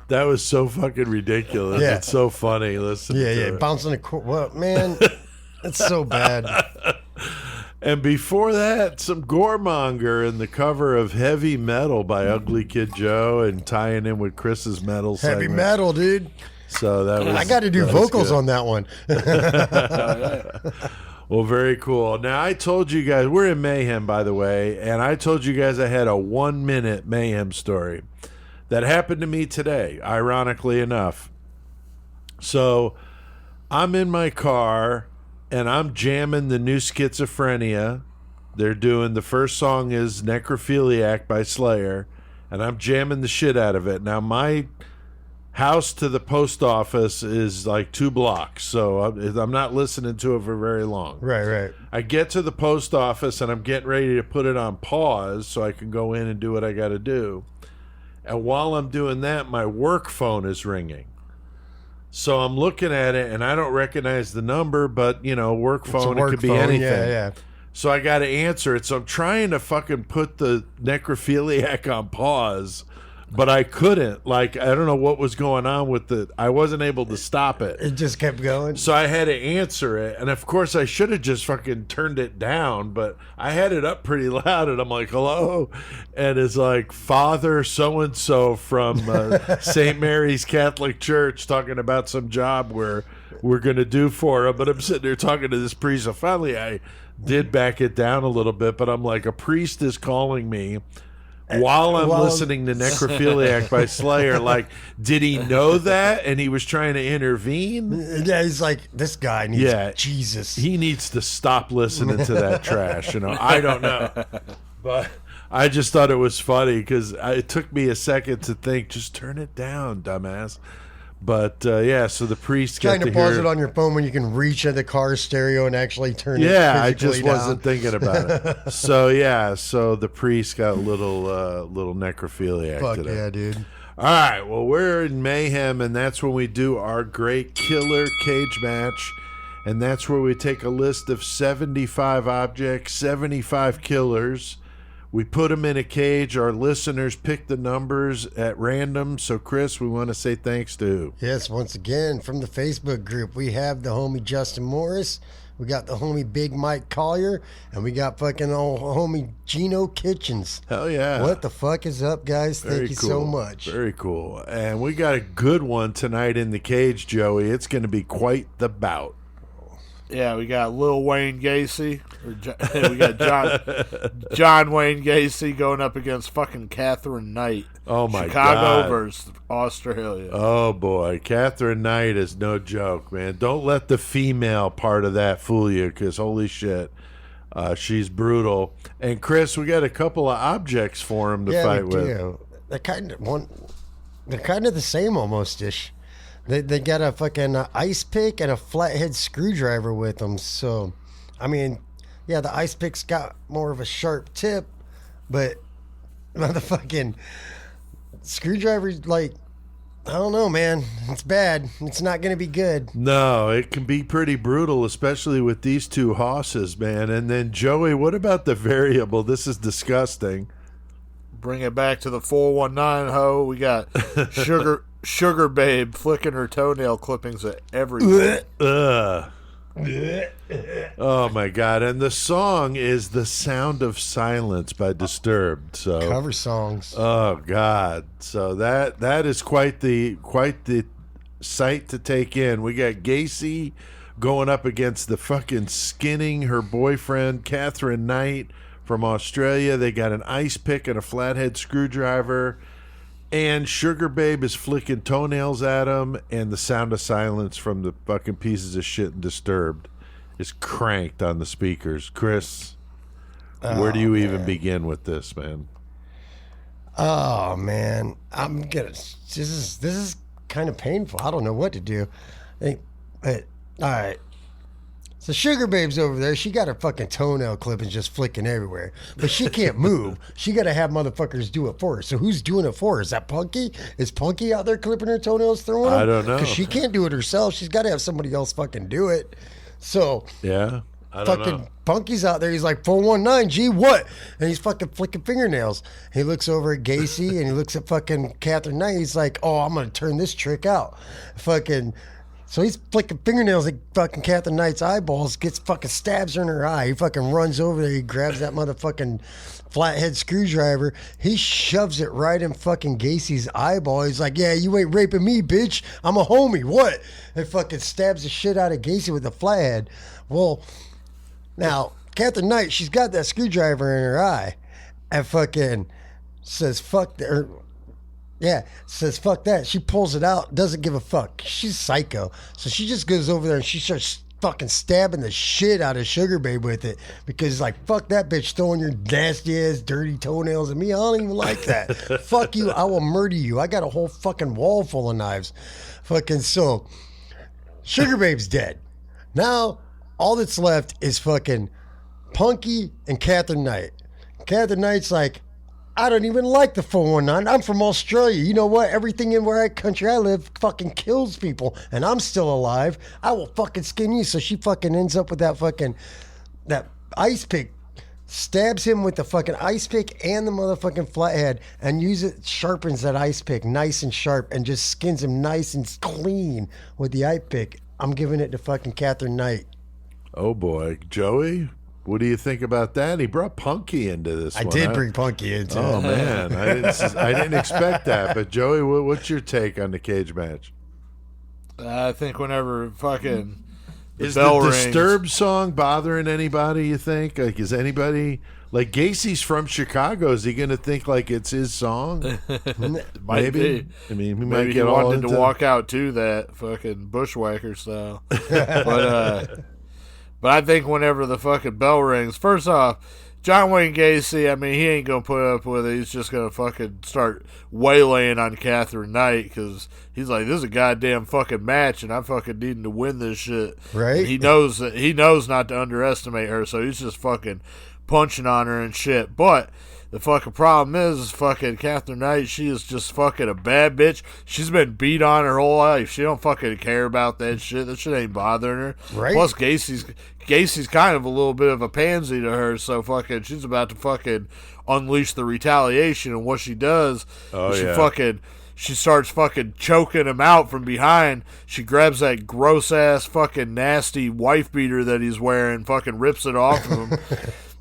That was so fucking ridiculous. Yeah. It's so funny. Listen Yeah, to yeah. it. Bouncing the court. What, man? It's so bad. And before that, some Goremonger in the cover of Heavy Metal by Ugly Kid Joe and tying in with Chris's metal Heavy segment. metal, dude. So that was I got to do that was vocals good. on that one. Well, very cool. Now, I told you guys, we're in Mayhem, by the way, and I told you guys I had a 1-minute Mayhem story that happened to me today, ironically enough. So, I'm in my car, and I'm jamming the new Schizophrenia. They're doing, the first song is Necrophiliac by Slayer, and I'm jamming the shit out of it. Now, my house to the post office is like 2 blocks, so I'm not listening to it for very long. Right, right. I get to the post office and I'm getting ready to put it on pause so I can go in and do what I got to do. And while I'm doing that, my work phone is ringing. So I'm looking at it and I don't recognize the number, but work It's a phone, work it could be phone. anything. Yeah, yeah. So I got to answer it. So I'm trying to fucking put the necrophiliac on pause, but I couldn't. Like, I don't know what was going on with I wasn't able to stop it. It just kept going. So I had to answer it. And of course, I should have just fucking turned it down, but I had it up pretty loud. And I'm like, hello. And it's like, Father so-and-so from St. Mary's Catholic Church talking about some job we're going to do for him. But I'm sitting there talking to this priest. So finally, I did back it down a little bit. But I'm like, a priest is calling me while I'm listening to Necrophiliac by Slayer. Like, did he know that and he was trying to intervene? Yeah, he's like, this guy needs Jesus. He needs to stop listening to that trash. I don't know. But I just thought it was funny because it took me a second to think, just turn it down, dumbass. But so the priest got trying to hear pause it on your phone when you can reach at the car stereo and actually turn it. Yeah, I just down. wasn't thinking about it. So the priest got a little necrophiliac Fuck today. yeah, dude. All right, well, we're in Mayhem, and that's when we do our great killer cage match, and that's where we take a list of 75 objects, 75 killers. We put them in a cage. Our listeners pick the numbers at random. So, Chris, we want to say thanks to... Yes, once again, from the Facebook group, we have the homie Justin Morris, we got the homie Big Mike Collier, and we got fucking old homie Gino Kitchens. Hell yeah. What the fuck is up, guys? Thank you so much. Very cool. And we got a good one tonight in the cage, Joey. It's going to be quite the bout. Yeah, we got Lil Wayne Gacy. We got John Wayne Gacy going up against fucking Catherine Knight. Oh, my Chicago God. versus Australia. Oh, boy. Catherine Knight is no joke, man. Don't let the female part of that fool you, because holy shit, she's brutal. And, Chris, we got a couple of objects for him to fight with. Do. They're kind of the same almost-ish. They got a fucking ice pick and a flathead screwdriver with them. So, I mean, yeah, the ice pick's got more of a sharp tip, but motherfucking screwdriver's like, I don't know, man. It's bad. It's not going to be good. No, it can be pretty brutal, especially with these two hosses, man. And then, Joey, what about the variable? This is disgusting. Bring it back to the 419 ho. We got Sugar Babe flicking her toenail clippings at everything. Oh my God. And the song is The Sound of Silence by Disturbed. So cover songs. Oh God. So that is quite the sight to take in. We got Gacy going up against the fucking skinning her boyfriend Catherine Knight from Australia. They got an ice pick and a flathead screwdriver. And Sugar Babe is flicking toenails at him, and The Sound of Silence from the fucking pieces of shit and Disturbed is cranked on the speakers. Chris, where do you even begin with this, man? Oh man, this is kind of painful. I don't know what to do. All right. So Sugar Babe's over there. She got her fucking toenail clippings just flicking everywhere. But she can't move. She got to have motherfuckers do it for her. So who's doing it for her? Is that Punky? Is Punky out there clipping her toenails throwing them? I don't know. Because she can't do it herself. She's got to have somebody else fucking do it. So yeah, I don't fucking know. Punky's out there. He's like, 419, G, what? And he's fucking flicking fingernails. He looks over at Gacy and he looks at fucking Catherine Knight. He's like, oh, I'm going to turn this trick out. So he's flicking fingernails at fucking Catherine Knight's eyeballs, stabs her in her eye. He fucking runs over there. He grabs that motherfucking flathead screwdriver. He shoves it right in fucking Gacy's eyeball. He's like, yeah, you ain't raping me, bitch. I'm a homie. What? And fucking stabs the shit out of Gacy with the flathead. Well, now, Catherine Knight, she's got that screwdriver in her eye and fucking says, fuck that. Says fuck that. She pulls it out, doesn't give a fuck. She's psycho. So she just goes over there and she starts fucking stabbing the shit out of Sugar Babe with it because like, fuck that bitch throwing your nasty ass dirty toenails at me. I don't even like that. Fuck you. I will murder you. I got a whole fucking wall full of knives. Fucking so Sugar Babe's dead. Now all that's left is fucking Punky and Catherine Knight. Catherine Knight's like, I don't even like the 419. I'm from Australia. You know what? Everything in country I live fucking kills people, and I'm still alive. I will fucking skin you. So she fucking ends up with that ice pick, stabs him with the fucking ice pick and the motherfucking flathead, and sharpens that ice pick nice and sharp, and just skins him nice and clean with the ice pick. I'm giving it to fucking Catherine Knight. Oh boy, Joey, what do you think about that? He brought Punky into this. I did bring Punky into it. Oh man, I didn't expect that. But Joey, what's your take on the cage match? I think whenever fucking Is bell the rings, Disturbed song bothering anybody, you think? Like, is anybody... Like, Gacy's from Chicago. Is he going to think, like, it's his song? might Maybe. be. I mean, he Maybe might he get all wanted into... to walk out to that fucking bushwhacker style. But I think whenever the fucking bell rings, first off, John Wayne Gacy, I mean, he ain't going to put up with it. He's just going to fucking start waylaying on Catherine Knight because he's like, this is a goddamn fucking match and I'm fucking needing to win this shit. Right. And he knows not to underestimate her, so he's just fucking punching on her and shit. But the fucking problem is fucking Catherine Knight, she is just fucking a bad bitch. She's been beat on her whole life. She don't fucking care about that shit. That shit ain't bothering her. Right. Plus Gacy's kind of a little bit of a pansy to her, so fucking she's about to fucking unleash the retaliation. And what she does she starts fucking choking him out from behind. She grabs that gross ass fucking nasty wife beater that he's wearing, fucking rips it off of him.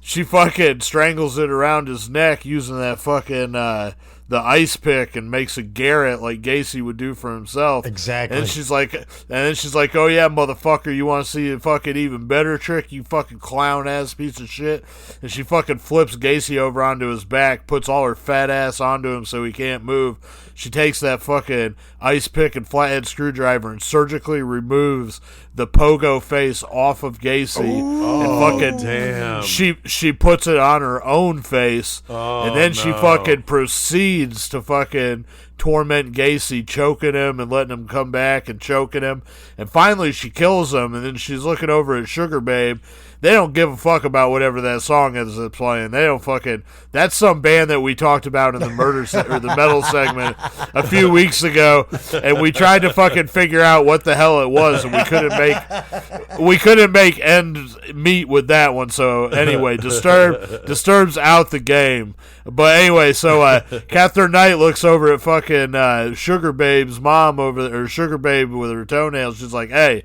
She fucking strangles it around his neck using that fucking the ice pick and makes a garret like Gacy would do for himself. Exactly. And she's like, oh yeah, motherfucker, you want to see a fucking even better trick, you fucking clown ass piece of shit? And she fucking flips Gacy over onto his back, puts all her fat ass onto him so he can't move. She takes that fucking ice pick and flathead screwdriver and surgically removes the pogo face off of Gacy. And fucking damn. She puts it on her own face, and then she fucking proceeds to fucking torment Gacy, choking him and letting him come back and choking him. And finally she kills him, and then she's looking over at Sugar Babe. They don't give a fuck about whatever that song is that's playing. They don't fucking... That's some band that we talked about in the or the metal segment a few weeks ago, and we tried to fucking figure out what the hell it was, and we couldn't make ends meet with that one. So anyway, Disturbed's out the game. But anyway, so Catherine Knight looks over at fucking Sugar Babe's mom over there, or Sugar Babe with her toenails. She's like, hey,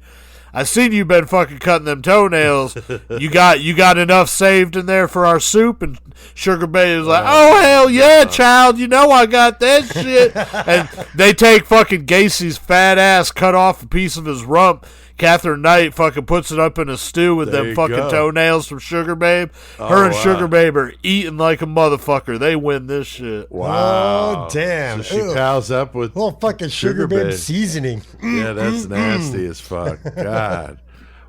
I seen you been fucking cutting them toenails. You got enough saved in there for our soup? And Sugar Babe is like, oh hell yeah, child, you know I got that shit. And they take fucking Gacy's fat ass, cut off a piece of his rump. Catherine Knight fucking puts it up in a stew with them fucking toenails from Sugar Babe. Her and Sugar Babe are eating like a motherfucker. They win this shit. Wow. Oh, damn. So she pals up with little fucking Sugar Babe seasoning. Yeah, that's nasty as fuck. God.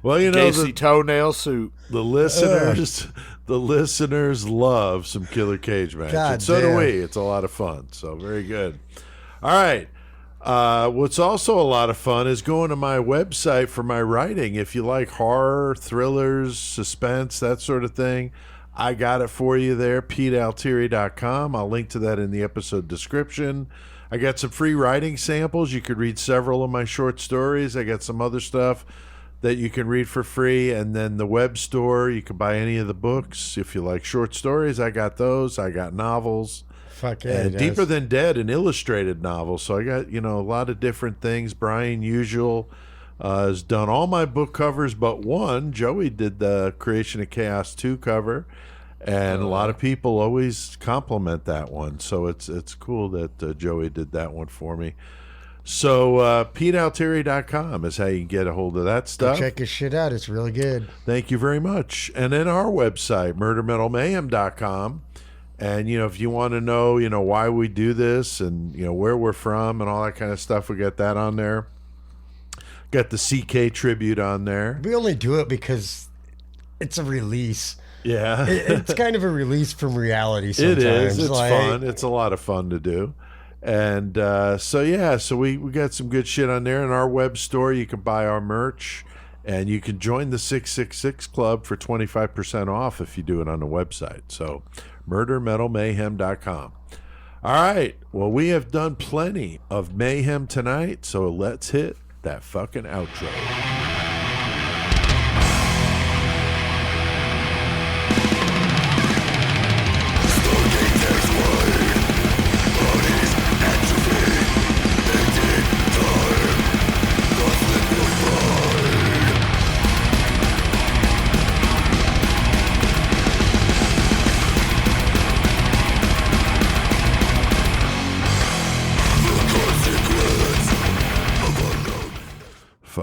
Well, you know, Gacy toenail soup. the listeners love some killer cage matches. God And so do damn. we. It's a lot of fun. So very good. All right. What's also a lot of fun is going to my website for my writing. If you like horror, thrillers, suspense, that sort of thing, I got it for you there, PeteAltieri.com. I'll link to that in the episode description. I got some free writing samples. You could read several of my short stories. I got some other stuff that you can read for free. And then the web store, you can buy any of the books. If you like short stories, I got those. I got novels. Fuck yeah. And Deeper Than Dead, an illustrated novel. So I got, a lot of different things. Brian Usual has done all my book covers but one. Joey did the Creation of Chaos 2 cover. And a lot of people always compliment that one. So it's cool that Joey did that one for me. So PeteAltieri.com is how you can get a hold of that stuff. Check his shit out. It's really good. Thank you very much. And then our website, MurderMetalMayhem.com. And, if you want to know, why we do this and, where we're from and all that kind of stuff, we got that on there. Got the CK tribute on there. We only do it because it's a release. Yeah. It's kind of a release from reality sometimes. It is. It's fun. It's a lot of fun to do. And so we got some good shit on there. In our web store, you can buy our merch. And you can join the 666 Club for 25% off if you do it on the website. So, murdermetalmayhem.com. All right. Well, we have done plenty of mayhem tonight, so let's hit that fucking outro.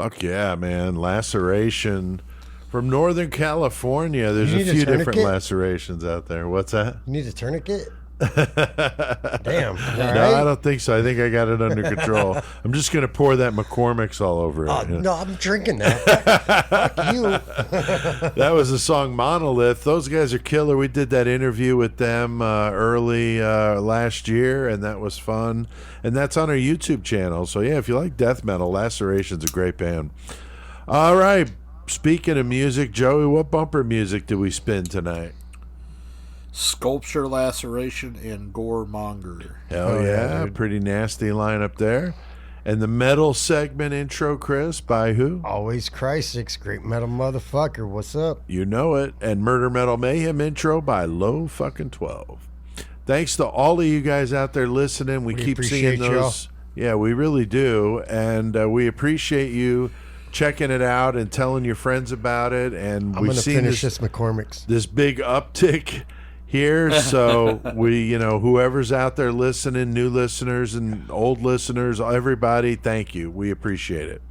Fuck yeah, man. Laceration from Northern California. There's You a need a few different tourniquet? lacerations out there. What's that? You need a tourniquet? Damn. All No, right. I don't think so. I think I got it under control. I'm just going to pour that McCormick's all over it. Oh, you know? no, I'm drinking that. Fuck you. That was the song Monolith. Those guys are killer. We did that interview with them early last year, and that was fun. And that's on our YouTube channel. So, yeah, if you like death metal, Laceration's a great band. All right. Speaking of music, Joey, what bumper music did we spin tonight? Sculpture, Laceration, and Goremonger. Hell yeah. Pretty nasty lineup there. And the metal segment intro, Chris, by who? Always Chrysix, great metal motherfucker. What's up? You know it. And Murder Metal Mayhem intro by Low fucking 12. Thanks to all of you guys out there listening. We keep seeing appreciate those. Yeah, we really do. And we appreciate you checking it out and telling your friends about it. And I'm we've going to seen finish this McCormick's. this big uptick here. So we, whoever's out there listening, new listeners and old listeners, everybody, thank you. We appreciate it.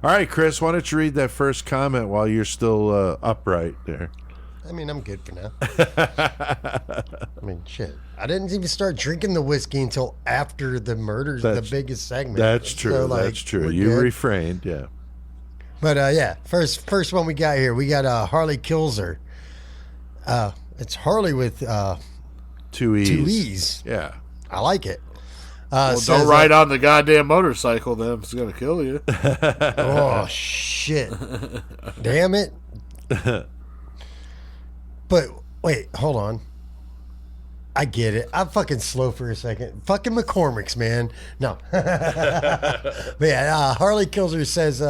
All right, Chris, why don't you read that first comment while you're still upright there? I mean, I'm good for now. I mean, shit. I didn't even start drinking the whiskey until after the murders, the biggest segment. That's true. So, like, that's true. we're You good. refrained, yeah. But yeah, first one we got here. We got Harley Kills Her. It's Harley with Two E's. 2 E's. Yeah. I like it. Well, Says, don't ride on the goddamn motorcycle, then. It's going to kill you. Oh shit! Damn it! But wait, hold on. I get it. I'm fucking slow for a second. Fucking McCormick's, man. No. But yeah, Harley Kills Her says,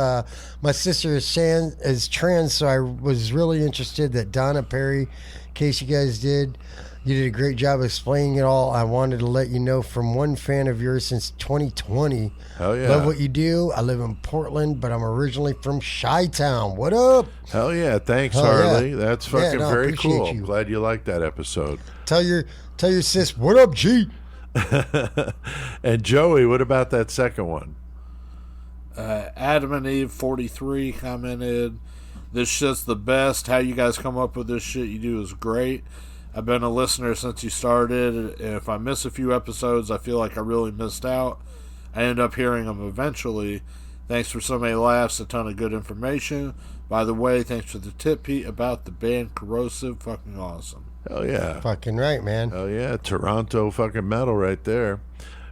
my sister is trans, so I was really interested that Donna Perry, in case you guys did, you did a great job explaining it all. I wanted to let you know from one fan of yours since 2020. Hell yeah. Love what you do. I live in Portland, but I'm originally from Chi-Town. What up? Hell yeah. Thanks, Hell yeah. Harley. That's fucking no, very appreciate cool. you. Glad you liked that episode. Tell your sis, what up, G? And Joey, what about that second one? Adam and Eve 43 commented, "This shit's the best. How you guys come up with this shit you do is great. I've been a listener since you started, and if I miss a few episodes, I feel like I really missed out. I end up hearing them eventually. Thanks for so many laughs, a ton of good information. By the way, thanks for the tip, Pete, about the band Corrosive. Fucking awesome." Hell yeah. Fucking right, man. Oh yeah, Toronto fucking metal right there.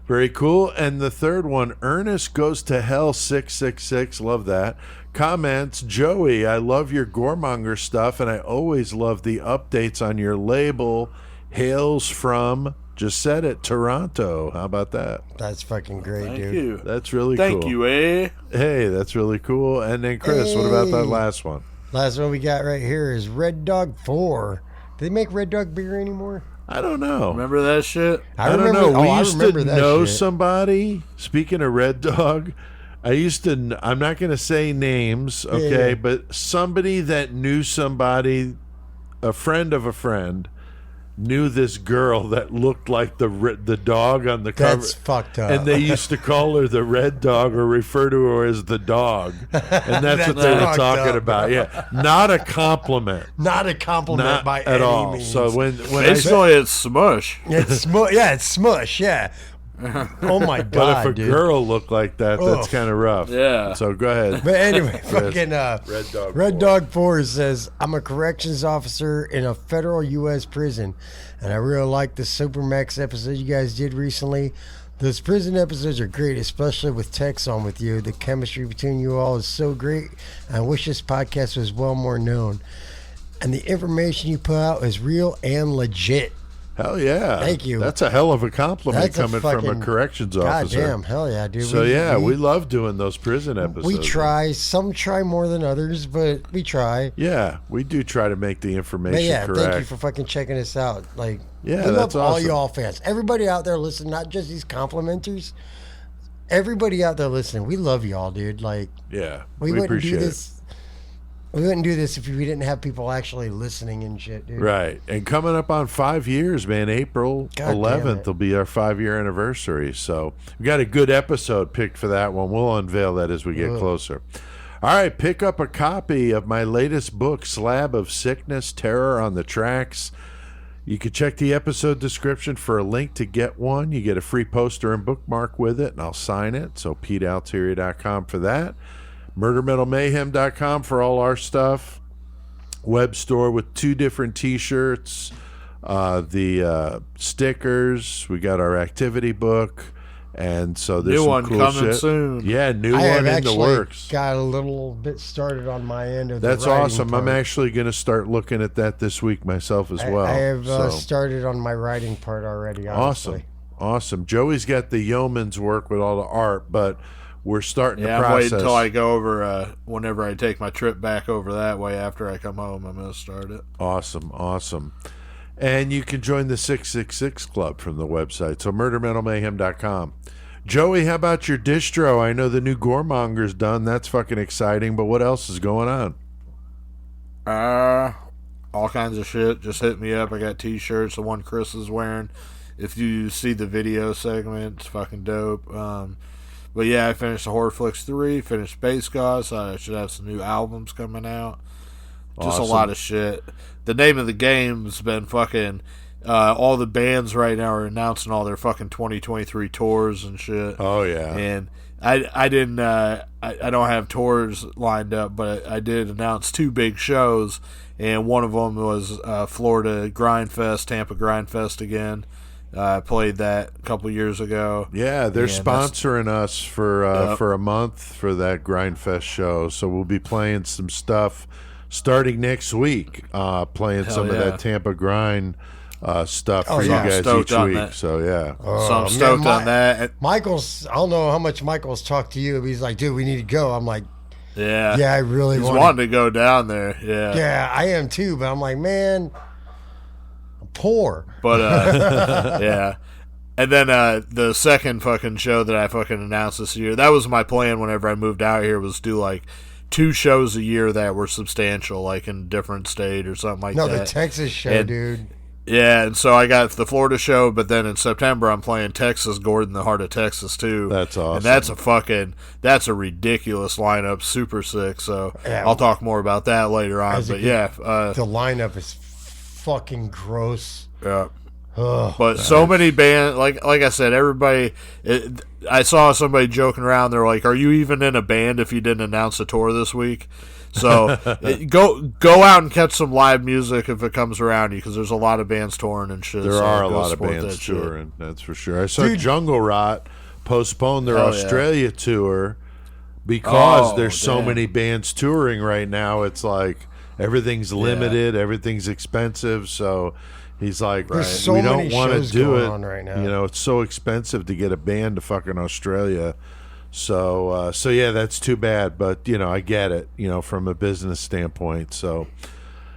Very cool. And the third one, Ernest Goes to Hell 666. Love that. Comments, Joey, I love your Goremonger stuff, and I always love the updates on your label. Hails from, just said it, Toronto. How about that? That's fucking great, Thank dude. you. That's really cool. Thank you, eh? Hey, that's really cool. And then Chris, what about that Hey. last one? Last one we got right here is Red Dog 4. Do they make Red Dog beer anymore? I don't know. Remember that shit? I don't know. We I used remember to that know shit. somebody. Speaking of Red Dog, I used to. I'm not going to say names, okay, Yeah. but somebody that knew somebody, a friend of a friend, knew this girl that looked like the dog on the cover. That's fucked up. And they used to call her the Red Dog or refer to her as the dog. And that's what they were fucked talking up. about. Yeah. Not a compliment. Not a compliment Not by at any all. means. So when I say, Basically, it's smush. It's yeah, it's smush, yeah. Oh my god, but if a dude. girl looked like that, that's Ugh. kind of rough. Yeah. So go ahead. But anyway, fucking Red Dog Red 4. Dog 4 says, I'm a corrections officer in a federal U.S. prison, and I really like the Supermax episode you guys did recently. Those prison episodes are great, especially with Tex on with you. The chemistry between you all is so great. I wish this podcast was well more known. And the information you put out is real and legit. Hell yeah. Thank you. That's a hell of a compliment That's coming from a fucking- corrections God officer. damn, hell yeah, dude. So we love doing those prison episodes. We try. Some try more than others, but we try. Yeah, we do try to make the information But yeah, correct. thank you for fucking checking us out. Like, Yeah, we that's love all awesome. y'all fans. Everybody out there listening, not just these complimenters. Everybody out there listening, we love y'all, dude. Like, Yeah, we we wouldn't appreciate do this. We wouldn't do this if we didn't have people actually listening and shit, dude. it. Right. And coming up on 5 years, man, April God damn 11th it. will be our 5-year anniversary. So we got a good episode picked for that one. We'll unveil that as we get closer. All right, pick up a copy of my latest book, Slab of Sickness, Terror on the Tracks. You can check the episode description for a link to get one. You get a free poster and bookmark with it, and I'll sign it. So PeteAlteria.com for that. MurderMetalMayhem.com for all our stuff. Web store with 2 different T-shirts, the stickers. We got our activity book. And so there's new some one cool coming shit. soon. Yeah, new I one have in the actually works. got a little bit started on my end of That's the writing awesome. part. I'm actually going to start looking at that this week myself as well. I have So, started on my writing part already. Honestly. awesome. Joey's got the yeoman's work with all the art, but we're starting the I'm process. waiting until I go over, whenever I take my trip back over that way after I come home, I'm going to start it. Awesome. And you can join the 666 Club from the website, so murdermetalmayhem.com. Joey, how about your distro? I know the new Goremonger's done. That's fucking exciting, but what else is going on? All kinds of shit. Just hit me up. I got t-shirts, the one Chris is wearing. If you see the video segment, it's fucking dope. But yeah, I finished the Horror Flicks 3, finished Space Gods. I should have some new albums coming out. Just Awesome. a lot of shit. The name of the game's been fucking... all the bands right now are announcing all their fucking 2023 tours and shit. Oh, yeah. And I didn't... I don't have tours lined up, but I did announce 2 big shows, and one of them was Florida Grindfest, Tampa Grindfest again. I played that a couple years ago. Yeah, they're And sponsoring us for a month for that Grindfest show, so we'll be playing some stuff starting next week, playing Hell some of yeah. that Tampa Grind stuff for yeah. you guys Stoked each on week. that. So, yeah. So I'm stoked on that. Michael's, I don't know how much Michael's talked to you, but he's like, dude, we need to go. I'm like, Yeah. yeah, I really He's want wanting to go down there. Yeah. Yeah, I am too, but I'm like, man, I'm poor. But yeah. And then the second fucking show that I fucking announced this year, that was my plan whenever I moved out here, was do like 2 shows a year that were substantial, like in a different state or something like No, that. the Texas show, And- dude. Yeah, and so I got the Florida show, but then in September I'm playing Texas, Gordon, the Heart of Texas too. That's awesome. And that's a ridiculous lineup, super sick. So Yeah. I'll talk more about that later on. As a But good- yeah, The lineup is fucking gross. yeah. Ugh. But so many bands, like I said, everybody. I saw somebody joking around. They're like, "Are you even in a band if you didn't announce a tour this week?" So go out and catch some live music if it comes around you, because there's a lot of bands touring and shit. There so are a go lot of support bands that shit. touring, that's for sure. I saw Dude. Jungle Rot postpone their Hell yeah. Australia tour because Oh, there's so damn. many bands touring right now. It's like everything's limited, everything's expensive. So he's like, There's so we don't many want to shows do going it. on right now. You know, it's so expensive to get a band to fucking Australia. So yeah, that's too bad. But you know, I get it. You know, from a business standpoint. So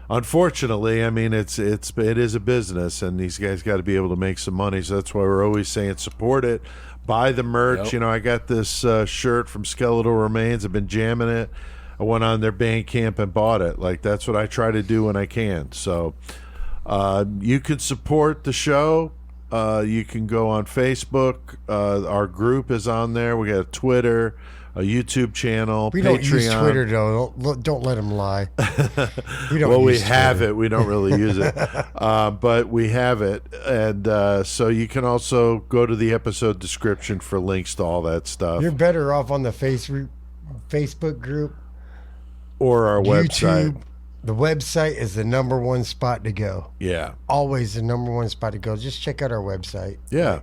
unfortunately, I mean, it is a business, and these guys got to be able to make some money. So that's why we're always saying support it, buy the merch. Yep. You know, I got this shirt from Skeletal Remains. I've been jamming it. I went on their Bandcamp and bought it. Like, that's what I try to do when I can. So you can support the show. You can go on Facebook. Our group is on there. We got a Twitter, a YouTube channel, We Patreon. don't use Twitter, though. Don't let him lie. We don't Well, we use have Twitter. it. We don't really use it, but we have it, and so you can also go to the episode description for links to all that stuff, You're better off on the Facebook group. or our website. YouTube. The website is the #1 spot to go. Yeah, Always the #1 spot to go. Just check out our website. yeah.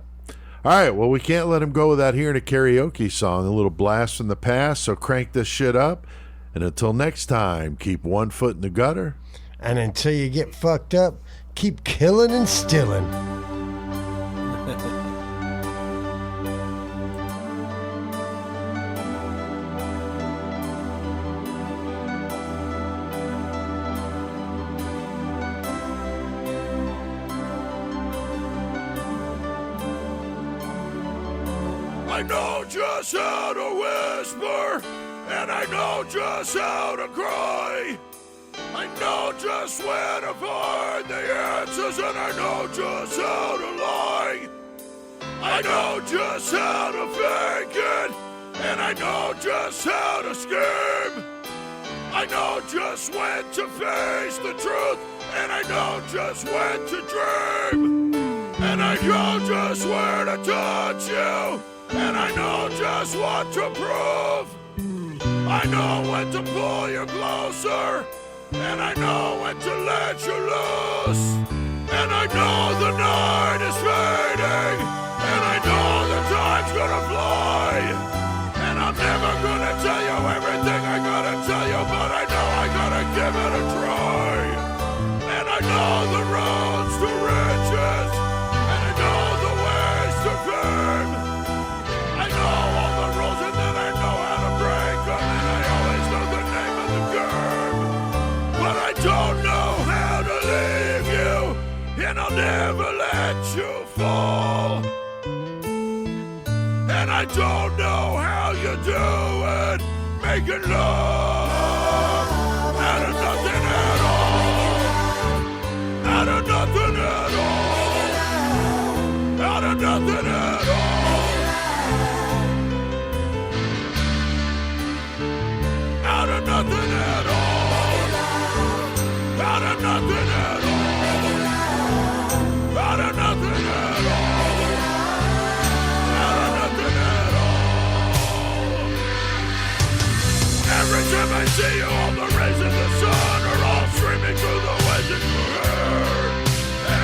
All right. Well, we can't let him go without hearing a karaoke song, a little blast from the past. So crank this shit up, and until next time, keep one foot in the gutter. And until you get fucked up, keep killing and stilling. I know just how to whisper, and I know just how to cry. I know just where to find the answers, and I know just how to lie. I know just how to fake it, and I know just how to scheme. I know just when to face the truth, and I know just when to dream, and I know just where to touch you, and I know just what to prove. I know when to pull you closer, and I know when to let you loose, and I know the night is fading, and I know the time's gonna fly, and I'm never gonna tell you everything I gotta tell you, but I know I gotta give it a try, and I know the roads to riches, and I know the ways to fame, I know all the rules and then I know how to break them, and I always know the name of the game, but I don't know how to leave you, and I'll never let you fall. And I don't know how you do it, making love out of nothing at all, out of nothing at all, out of nothing at all, out of nothing at all, out of nothing at all, out of nothing at all. Every time I see you, all the rays of the sun are all streaming through the winds in your hair.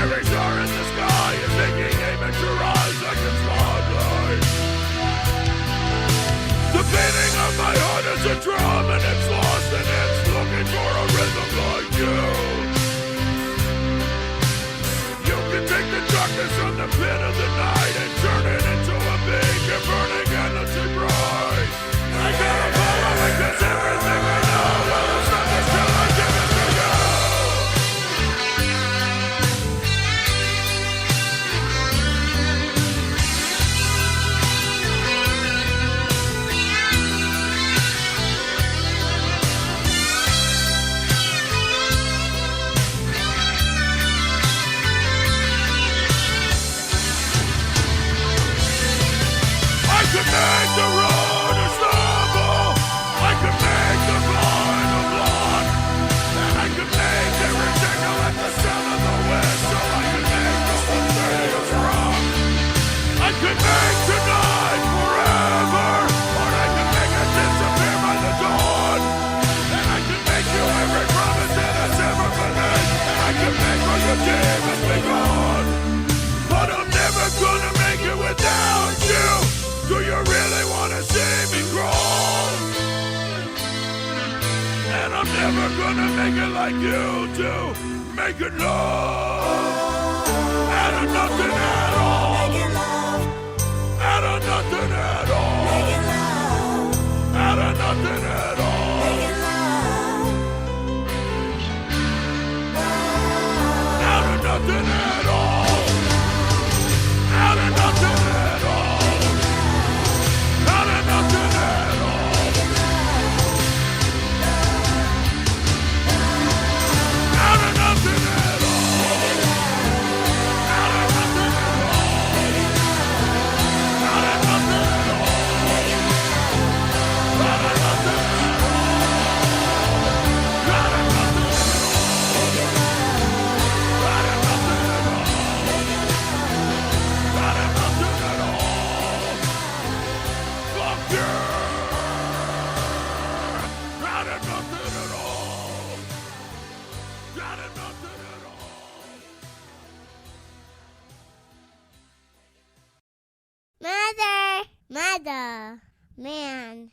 Every star in the sky is taking aim at your eyes like a spotlight. The beating of my heart is a drum and it's lost and it's looking for a rhythm like you. You can take the darkness from the pit of the night and turn it into a beacon burning endlessly bright. I gotta follow because everything I know will stop us till I give it to you. I could make the road a stumble, I could make the blind a blind, and I could make every tingle at the sound of the whistle. I could make the whole stadium rock. I could make tonight forever, or I could make it disappear by the dawn, and I could make you every promise that has ever been made, and I could make all your demons be gone. But I'm never gonna make it without you. Do you really wanna see me crawl? And I'm never gonna make it like you do, making love out of nothing at all, out of nothing at all, out of nothing at all, out of nothing at all, out of nothing at all. Out of nothing at all. Out of nothing at all. Out of nothing at all. Out of nothing at all. Out of nothing at all. Out of nothing at all. Out of nothing at all. Out of nothing at all. Fuck yeah! Out of nothing at all. Out of nothing at all. Mother, man.